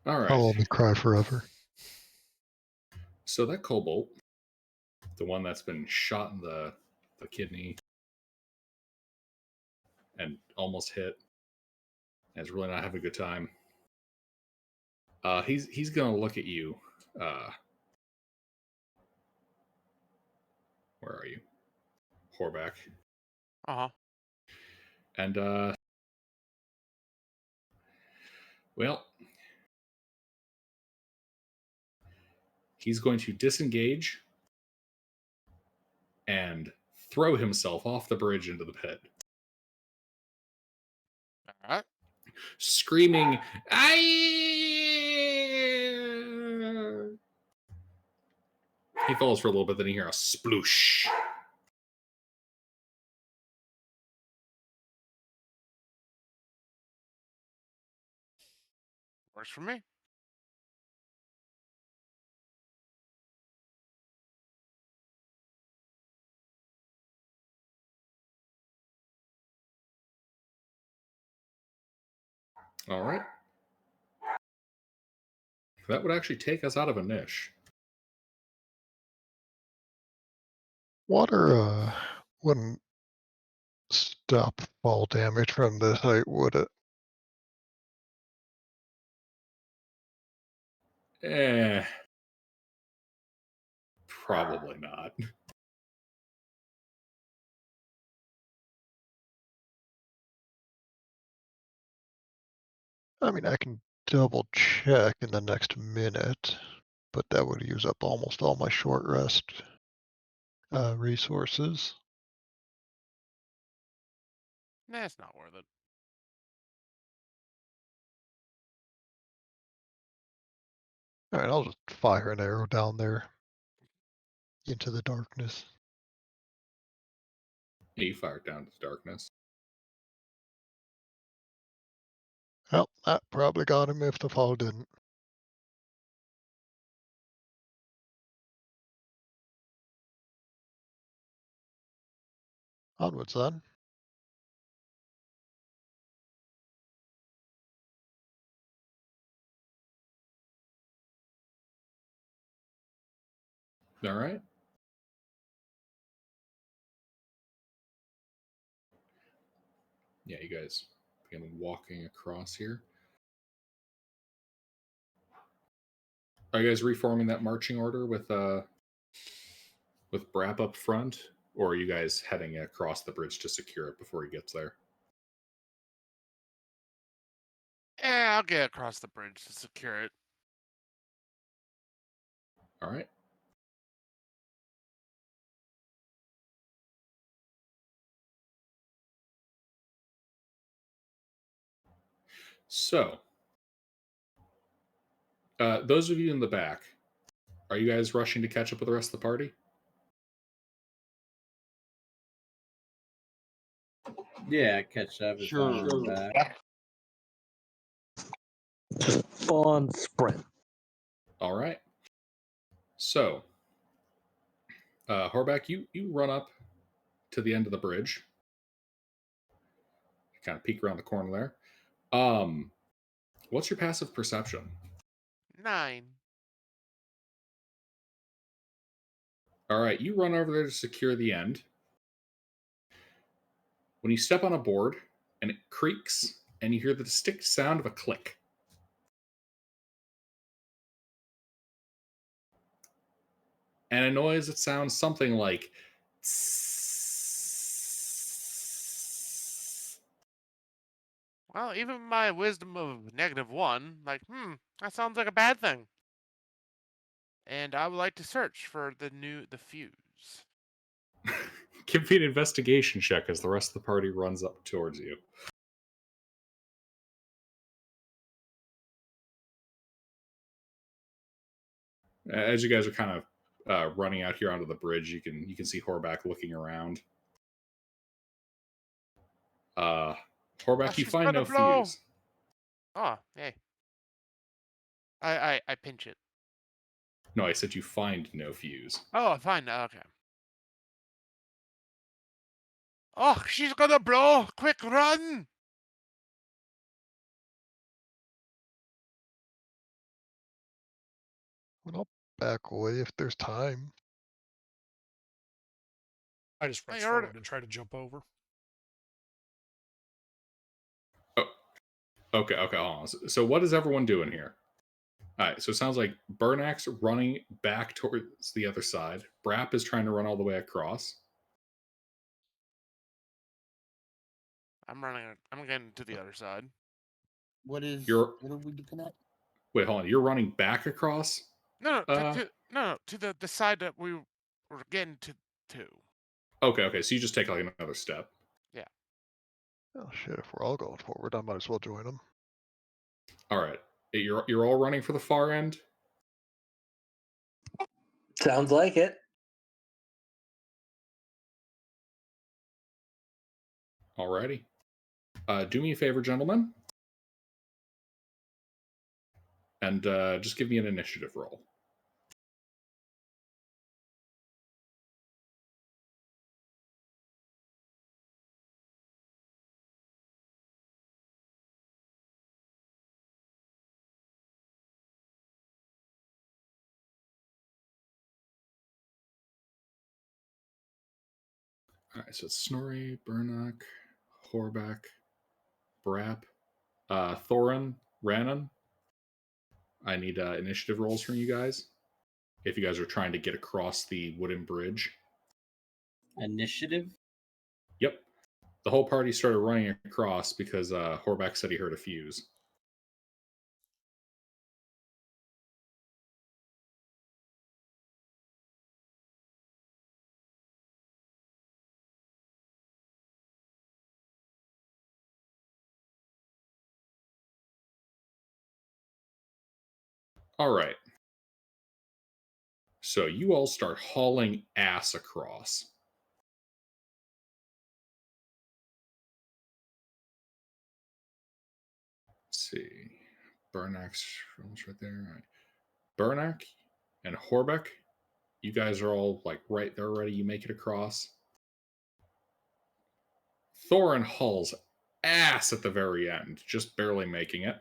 Alright. I'll only cry forever. So that cobalt, the one that's been shot in the kidney and almost hit, and is really not having a good time. He's gonna look at you. Where are you? Horback. Uh-huh. And well, he's going to disengage and throw himself off the bridge into the pit, All right. screaming, "Aye!" He falls for a little bit, then you hear a sploosh. Works for me. All right. That would actually take us out of a niche. Water wouldn't stop fall damage from this height, would it? Probably not. I mean, I can double check in the next minute, but that would use up almost all my short rest resources. Nah, it's not worth it. All right, I'll just fire an arrow down there into the darkness. You fired down to the darkness. Well, that probably got him if the fall didn't. Onwards then. All right. Yeah, you guys begin walking across here. Are you guys reforming that marching order with Brap up front, or are you guys heading across the bridge to secure it before he gets there? Yeah, I'll get across the bridge to secure it. All right. So, those of you in the back, are you guys rushing to catch up with the rest of the party? Yeah, catch up if I'm in the back. Just fun sprint. All right. So, Horback, you run up to the end of the bridge. Kind of peek around the corner there. What's your passive perception? 9. All right, you run over there to secure the end. When you step on a board and it creaks, and you hear the distinct sound of a click. And a noise that sounds something like Well, even my wisdom of -1, like, that sounds like a bad thing. And I would like to search for the fuse. give me an investigation check as the rest of the party runs up towards you. As you guys are kind of running out here onto the bridge, you can see Horback looking around. Horback, you She's find no gonna blow. fuse. Oh, hey. I pinch it. No, I said you find no fuse. Oh, fine. Okay. Oh, she's gonna blow! Quick, run! Well, I'll back away if there's time. I just I press already- forward and try to jump over. Okay, hold on. So what is everyone doing here? All right, so it sounds like Burnak's running back towards the other side. Brap is trying to run all the way across. I'm running. I'm getting to the other side. What are we looking at? Wait, hold on. You're running back across? No, to the side that we were getting to. Okay, so you just take like another step. Yeah. Oh shit! If we're all going forward, I might as well join them. All right. You're all running for the far end? Sounds like it. Alrighty. Do me a favor, gentlemen. And just give me an initiative roll. All right, so it's Snorri, Burnock, Horback, Brap, Thorin, Rannon. I need initiative rolls from you guys. If you guys are trying to get across the wooden bridge. Initiative? Yep. The whole party started running across because Horback said he heard a fuse. All right. So you all start hauling ass across. Let's see. Burnack's right there. All right. Burnack and Horbeck, you guys are all like right there already. You make it across. Thorin hauls ass at the very end, just barely making it.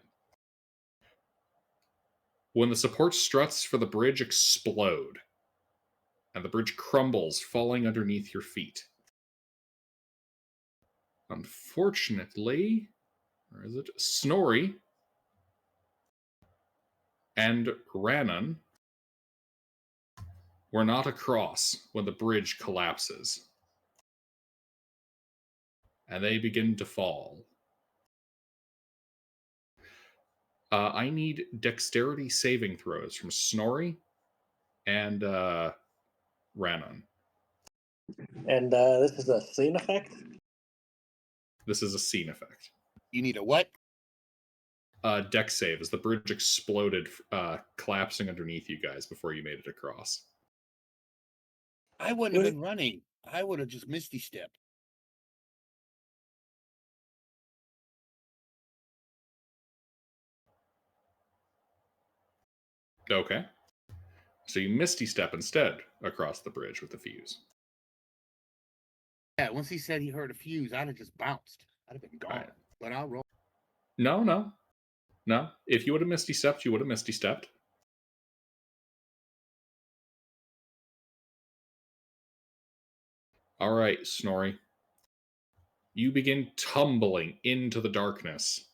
When the support struts for the bridge explode, and the bridge crumbles, falling underneath your feet. Unfortunately, where is it? Snorri and Rannon were not across when the bridge collapses. And they begin to fall. I need dexterity saving throws from Snorri and Rannon. And this is a scene effect. This is a scene effect. You need a what? Dex save as the bridge exploded, collapsing underneath you guys before you made it across. I wouldn't have been running. I would have just misty stepped. Okay. So you misty step instead across the bridge with the fuse. Yeah, once he said he heard a fuse, I'd have just bounced. I'd have been gone. Right. But I'll roll. No. If you would have misty stepped, you would have misty stepped. All right, Snorri. You begin tumbling into the darkness,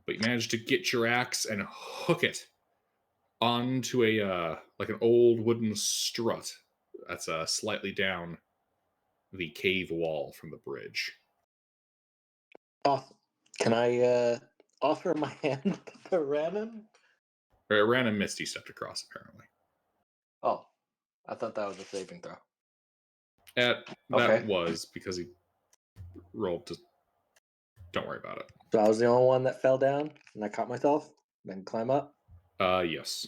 but you manage to get your axe and hook it onto a like an old wooden strut that's slightly down the cave wall from the bridge. Awesome. Can I offer my hand to Rannon? Or it ran and misty stepped across apparently. Oh, I thought that was a saving throw. That Okay. was because he rolled to. Don't worry about it. So I was the only one that fell down, and I caught myself, then climb up. Yes.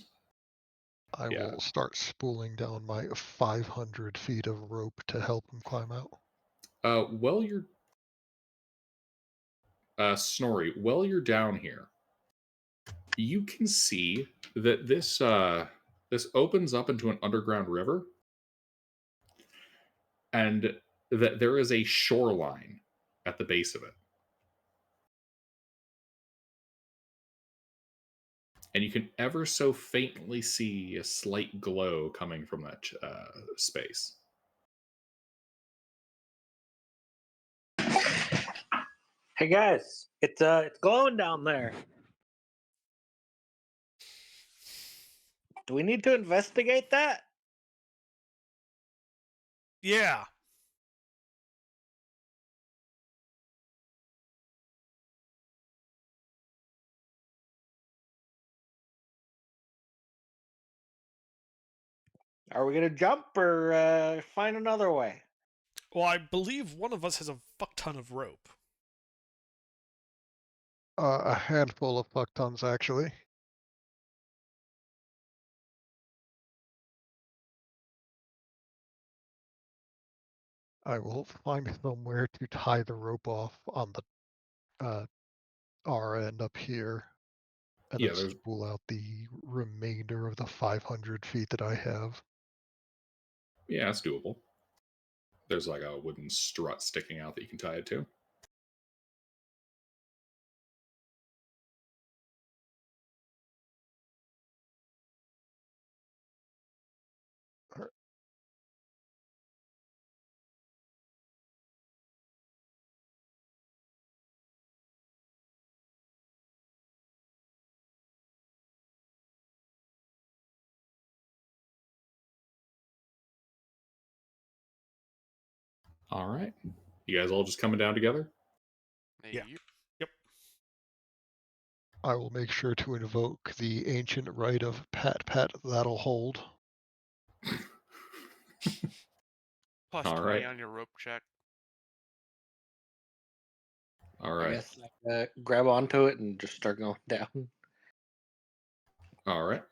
I Yeah. will start spooling down my 500 feet of rope to help him climb out. While you're Snorri, while you're down here, you can see that this opens up into an underground river, and that there is a shoreline at the base of it. And you can ever so faintly see a slight glow coming from that space. Hey guys, it's glowing down there. Do we need to investigate that? Yeah. Are we gonna jump or find another way? Well, I believe one of us has a fuck ton of rope. A handful of fuck tons, actually. I will find somewhere to tie the rope off on the our end up here, and Yeah, then there's spool out the remainder of the 500 feet that I have. yeah, it's doable. There's like a wooden strut sticking out that you can tie it to. All right. You guys all just coming down together? Yeah. Yep. Yep. I will make sure to invoke the ancient right of pat pat that'll hold. Plus All 20 right. on your rope check. All I right. guess grab onto it and just start going down. All right.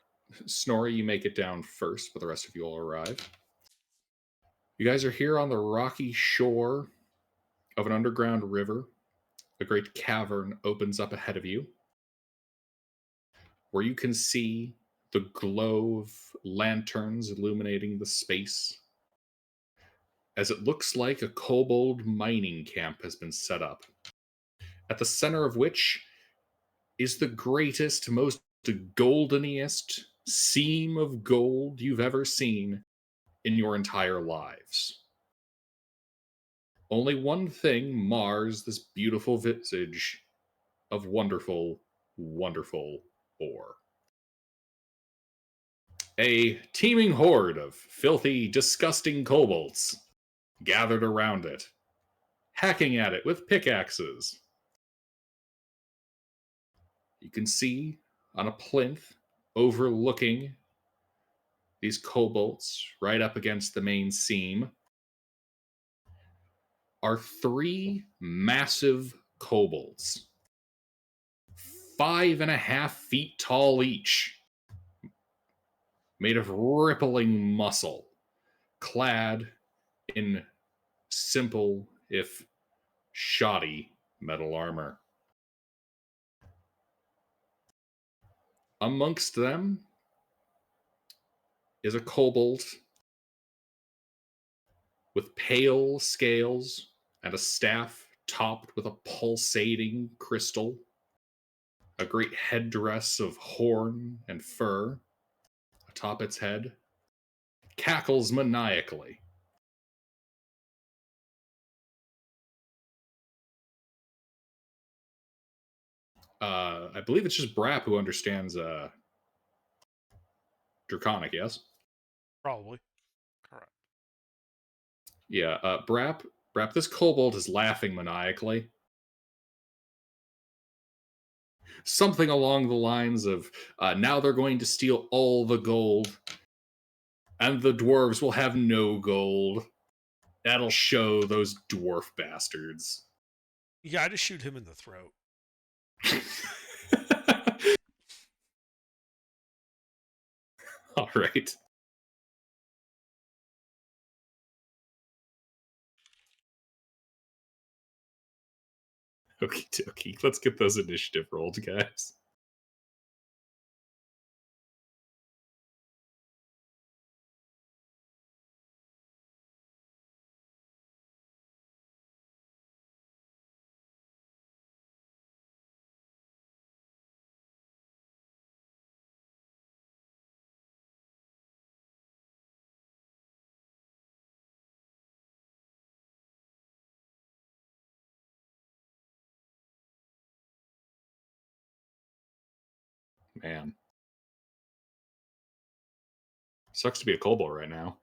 Snorri, you make it down first, but the rest of you will arrive. You guys are here on the rocky shore of an underground river. A great cavern opens up ahead of you, where you can see the glow of lanterns illuminating the space, as it looks like a kobold mining camp has been set up, at the center of which is the greatest, most goldeniest seam of gold you've ever seen in your entire lives. Only one thing mars this beautiful visage of wonderful, wonderful ore. A teeming horde of filthy, disgusting kobolds gathered around it, hacking at it with pickaxes. You can see on a plinth overlooking these kobolds right up against the main seam are three massive kobolds, 5.5 feet tall each, made of rippling muscle, clad in simple, if shoddy, metal armor. Amongst them is a kobold with pale scales and a staff topped with a pulsating crystal, a great headdress of horn and fur atop its head, cackles maniacally. I believe it's just Brap who understands Draconic, yes? Probably. Correct. Yeah, Brap, this kobold is laughing maniacally. Something along the lines of, now they're going to steal all the gold, and the dwarves will have no gold. That'll show those dwarf bastards. You gotta shoot him in the throat. All right. Okie dokie. Let's get those initiative rolled, guys. Man. Sucks to be a kobold right now.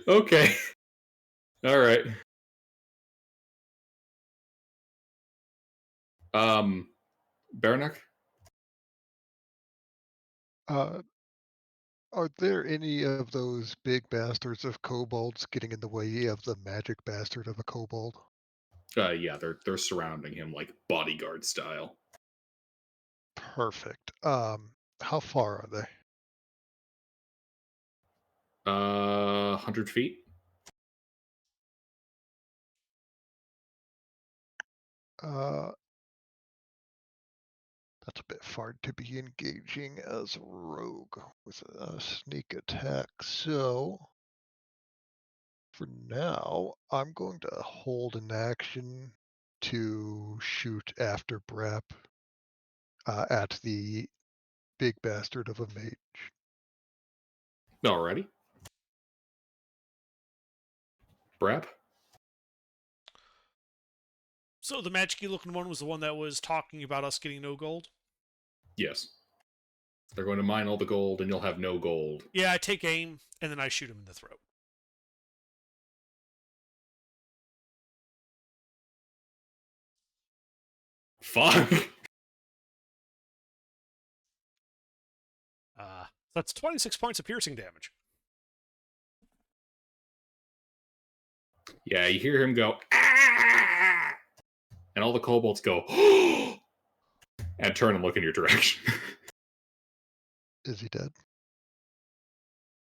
Okay. All right. Baranek? Are there any of those big bastards of kobolds getting in the way of the magic bastard of a kobold? Yeah, they're surrounding him like bodyguard style. Perfect. How far are they? 100 feet. Uh, that's a bit far to be engaging as a rogue with a sneak attack. So for now, I'm going to hold an action to shoot after Brap at the big bastard of a mage. Alrighty. Brap? So the magic-y looking one was the one that was talking about us getting no gold? Yes. They're going to mine all the gold and you'll have no gold. Yeah, I take aim, and then I shoot him in the throat. Fuck! That's 26 points of piercing damage. Yeah, you hear him go, ah! And all the kobolds go, and turn and look in your direction. Is he dead?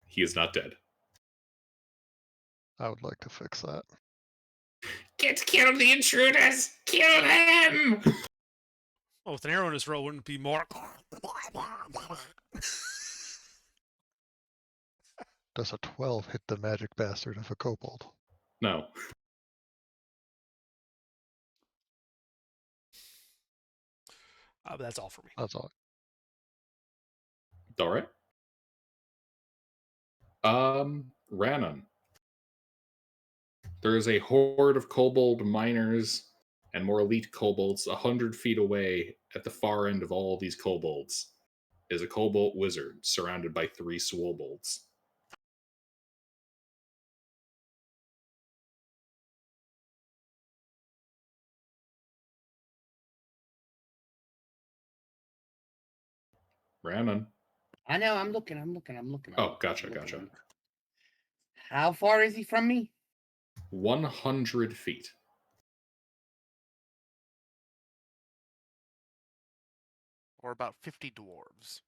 He is not dead. I would like to fix that. Get kill the intruders! Kill them! Oh, with an arrow in his row, wouldn't it be more... Does a 12 hit the magic bastard of a kobold? No. But that's all for me. That's all. Alright. Rannon. There is a horde of kobold miners and more elite kobolds 100 feet away. At the far end of all these kobolds is a kobold wizard surrounded by 3 swobolds. Rannon. I know. I'm looking. Oh, gotcha. How far is he from me? 100 feet. Or about 50 dwarves.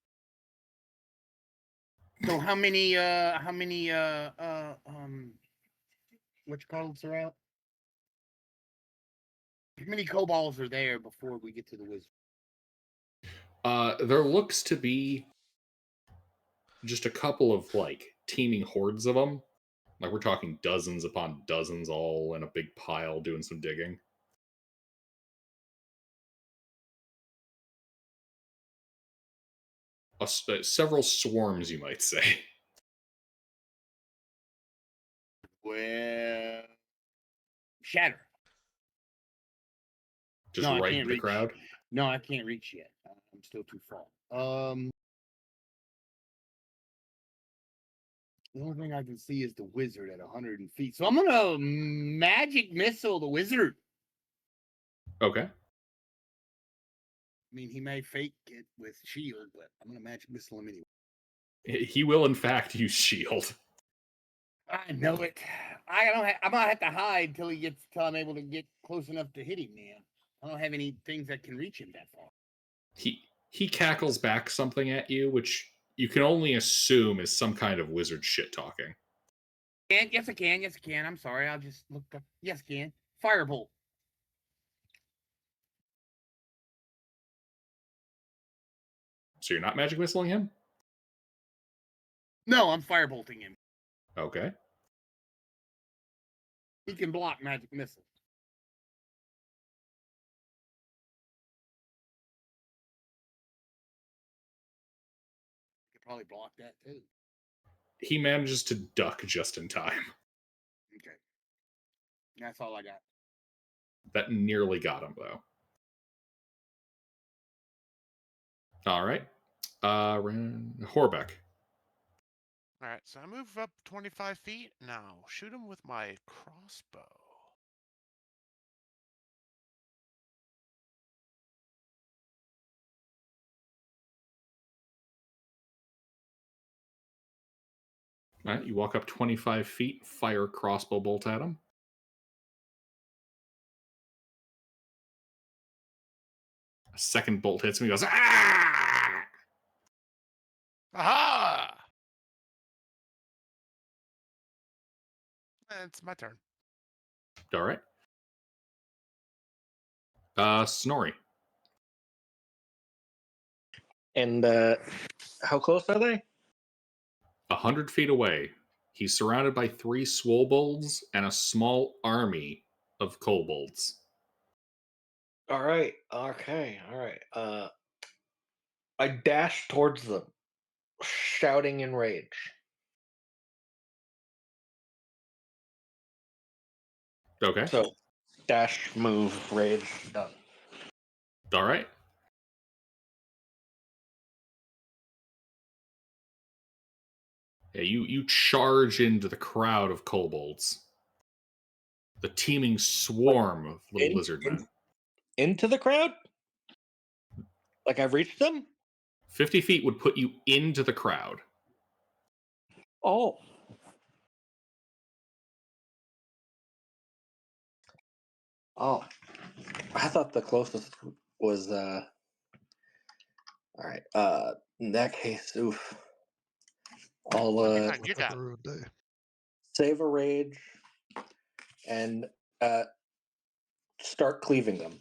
So how many what you call it, are out? How many kobolds are there before we get to the wizard? There looks to be just a couple of like teeming hordes of them. Like we're talking dozens upon dozens, all in a big pile doing some digging. Several swarms, you might say. Well, shatter. Just No, I right can't in the reach. crowd. No, I can't reach yet. I'm still too far. The only thing I can see is the wizard at 100 feet. So I'm gonna magic missile the wizard. Okay. I mean, he may fake it with shield, but I'm gonna magic missile him anyway. He will, in fact, use shield. I know it. I'm gonna have to hide till I'm able to get close enough to hit him, man. I don't have any things that can reach him that far. He cackles back something at you, which you can only assume is some kind of wizard shit talking. Yes, I can. Yes, I can. I'm sorry. I'll just look up. Yes, I can. Firebolt. So you're not magic missiling him? No, I'm firebolting him. Okay. He can block magic missiles. He could probably block that too. He manages to duck just in time. Okay. That's all I got. That nearly got him, though. All right. Horbeck. All right, so I move up 25 feet. Now shoot him with my crossbow. All right, you walk up 25 feet, fire crossbow bolt at him. A second bolt hits him. He goes, ah! Aha! It's my turn. All right. Snorri. And how close are they? 100 feet away. He's surrounded by 3 swobolds and a small army of kobolds. All right. Okay. All right. I dash towards them, shouting in rage. Okay. So, dash, move, rage, done. All right. Yeah, you charge into the crowd of kobolds. The teeming swarm of little lizard men. Into the crowd? Like I've reached them? 50 feet would put you into the crowd. Oh. Oh. I thought the closest was all right. In that case, oof. I'll Hang on, you Like got a rude day. save a rage and start cleaving them.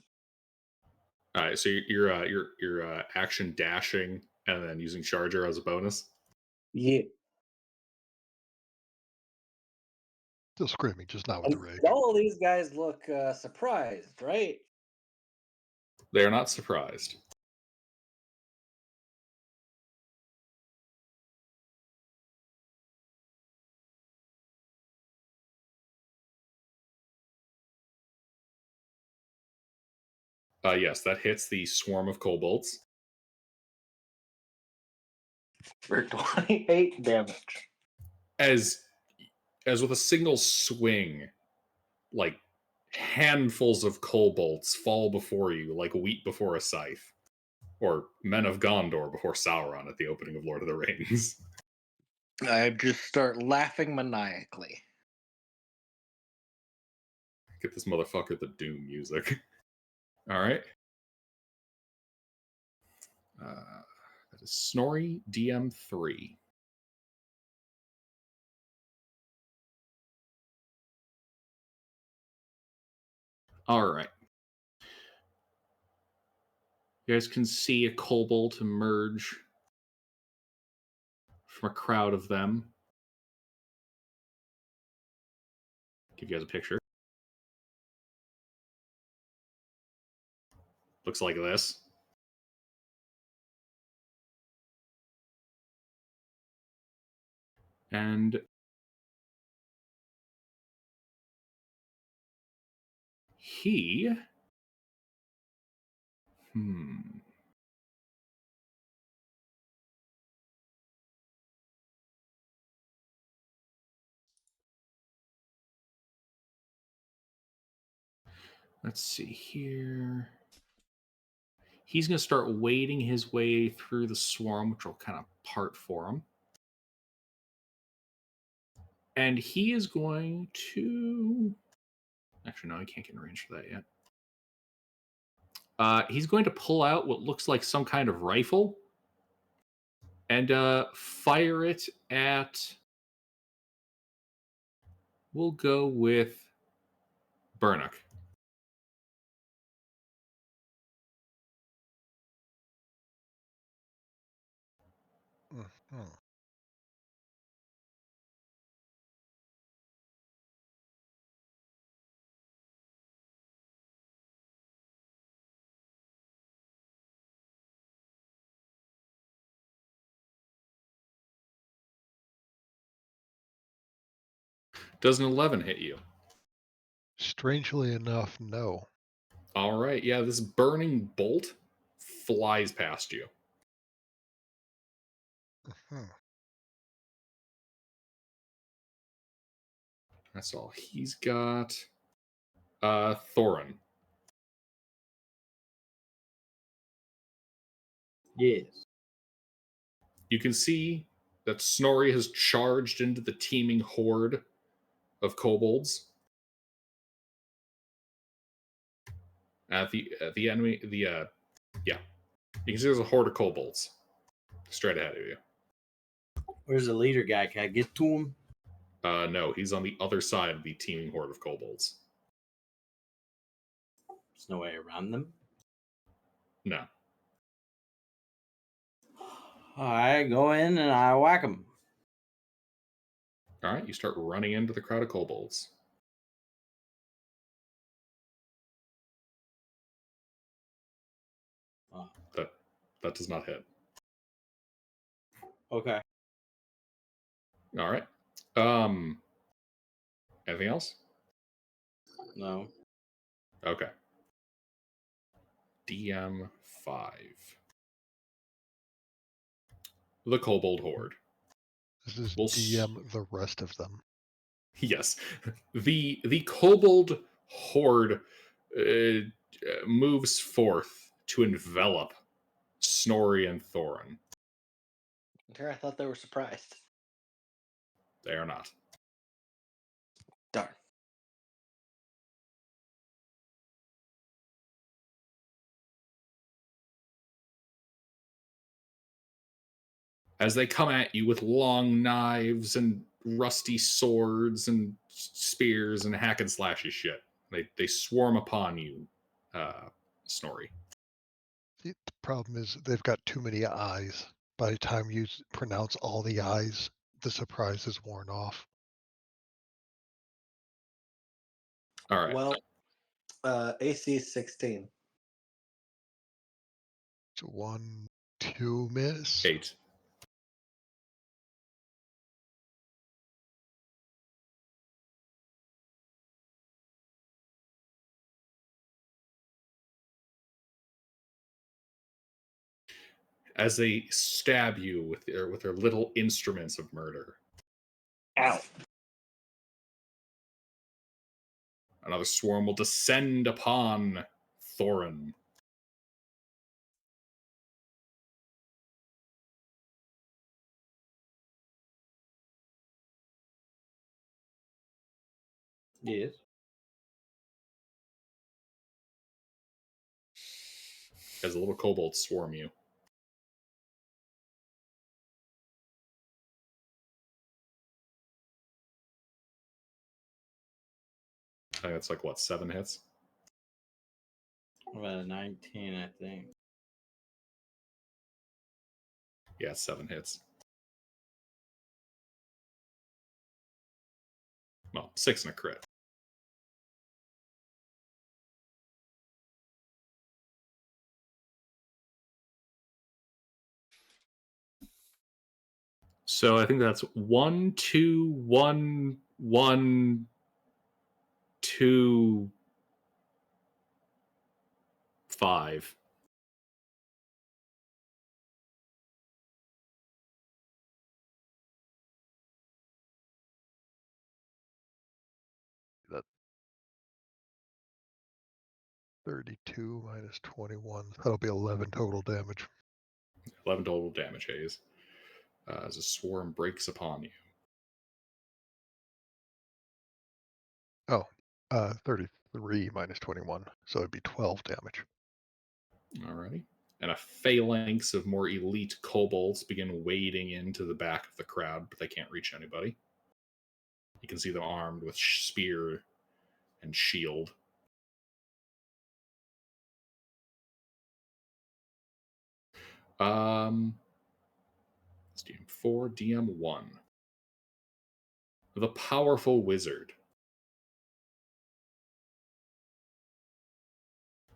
All right, so you're action dashing and then using charger as a bonus. Yeah. Still screaming, just not with And the rage. all of these guys look surprised, right? They are not surprised. Yes, that hits the swarm of kobolds. For 28 damage. As with a single swing, like handfuls of kobolds fall before you like wheat before a scythe. Or men of Gondor before Sauron at the opening of Lord of the Rings. I just start laughing maniacally. Get this motherfucker the Doom music. All right. That is Snorri DM3. All right. You guys can see a kobold emerge from a crowd of them. Give you guys a picture. Looks like this. And he... Let's see here. He's going to start wading his way through the swarm, which will kind of part for him. And he is going to... Actually, no, he can't get in range for that yet. He's going to pull out what looks like some kind of rifle and fire it at. We'll go with Burnock. Mhm. Does an 11 hit you? Strangely enough, no. All right. Yeah, this burning bolt flies past you. Mhm. That's all he's got. Thorin. Yes. You can see that Snorri has charged into the teeming horde of kobolds. The enemy, yeah, you can see there's a horde of kobolds straight ahead of you. Where's the leader guy? Can I get to him? No, he's on the other side of the teeming horde of kobolds. There's no way around them. No. I go in and I whack him. All right, you start running into the crowd of kobolds. Oh, That does not hit. okay. All right. Anything else? No. Okay. DM5. The kobold horde. This is We'll DM the rest of them. Yes, the kobold horde moves forth to envelop Snorri and Thorin. I thought they were surprised. They are not. Darn. As they come at you with long knives and rusty swords and spears and hack and slashy shit, they swarm upon you, Snorri. The problem is they've got too many eyes. By the time you pronounce all the eyes, the surprise is worn off. All right. Well, AC 16. So 1, 2 miss. 8. As they stab you with their little instruments of murder. Ow. Another swarm will descend upon Thorin. Yes. As the little kobolds swarm you. I think that's like, what, 7 hits? About a 19, I think. Yeah, 7 hits. Well, 6 and a crit. So I think that's 1, 2, 1, 1, 2, 5. That 32 minus 21. That'll be 11 total damage. 11 total damage, Hayes. As a swarm breaks upon you. Oh, 33 minus 21. So it'd be 12 damage. Alrighty. and a phalanx of more elite kobolds begin wading into the back of the crowd, but they can't reach anybody. You can see them armed with spear and shield. It's DM4, DM1. The Powerful Wizard.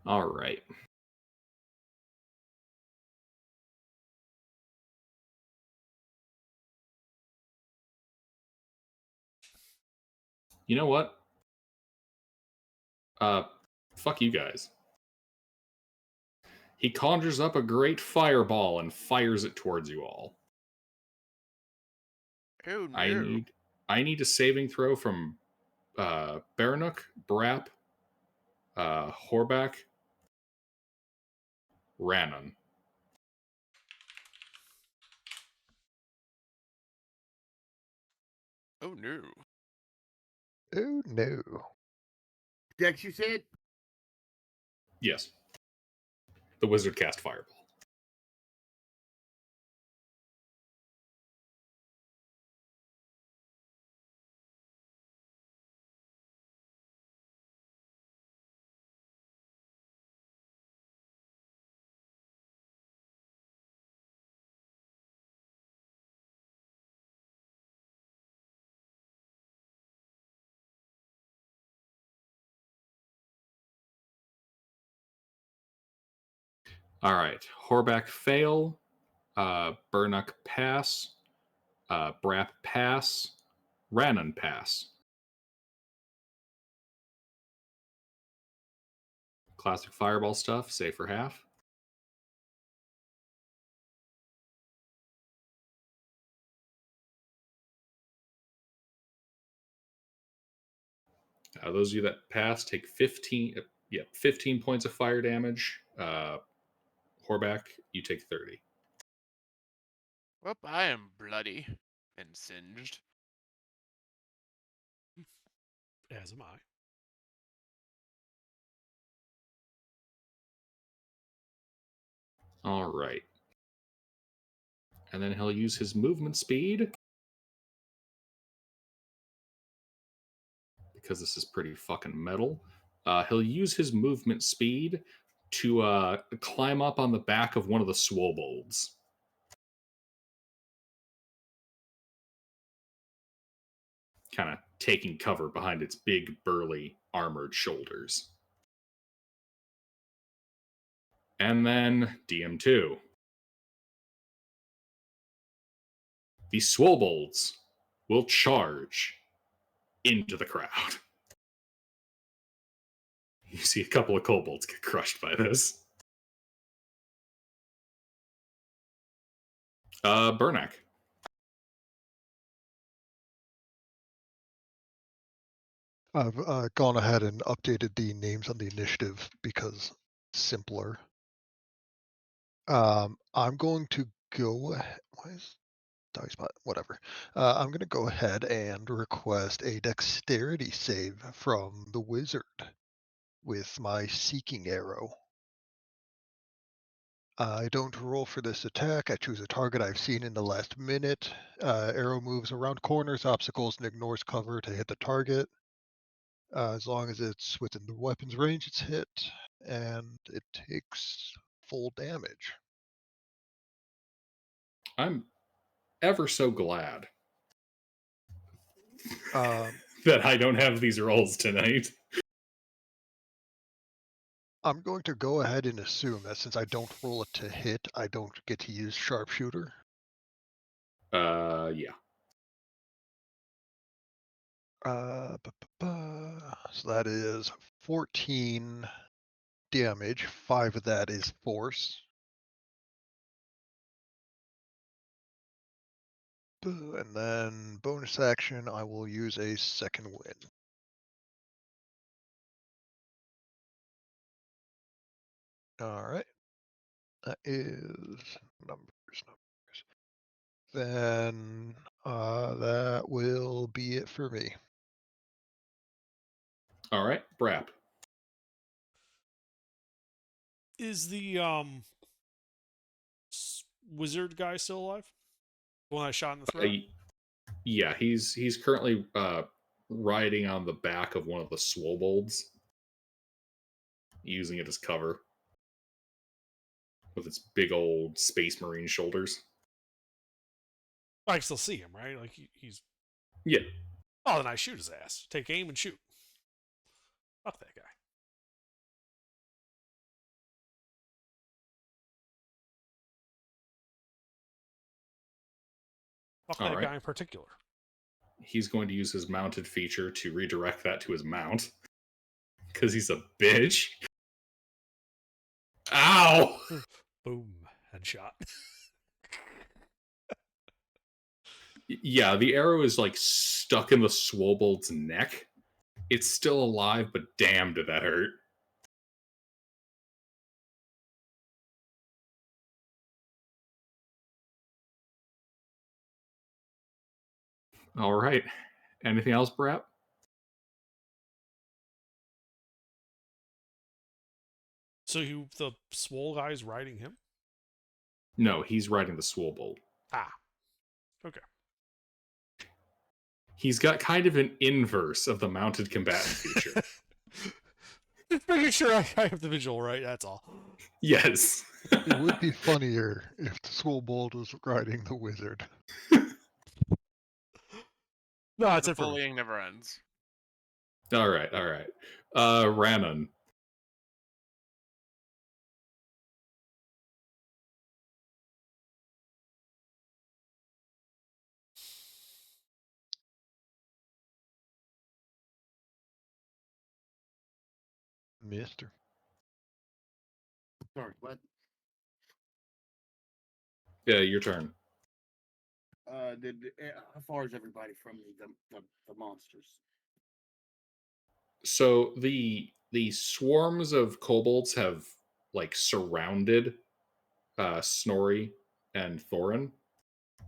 All right. You know what? Fuck you guys. He conjures up a great fireball and fires it towards you all. Oh no. I need a saving throw from Baranuk, Brap, Horback, Rannon. Oh no. Oh no. Dex, you said? Yes. The wizard cast fireball. All right. Horback fail. Burnuk pass. Brap pass. Rannon pass. Classic fireball stuff. Save for half. Those of you that pass take 15. 15 points of fire damage. Horback, you take 30. Well, I am bloody and singed. As am I. All right. And then he'll use his movement speed. Because this is pretty fucking metal. He'll use his movement speed to climb up on the back of one of the swobolds. Kind of taking cover behind its big, burly, armored shoulders. And then DM2. The swobolds will charge into the crowd. You see a couple of kobolds get crushed by this. Burnak. I've gone ahead and updated the names on the initiative because it's simpler. I'm going to go. Why is die spot? Whatever. I'm going to go ahead and request a dexterity save from the wizard with my seeking arrow. I don't roll for this attack. I choose a target I've seen in the last minute. Arrow moves around corners, obstacles, and ignores cover to hit the target. As long as it's within the weapon's range, it's hit, and it takes full damage. I'm ever so glad Um, that I don't have these rolls tonight. I'm going to go ahead and assume that since I don't roll it to hit, I don't get to use sharpshooter. Yeah. So that is 14 damage. 5 of that is force. And then bonus action, I will use a second wind. All right. That is numbers. Then that will be it for me. All right, Brap. Is the wizard guy still alive? The one I shot in the Uh, throat? yeah, he's currently riding on the back of one of the swobolds, using it as cover with its big old space marine shoulders. I can still see him, right? Like he's. Yeah. Oh, then I shoot his ass. Take aim and shoot. Fuck that guy. Fuck All that right. guy in particular. He's going to use his mounted feature to redirect that to his mount. Because he's a bitch. Ow! Boom. Headshot. Yeah, the arrow is like stuck in the swobold's neck. It's still alive, but damn, did that hurt. All right. Anything else, Brap? So the swole guy's riding him? No, he's riding the swobold. Ah. Okay. He's got kind of an inverse of the mounted combatant feature. Just making sure I have the visual right, that's all. Yes. It would be funnier if the Swobold was riding the wizard. No, that's The it for me. bullying never ends. All right. Ranon. Mister. Sorry, what? Yeah, your turn. How far is everybody from the monsters? So the swarms of kobolds have like surrounded Snorri and Thorin,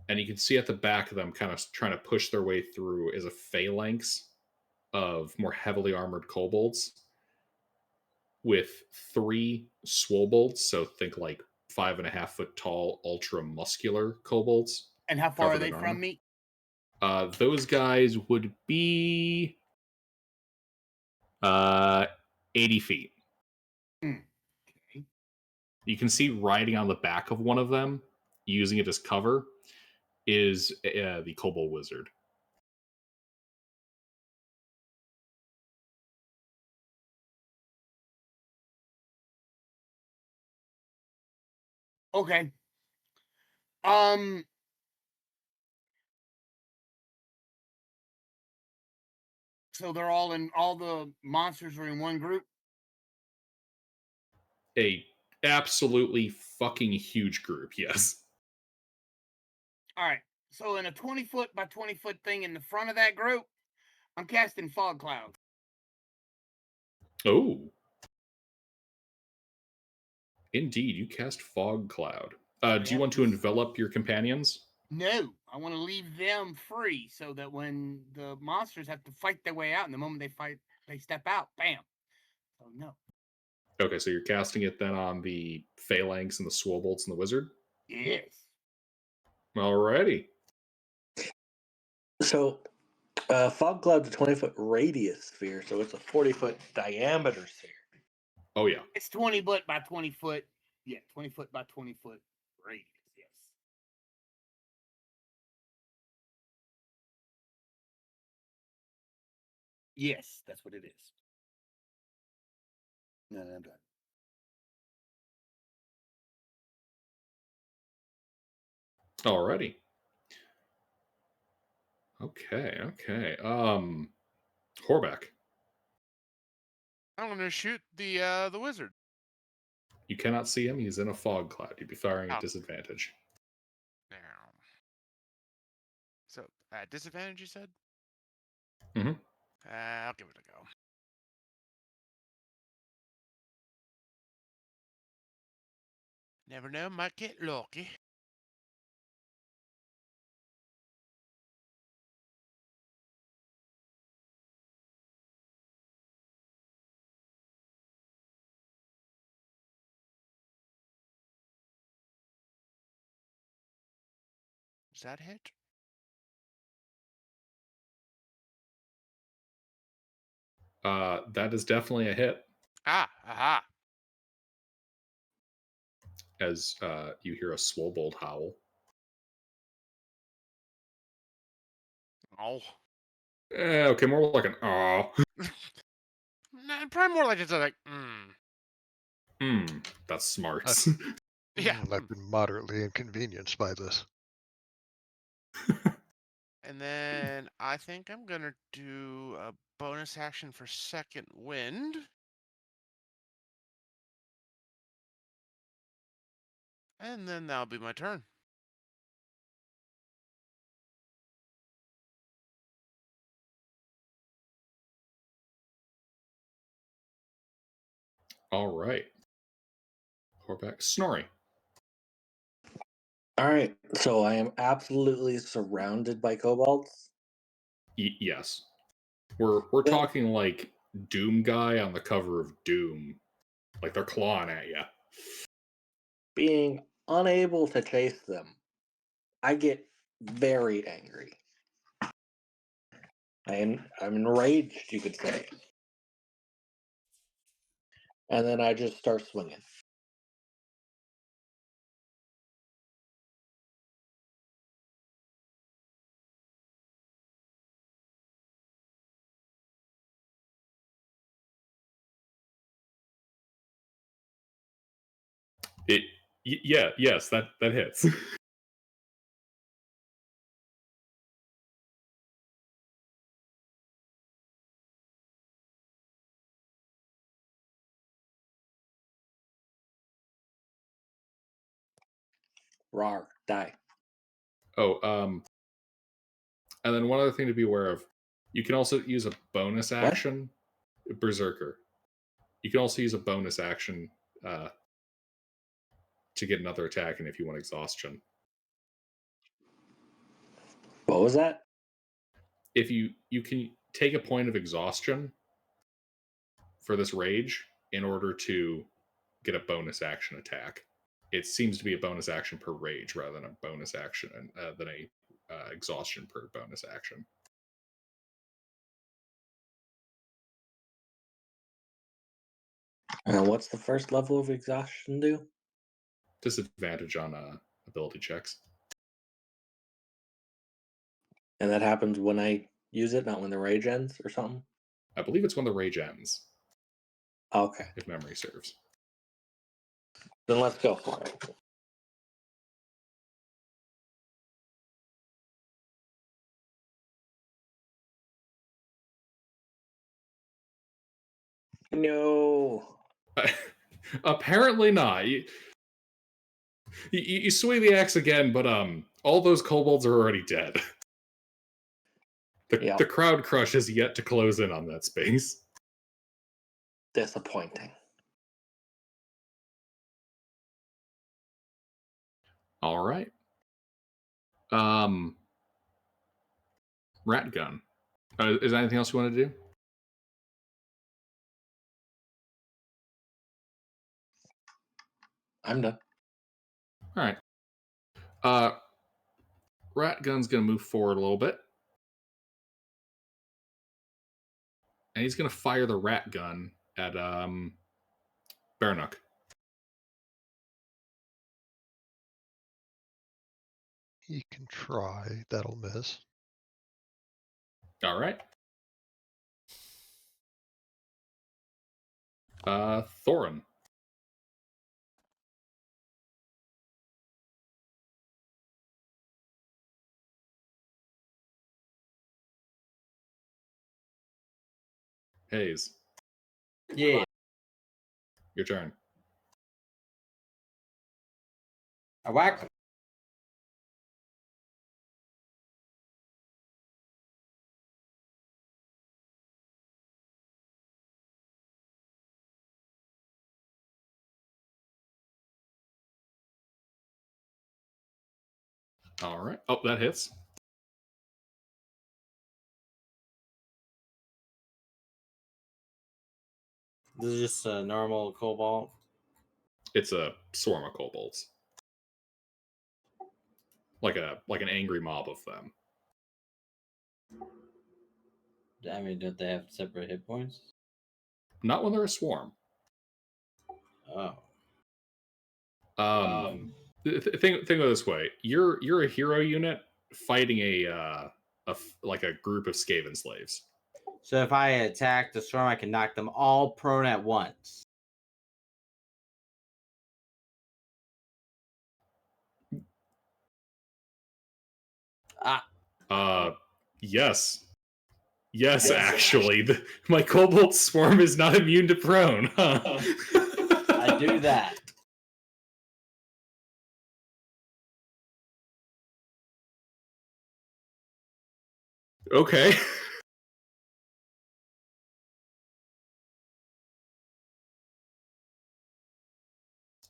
and you can see at the back of them, kind of trying to push their way through, is a phalanx of more heavily armored kobolds with 3 swobolds. So think like 5.5 foot tall, ultra muscular kobolds. And how far are Covered they in from armor. me? Those guys would be 80 feet. Okay. You can see riding on the back of one of them, using it as cover, is the kobold wizard. Okay. Um. So they're all the monsters are in one group. A absolutely fucking huge group, yes. All right. So in a 20-foot by 20-foot thing in the front of that group, I'm casting fog cloud. Oh. Indeed, you cast Fog Cloud. Do you want to envelop your companions? No, I want to leave them free so that when the monsters have to fight their way out, and the moment they step out, bam. So no. Okay, so you're casting it then on the phalanx and the swobolds and the wizard? Yes. Alrighty. So, fog cloud's a 20-foot radius sphere, so it's a 40-foot diameter sphere. Oh, yeah. It's 20 foot by 20 foot. Yeah, 20 foot by 20 foot radius. Yes. Yes, that's what it is. No, I'm done. Alrighty. Okay. Horback. I'm gonna shoot the wizard. You cannot see him. He's in a fog cloud. You'd be firing at Oh. disadvantage. Now. So at disadvantage, you said? Mm-hmm. I'll give it a go. Never know, might get lucky. Does that hit? That is definitely a hit. Ah, aha. As you hear a Swobold howl. Oh. Okay, more like an aw. Nah, probably more like it's like, That's smart. Yeah. I've been moderately inconvenienced by this. And then I think I'm gonna do a bonus action for second wind. And then that'll be my turn. All right. Horback. Snorri. All right, so I am absolutely surrounded by kobolds. Yes. We're talking like Doom guy on the cover of Doom. Like they're clawing at you. Being unable to chase them, I get very angry. I'm enraged, you could say. And then I just start swinging. Yes, that hits. Rawr, die. And then one other thing to be aware of, you can also use a bonus action, Berserker. You can also use a bonus action to get another attack, and if you want exhaustion. What was that? If you can take a point of exhaustion for this rage in order to get a bonus action attack. It seems to be a bonus action per rage rather than a bonus action than a exhaustion per bonus action. What's the first level of exhaustion do? Disadvantage on ability checks. And that happens when I use it, not when the rage ends or something? I believe it's when the rage ends, Okay. if memory serves. Then let's go for it. No. Apparently not. You swing the axe again, but all those kobolds are already dead. The crowd crush is yet to close in on that space. Disappointing. All right. Rat gun. Is there anything else you want to do? I'm done. All right. Rat gun's gonna move forward a little bit, and he's gonna fire the rat gun at Baranuk. He can try. That'll miss. All right. Thorin. Hayes. Yeah. Your turn. I whack him. All right. Oh, that hits. This is just a normal cobalt. It's a swarm of kobolds. like an angry mob of them. I mean, don't they have separate hit points? Not when they're a swarm. Oh. Think of it this way: you're a hero unit fighting a group of Skaven slaves. So if I attack the storm, I can knock them all prone at once. Yes. Yes, actually. My Kobold Swarm is not immune to prone. Huh? I do that. Okay.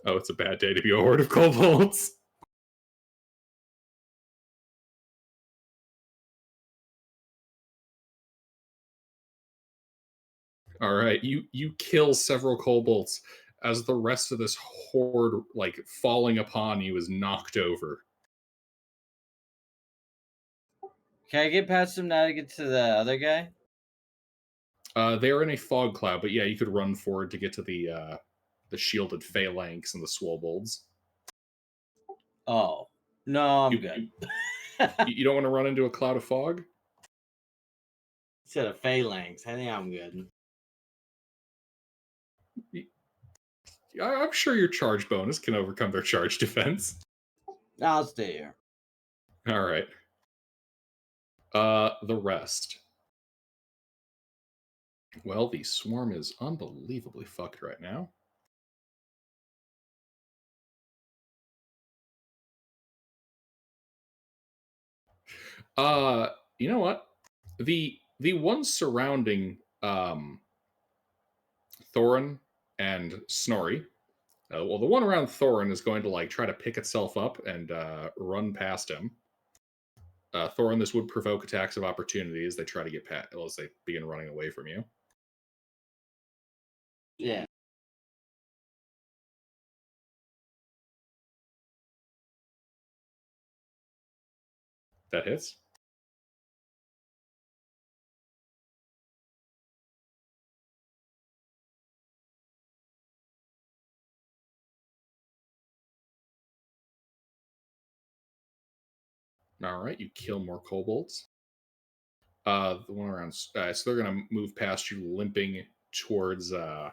Oh, it's a bad day to be a horde of kobolds. All right, you kill several kobolds as the rest of this horde, like falling upon you, is knocked over. Can I get past him now to get to the other guy? They're in a fog cloud, but yeah, you could run forward to get to the shielded phalanx and the swobolds. Oh no, I'm good. You don't want to run into a cloud of fog? Instead of phalanx, I think I'm good. I'm sure your charge bonus can overcome their charge defense. I'll stay here. All right. The rest. Well, the swarm is unbelievably fucked right now. You know what? The ones surrounding Thorin and Snorri. Well, the one around Thorin is going to like try to pick itself up and run past him. Thorin, this would provoke attacks of opportunity as they try to get past, as they begin running away from you. Yeah. That hits. All right, you kill more kobolds. The one around, so they're going to move past you, limping towards Horback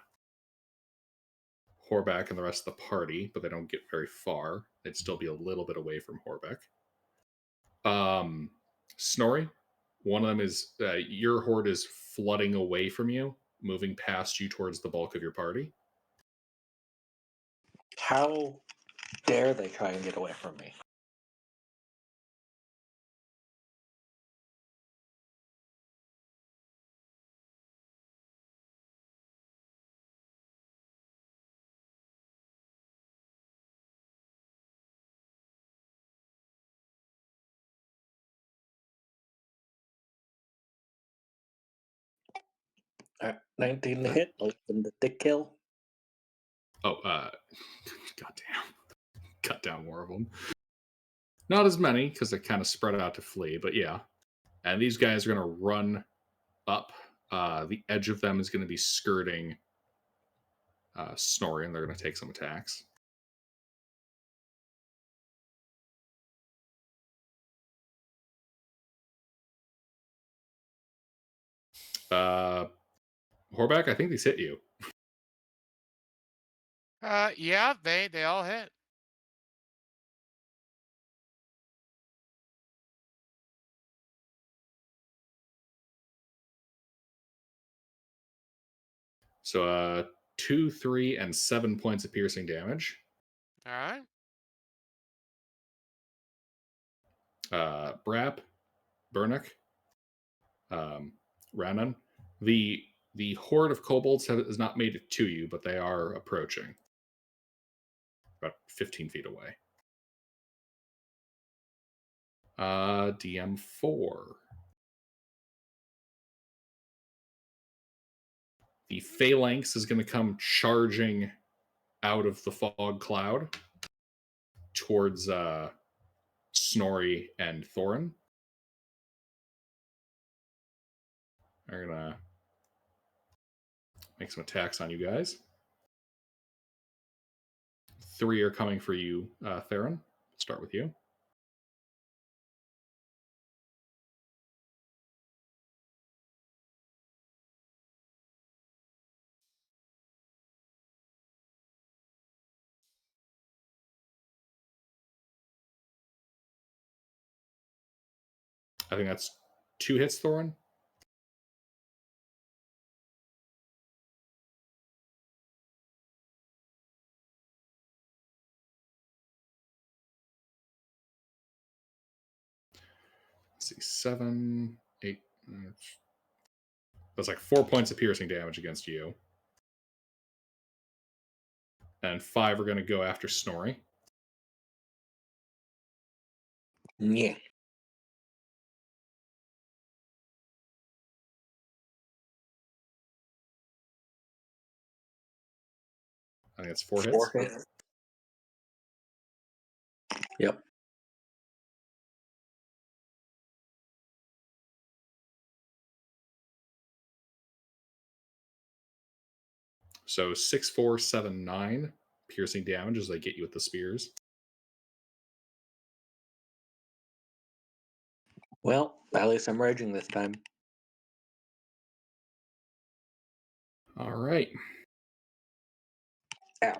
and the rest of the party, but they don't get very far. They'd still be a little bit away from Horback. Snorri, one of them is your horde is flooding away from you, moving past you towards the bulk of your party. How dare they try and get away from me? All right, 19 to hit, open the dick kill. Oh, goddamn. Cut down more of them. Not as many, because they kind of spread out to flee, but yeah. And these guys are going to run up. The edge of them is going to be skirting Snorri, and they're going to take some attacks. Horback, I think these hit you. Yeah, they all hit. So 2, 3, and 7 points of piercing damage. All right. Brap, Bernick, Ranan. The horde of kobolds has not made it to you, but they are approaching. About 15 feet away. DM4. The phalanx is going to come charging out of the fog cloud towards Snorri and Thorin are gonna make some attacks on you guys. 3 are coming for you, Theron. Start with you. I think that's 2 hits, Thorin. Let's see, 7, 8. That's like 4 points of piercing damage against you. And 5 are going to go after Snorri. Yeah. I think it's 4 hits. 4 hits. Yep. So 6, 4, 7, 9 piercing damage as they get you with the spears. Well, at least I'm raging this time. All right. Ow.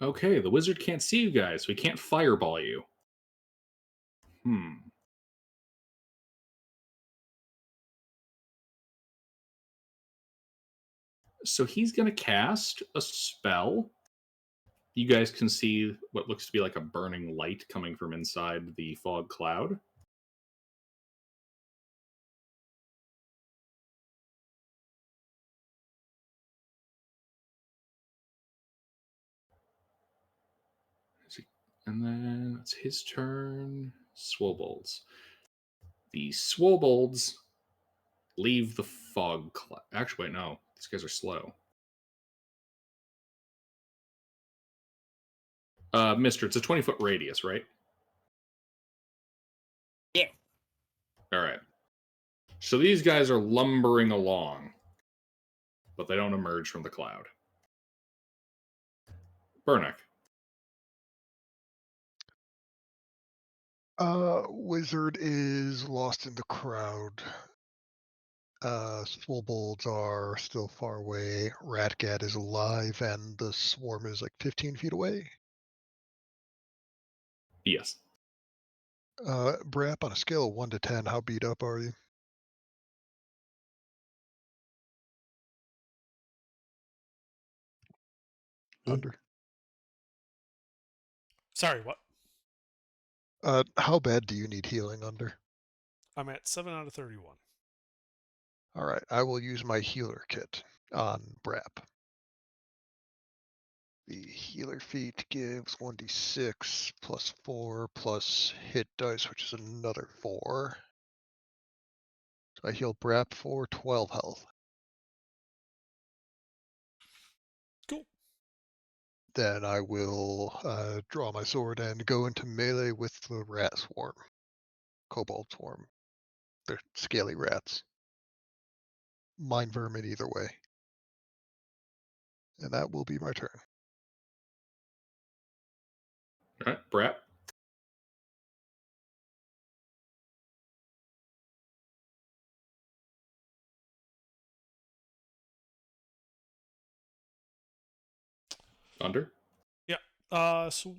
Okay, the wizard can't see you guys, so he can't fireball you. So he's going to cast a spell. You guys can see what looks to be like a burning light coming from inside the fog cloud. And then it's his turn. Swobolds. The Swobolds leave the fog cloud. Actually, wait, no. These guys are slow. Mister, it's a 20-foot radius, right? Yeah. All right. So these guys are lumbering along, but they don't emerge from the cloud. Burnick. Wizard is lost in the crowd. Swobolds are still far away. Ratgat is alive, and the swarm is like 15 feet away. Yes. Brap, on a scale of 1 to 10, how beat up are you? Under. Sorry, what? How bad do you need healing under? I'm at 7 out of 31. All right, I will use my healer kit on Brap. The healer feat gives 1d6 plus 4 plus hit dice, which is another 4. So I heal Brap for 12 health. Cool. Then I will draw my sword and go into melee with the rat swarm. Kobold swarm. They're scaly rats. Mind vermin either way. And that will be my turn. All right, Brap. Under. Yeah. So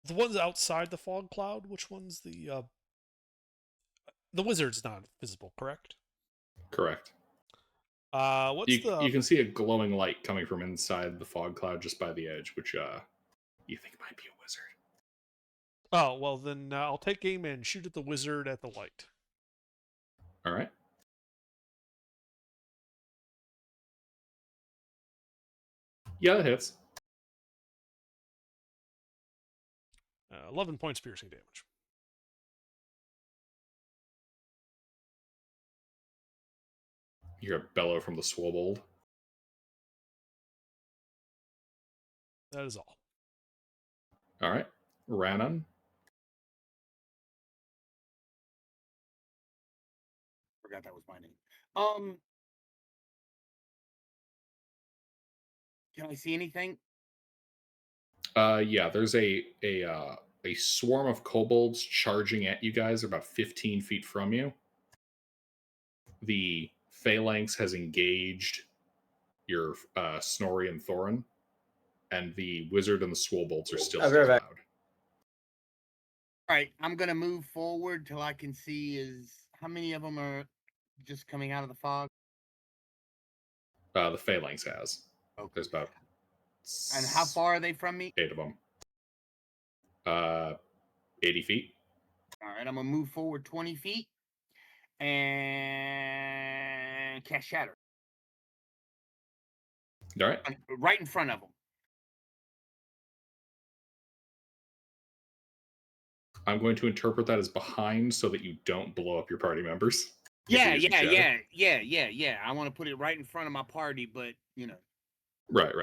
the ones outside the fog cloud, which one's the wizard's not visible, correct? Correct. What's You can see a glowing light coming from inside the fog cloud just by the edge, which you think might be a wizard. Oh, well then I'll take aim and shoot at the wizard at the light. All right. Yeah, that hits. 11 points piercing damage. You hear a bellow from the Swobold. That is all. All right. Ranon. Forgot that was my name. Can I see anything? Yeah, there's a swarm of kobolds charging at you guys about 15 feet from you. The phalanx has engaged your Snorri and Thorin, and the wizard and the swobolds are still I'll in be the right back. cloud. All right, I'm gonna move forward till I can see how many of them are just coming out of the fog. The phalanx has. Okay. There's about And how far are they from me? 8 of them. 80 feet. All right, I'm gonna move forward 20 feet and cast Shatter All right. right in front of them. I'm going to interpret that as behind so that you don't blow up your party members. Yeah. I want to put it right in front of my party, but you know. Right.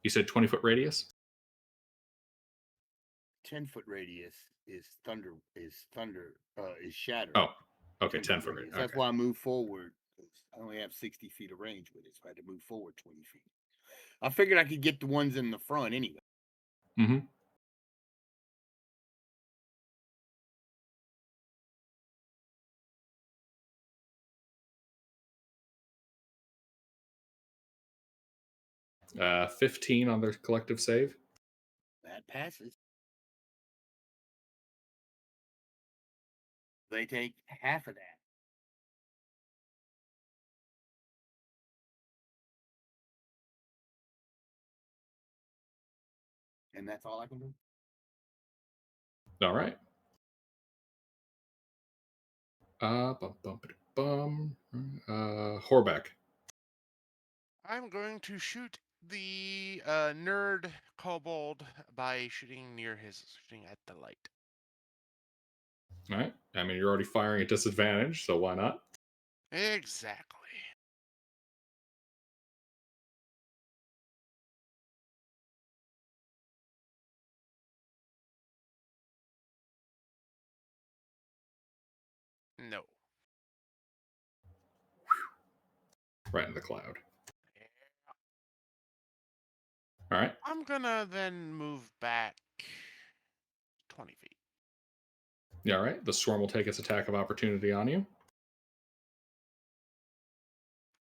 You said 20-foot radius? 10-foot radius is shatter. Oh, okay, 10-foot 10-foot radius. radius. That's Okay. why I moved forward. I only have 60 feet of range with it, so I had to move forward 20 feet. I figured I could get the ones in the front anyway. Mm-hmm. Uh, 15 on their collective save. That passes. They take half of that. And that's all I can do. All right. Horbeck. I'm going to shoot the nerd kobold by shooting at the light. All right. I mean, you're already firing at disadvantage, so why not? Exactly. No. Right in the cloud. All right. I'm gonna then move back 20 feet. Yeah, all right. The swarm will take its attack of opportunity on you.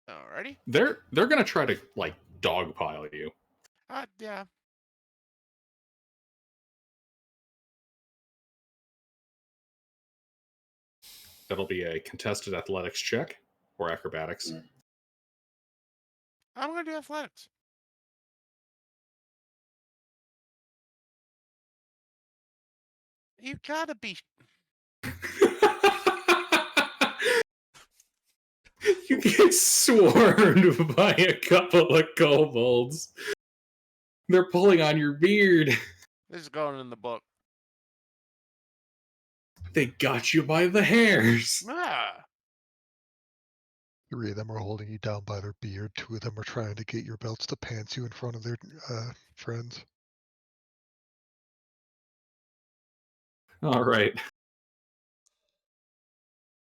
Alrighty. They're gonna try to like dogpile you. Yeah. That'll be a contested athletics check or acrobatics. I'm gonna do athletics. You gotta be. You get swarmed by a couple of kobolds. They're pulling on your beard. This is going in the book. They got you by the hairs. Ah. 3 of them are holding you down by their beard. 2 of them are trying to get your belts to pants you in front of their friends. All right.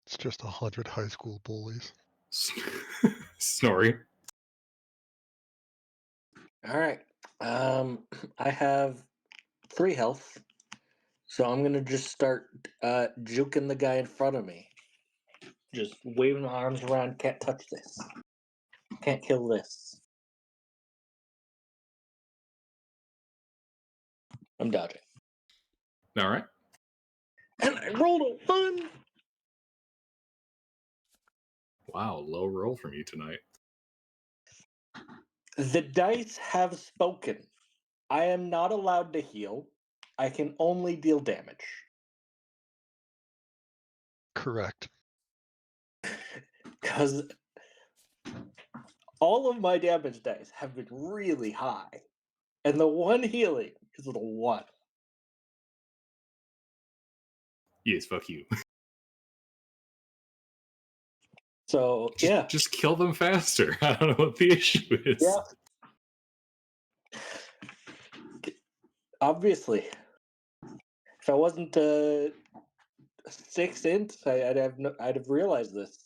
It's just 100 high school bullies. Snorri. All right. I have 3 health, so I'm gonna just start juking the guy in front of me. Just waving my arms around. Can't touch this. Can't kill this. I'm dodging. All right. And I rolled a 1. Wow, low roll from you tonight. The dice have spoken. I am not allowed to heal. I can only deal damage. Correct. Because all of my damage dice have been really high. And the one healing is a 1. Yes, fuck you. So yeah, Just kill them faster. I don't know what the issue is. yeah. Obviously, if I wasn't 6 int, I'd have realized this.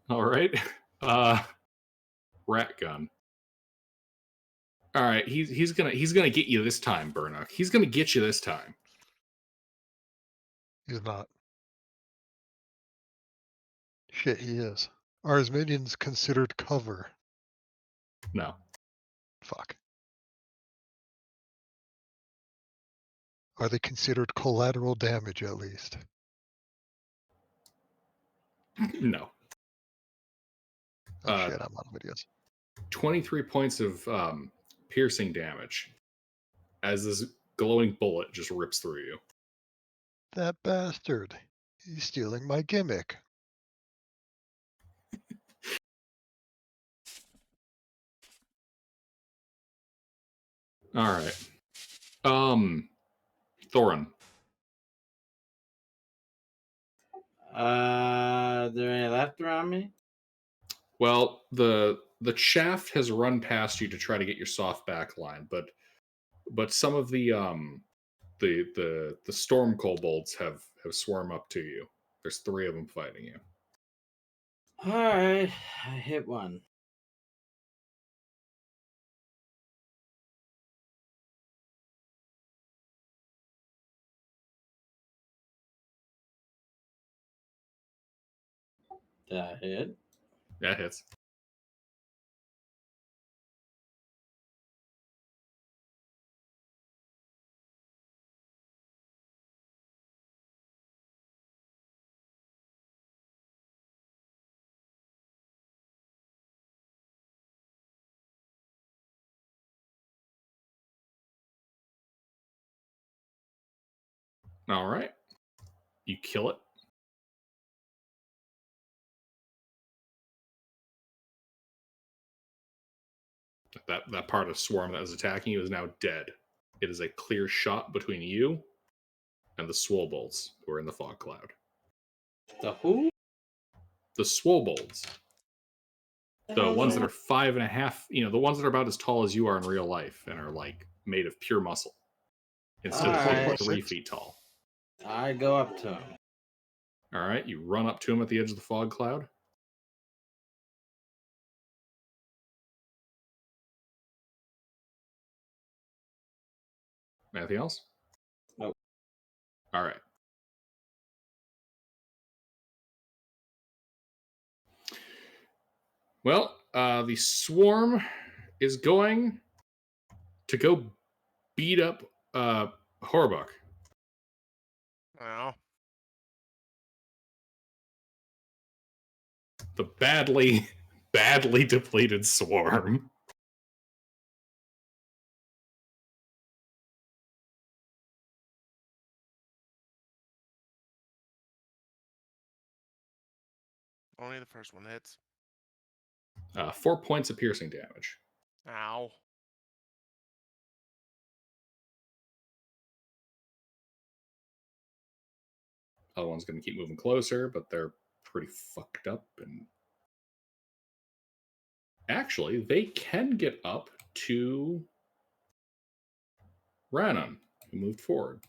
All right. Rat gun. All right, he's gonna get you this time, Burnock. He's gonna get you this time. He's not. Shit, he is. Are his minions considered cover? No. Fuck. Are they considered collateral damage at least? No. Oh shit, I'm out of videos. 23 points of piercing damage as this glowing bullet just rips through you. That bastard. He's stealing my gimmick. All right. Thorin. Are there any left around me? Well, the chaff has run past you to try to get your soft back line, but some of the storm kobolds have swarmed up to you. There's 3 of them fighting you. All right, I hit one. That hit. That hits. All right. You kill it. That part of swarm that was attacking you is now dead. It is a clear shot between you and the swobolds who are in the fog cloud. The who? The swobolds. The ones that are 5.5, the ones that are about as tall as you are in real life and are like made of pure muscle instead of being Alright. 3 feet tall. I go up to him. All right, you run up to him at the edge of the fog cloud. Anything else? Nope. All right. Well, the swarm is going to go beat up Horbuck. Well, The badly depleted swarm. only the first one hits. 4 points of piercing damage. Ow. Other one's going to keep moving closer, but they're pretty fucked up. And actually, they can get up to Rannon, who moved forward.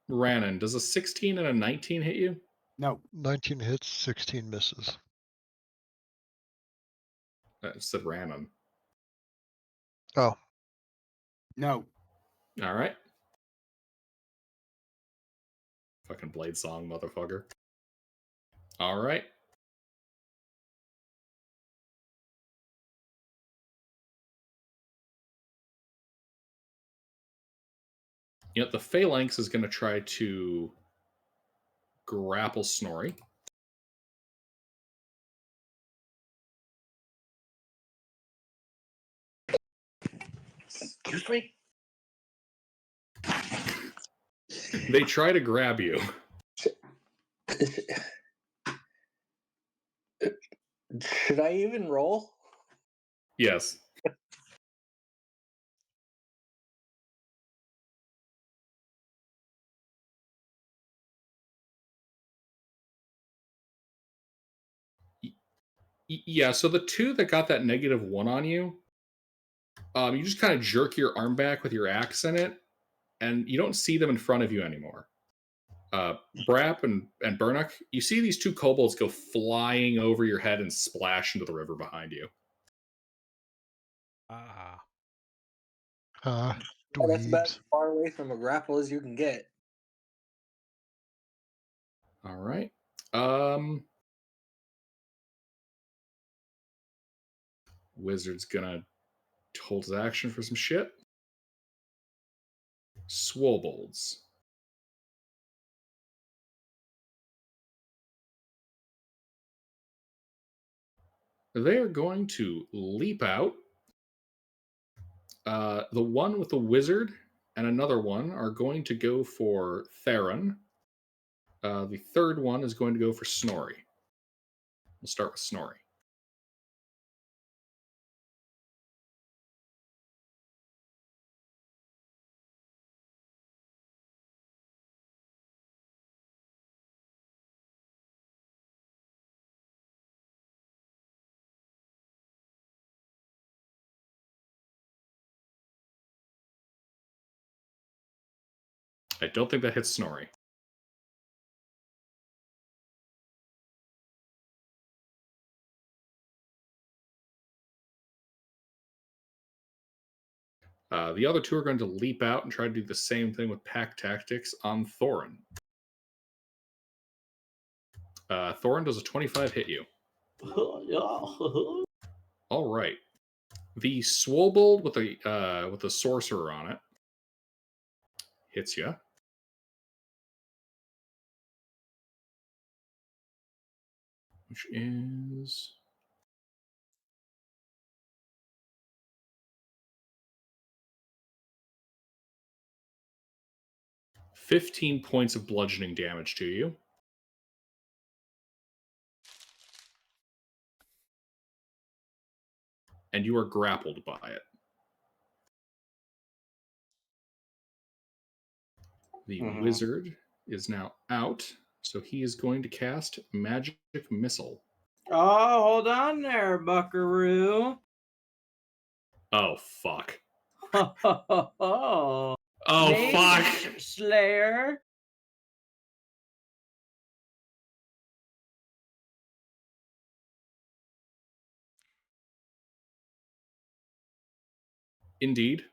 Rannon, does a 16 and a 19 hit you? No. 19 hits, 16 misses. It said Rannon. Oh, No. All right. Fucking Blade Song, motherfucker. All right. The Phalanx is going to try to grapple Snorri. Excuse me? They try to grab you. Should I even roll? Yes. Yeah, so the two that got that -1 on you, you just kind of jerk your arm back with your axe in it, and you don't see them in front of you anymore. Brap and Burnock, you see these two kobolds go flying over your head and splash into the river behind you. Ah. Oh, that's about as Dweebs. far away from a grapple as you can get. All right. Wizard's gonna hold his action for some shit. Swobolds. They are going to leap out. The one with the wizard and another one are going to go for Theron. The third one is going to go for Snorri. We'll start with Snorri. I don't think that hits Snorri. The other two are going to leap out and try to do the same thing with pack tactics on Thorin. Thorin, does a 25 hit you? All right. The Swobold with the sorcerer on it hits you. Which is 15 points of bludgeoning damage to you. And you are grappled by it. The wizard is now out, so he is going to cast Magic Missile. Oh, hold on there, buckaroo. Oh, fuck. Oh, Oh, fuck. Slayer. Indeed.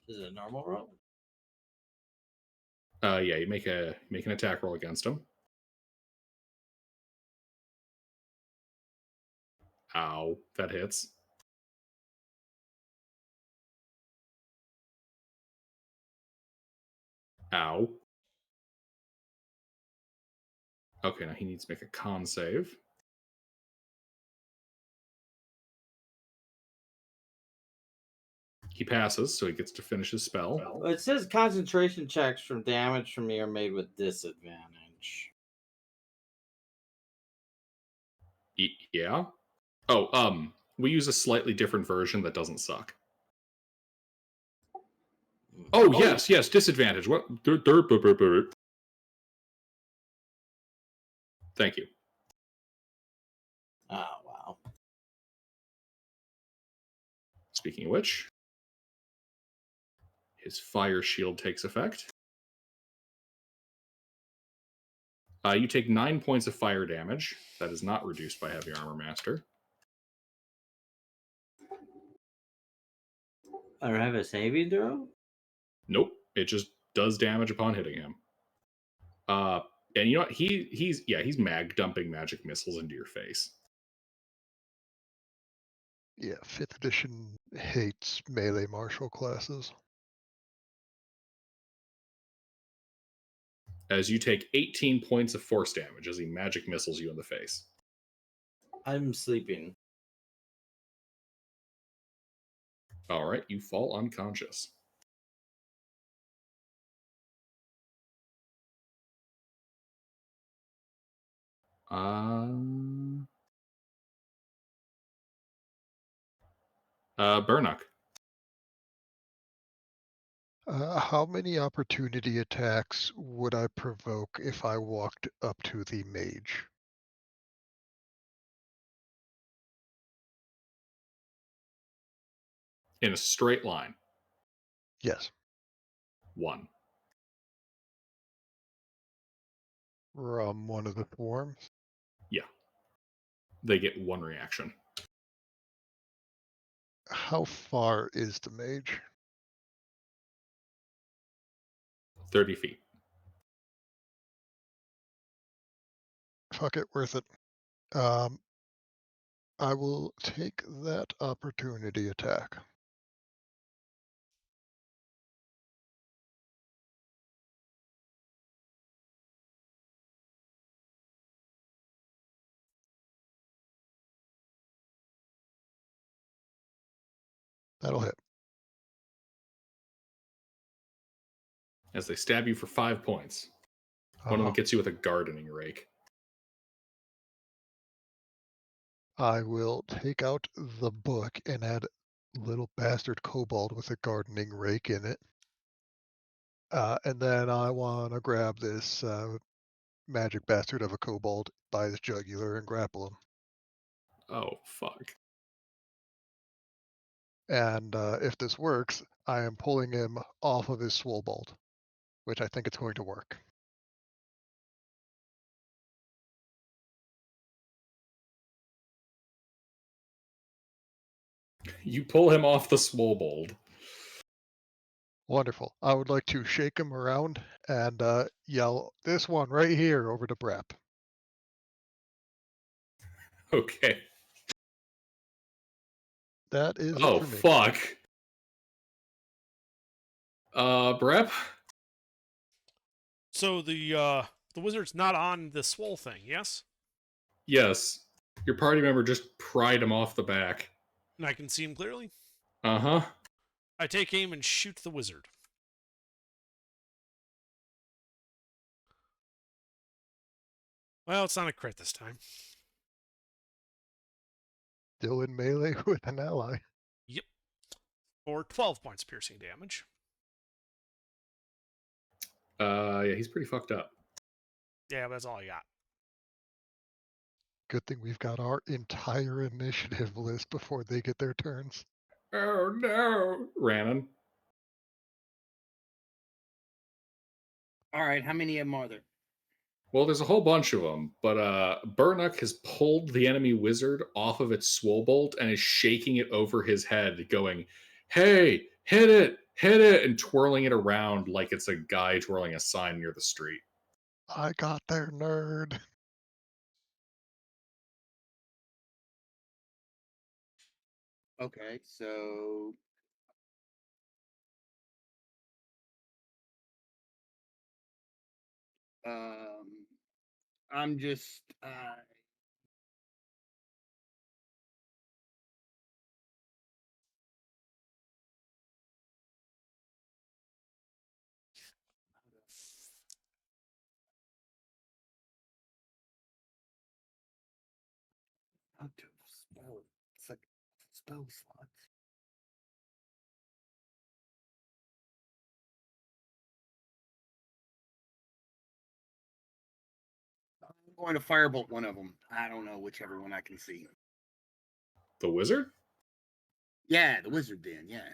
Is it a normal roll? Yeah, you make an attack roll against him. Ow, that hits. Ow. Okay, now he needs to make a con save. He passes, so he gets to finish his spell. Well, it says concentration checks from damage from me are made with disadvantage. Yeah. Oh, we use a slightly different version that doesn't suck. Oh, yes, disadvantage. What? Thank you. Oh, wow. Speaking of which, his fire shield takes effect. You take 9 points of fire damage. That is not reduced by Heavy Armor Master. I don't have a saving throw? Nope, it just does damage upon hitting him. And you know what? He's mag dumping magic missiles into your face. Yeah, 5th edition hates melee martial classes. As you take 18 points of force damage as he magic missiles you in the face. I'm sleeping. All right, you fall unconscious. Burnock. How many opportunity attacks would I provoke if I walked up to the mage? In a straight line. Yes. 1. From one of the swarms? Yeah. They get 1 reaction. How far is the mage? 30 feet. Fuck it, worth it. I will take that opportunity attack. That'll hit. As they stab you for 5 points. One of them gets you with a gardening rake. I will take out the book and add little bastard kobold with a gardening rake in it. And then I want to grab this magic bastard of a kobold by his jugular and grapple him. Oh, fuck. And if this works, I am pulling him off of his swobold, which I think it's going to work. You pull him off the swobold. Wonderful. I would like to shake him around and yell, "This one right here," over to Brep. Okay. That is it Oh, for me. fuck. Brep? So the wizard's not on the swole thing, yes? Yes. Your party member just pried him off the back. And I can see him clearly? Uh-huh. I take aim and shoot the wizard. Well, it's not a crit this time. Still in melee with an ally. Yep. For 12 points piercing damage. Yeah, he's pretty fucked up. Yeah, that's all I got. Good thing we've got our entire initiative list before they get their turns. Oh, no. Rannon. All right, how many of them are there? Well, there's a whole bunch of them, but Burnuck has pulled the enemy wizard off of its swobolt and is shaking it over his head, going, "Hey, hit it," and twirling it around like it's a guy twirling a sign near the street. I got their nerd. Okay, so I'm just how to spell. It's like spell slots. I'm going to firebolt one of them. I don't know whichever one I can see. The wizard? Yeah, the wizard then, yeah.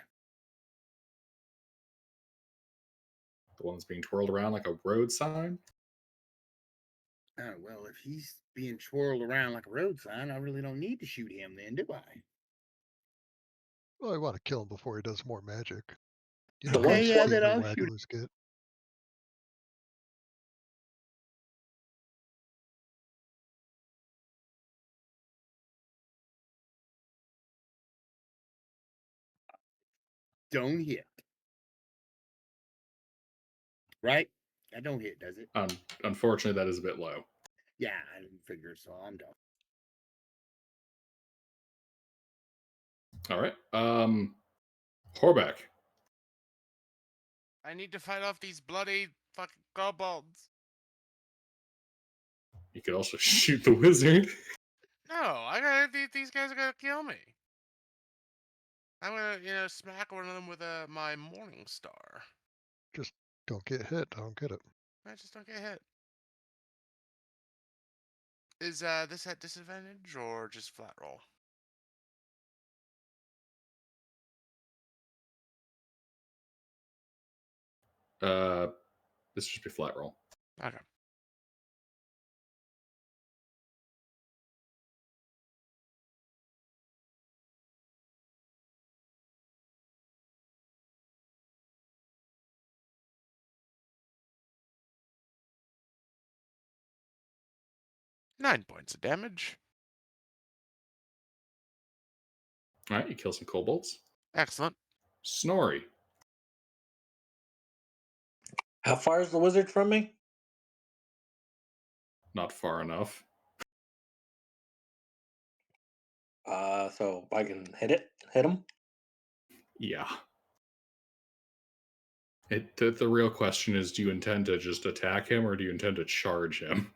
The one that's being twirled around like a road sign? Oh, well, if he's being twirled around like a road sign, I really don't need to shoot him then, do I? Well, I want to kill him before he does more magic. You The know how one Okay, yeah, these then female I'll shoot him. wagglers get. Don't hit. Right? That don't hit, does it? Unfortunately, that is a bit low. Yeah, I didn't figure so. I'm done. All right. Horback. I need to fight off these bloody fucking kobolds. You could also shoot the wizard. No, I gotta. These guys are gonna kill me. I'm gonna, smack one of them with my Morning Star. Just don't get hit. I don't get it. I just don't get hit. Is this at disadvantage or just flat roll? This should be flat roll. Okay. Nine points of damage. All right, you kill some kobolds. Excellent. Snorri. How far is the wizard from me? Not far enough. So I can hit him. Yeah. The real question is, do you intend to just attack him or do you intend to charge him?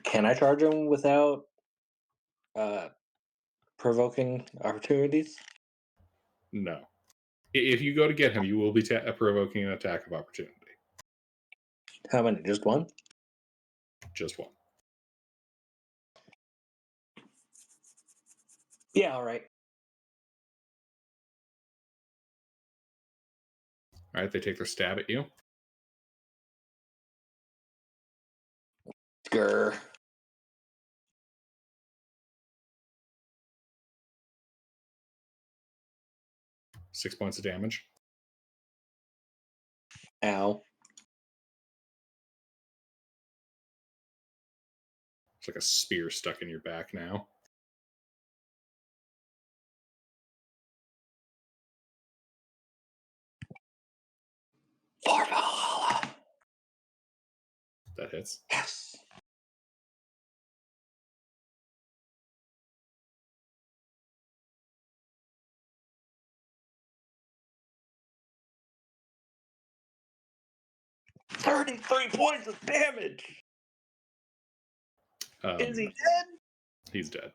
Can I charge him without provoking opportunities? No. If you go to get him, you will be provoking an attack of opportunity. How many? Just one? Just one. Yeah, all right. All right, they take their stab at you. Grr. Six points of damage. Ow. It's like a spear stuck in your back now. Farval. That hits. Yes. $33 points of damage. Is he dead? He's dead.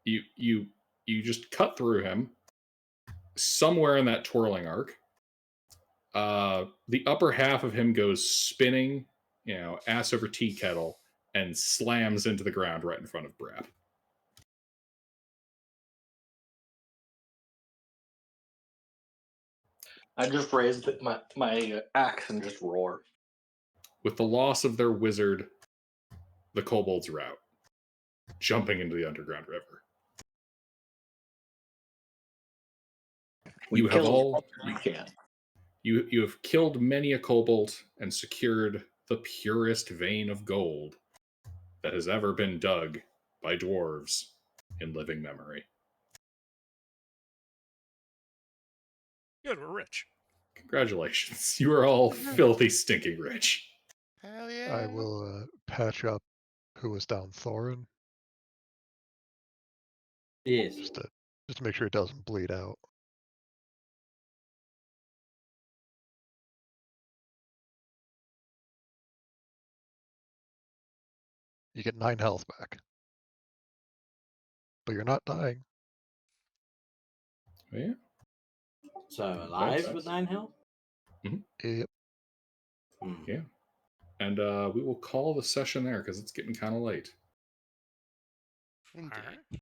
You just cut through him. Somewhere in that twirling arc, the upper half of him goes spinning, ass over tea kettle, and slams into the ground right in front of Brap. I just raised my axe and just roar. With the loss of their wizard, the kobolds are out, jumping into the underground river. You have all We can. you have killed many a kobold and secured the purest vein of gold that has ever been dug by dwarves in living memory. Good, we're rich. Congratulations. You are all filthy, stinking rich. Hell yeah. I will patch up who was down Thorin Yes. just to make sure it doesn't bleed out. You get 9 health back, but you're not dying. Oh, yeah. So I'm alive with 9 health? Yep. Hmm. Yeah. And we will call the session there because it's getting kind of late. Indeed. All right.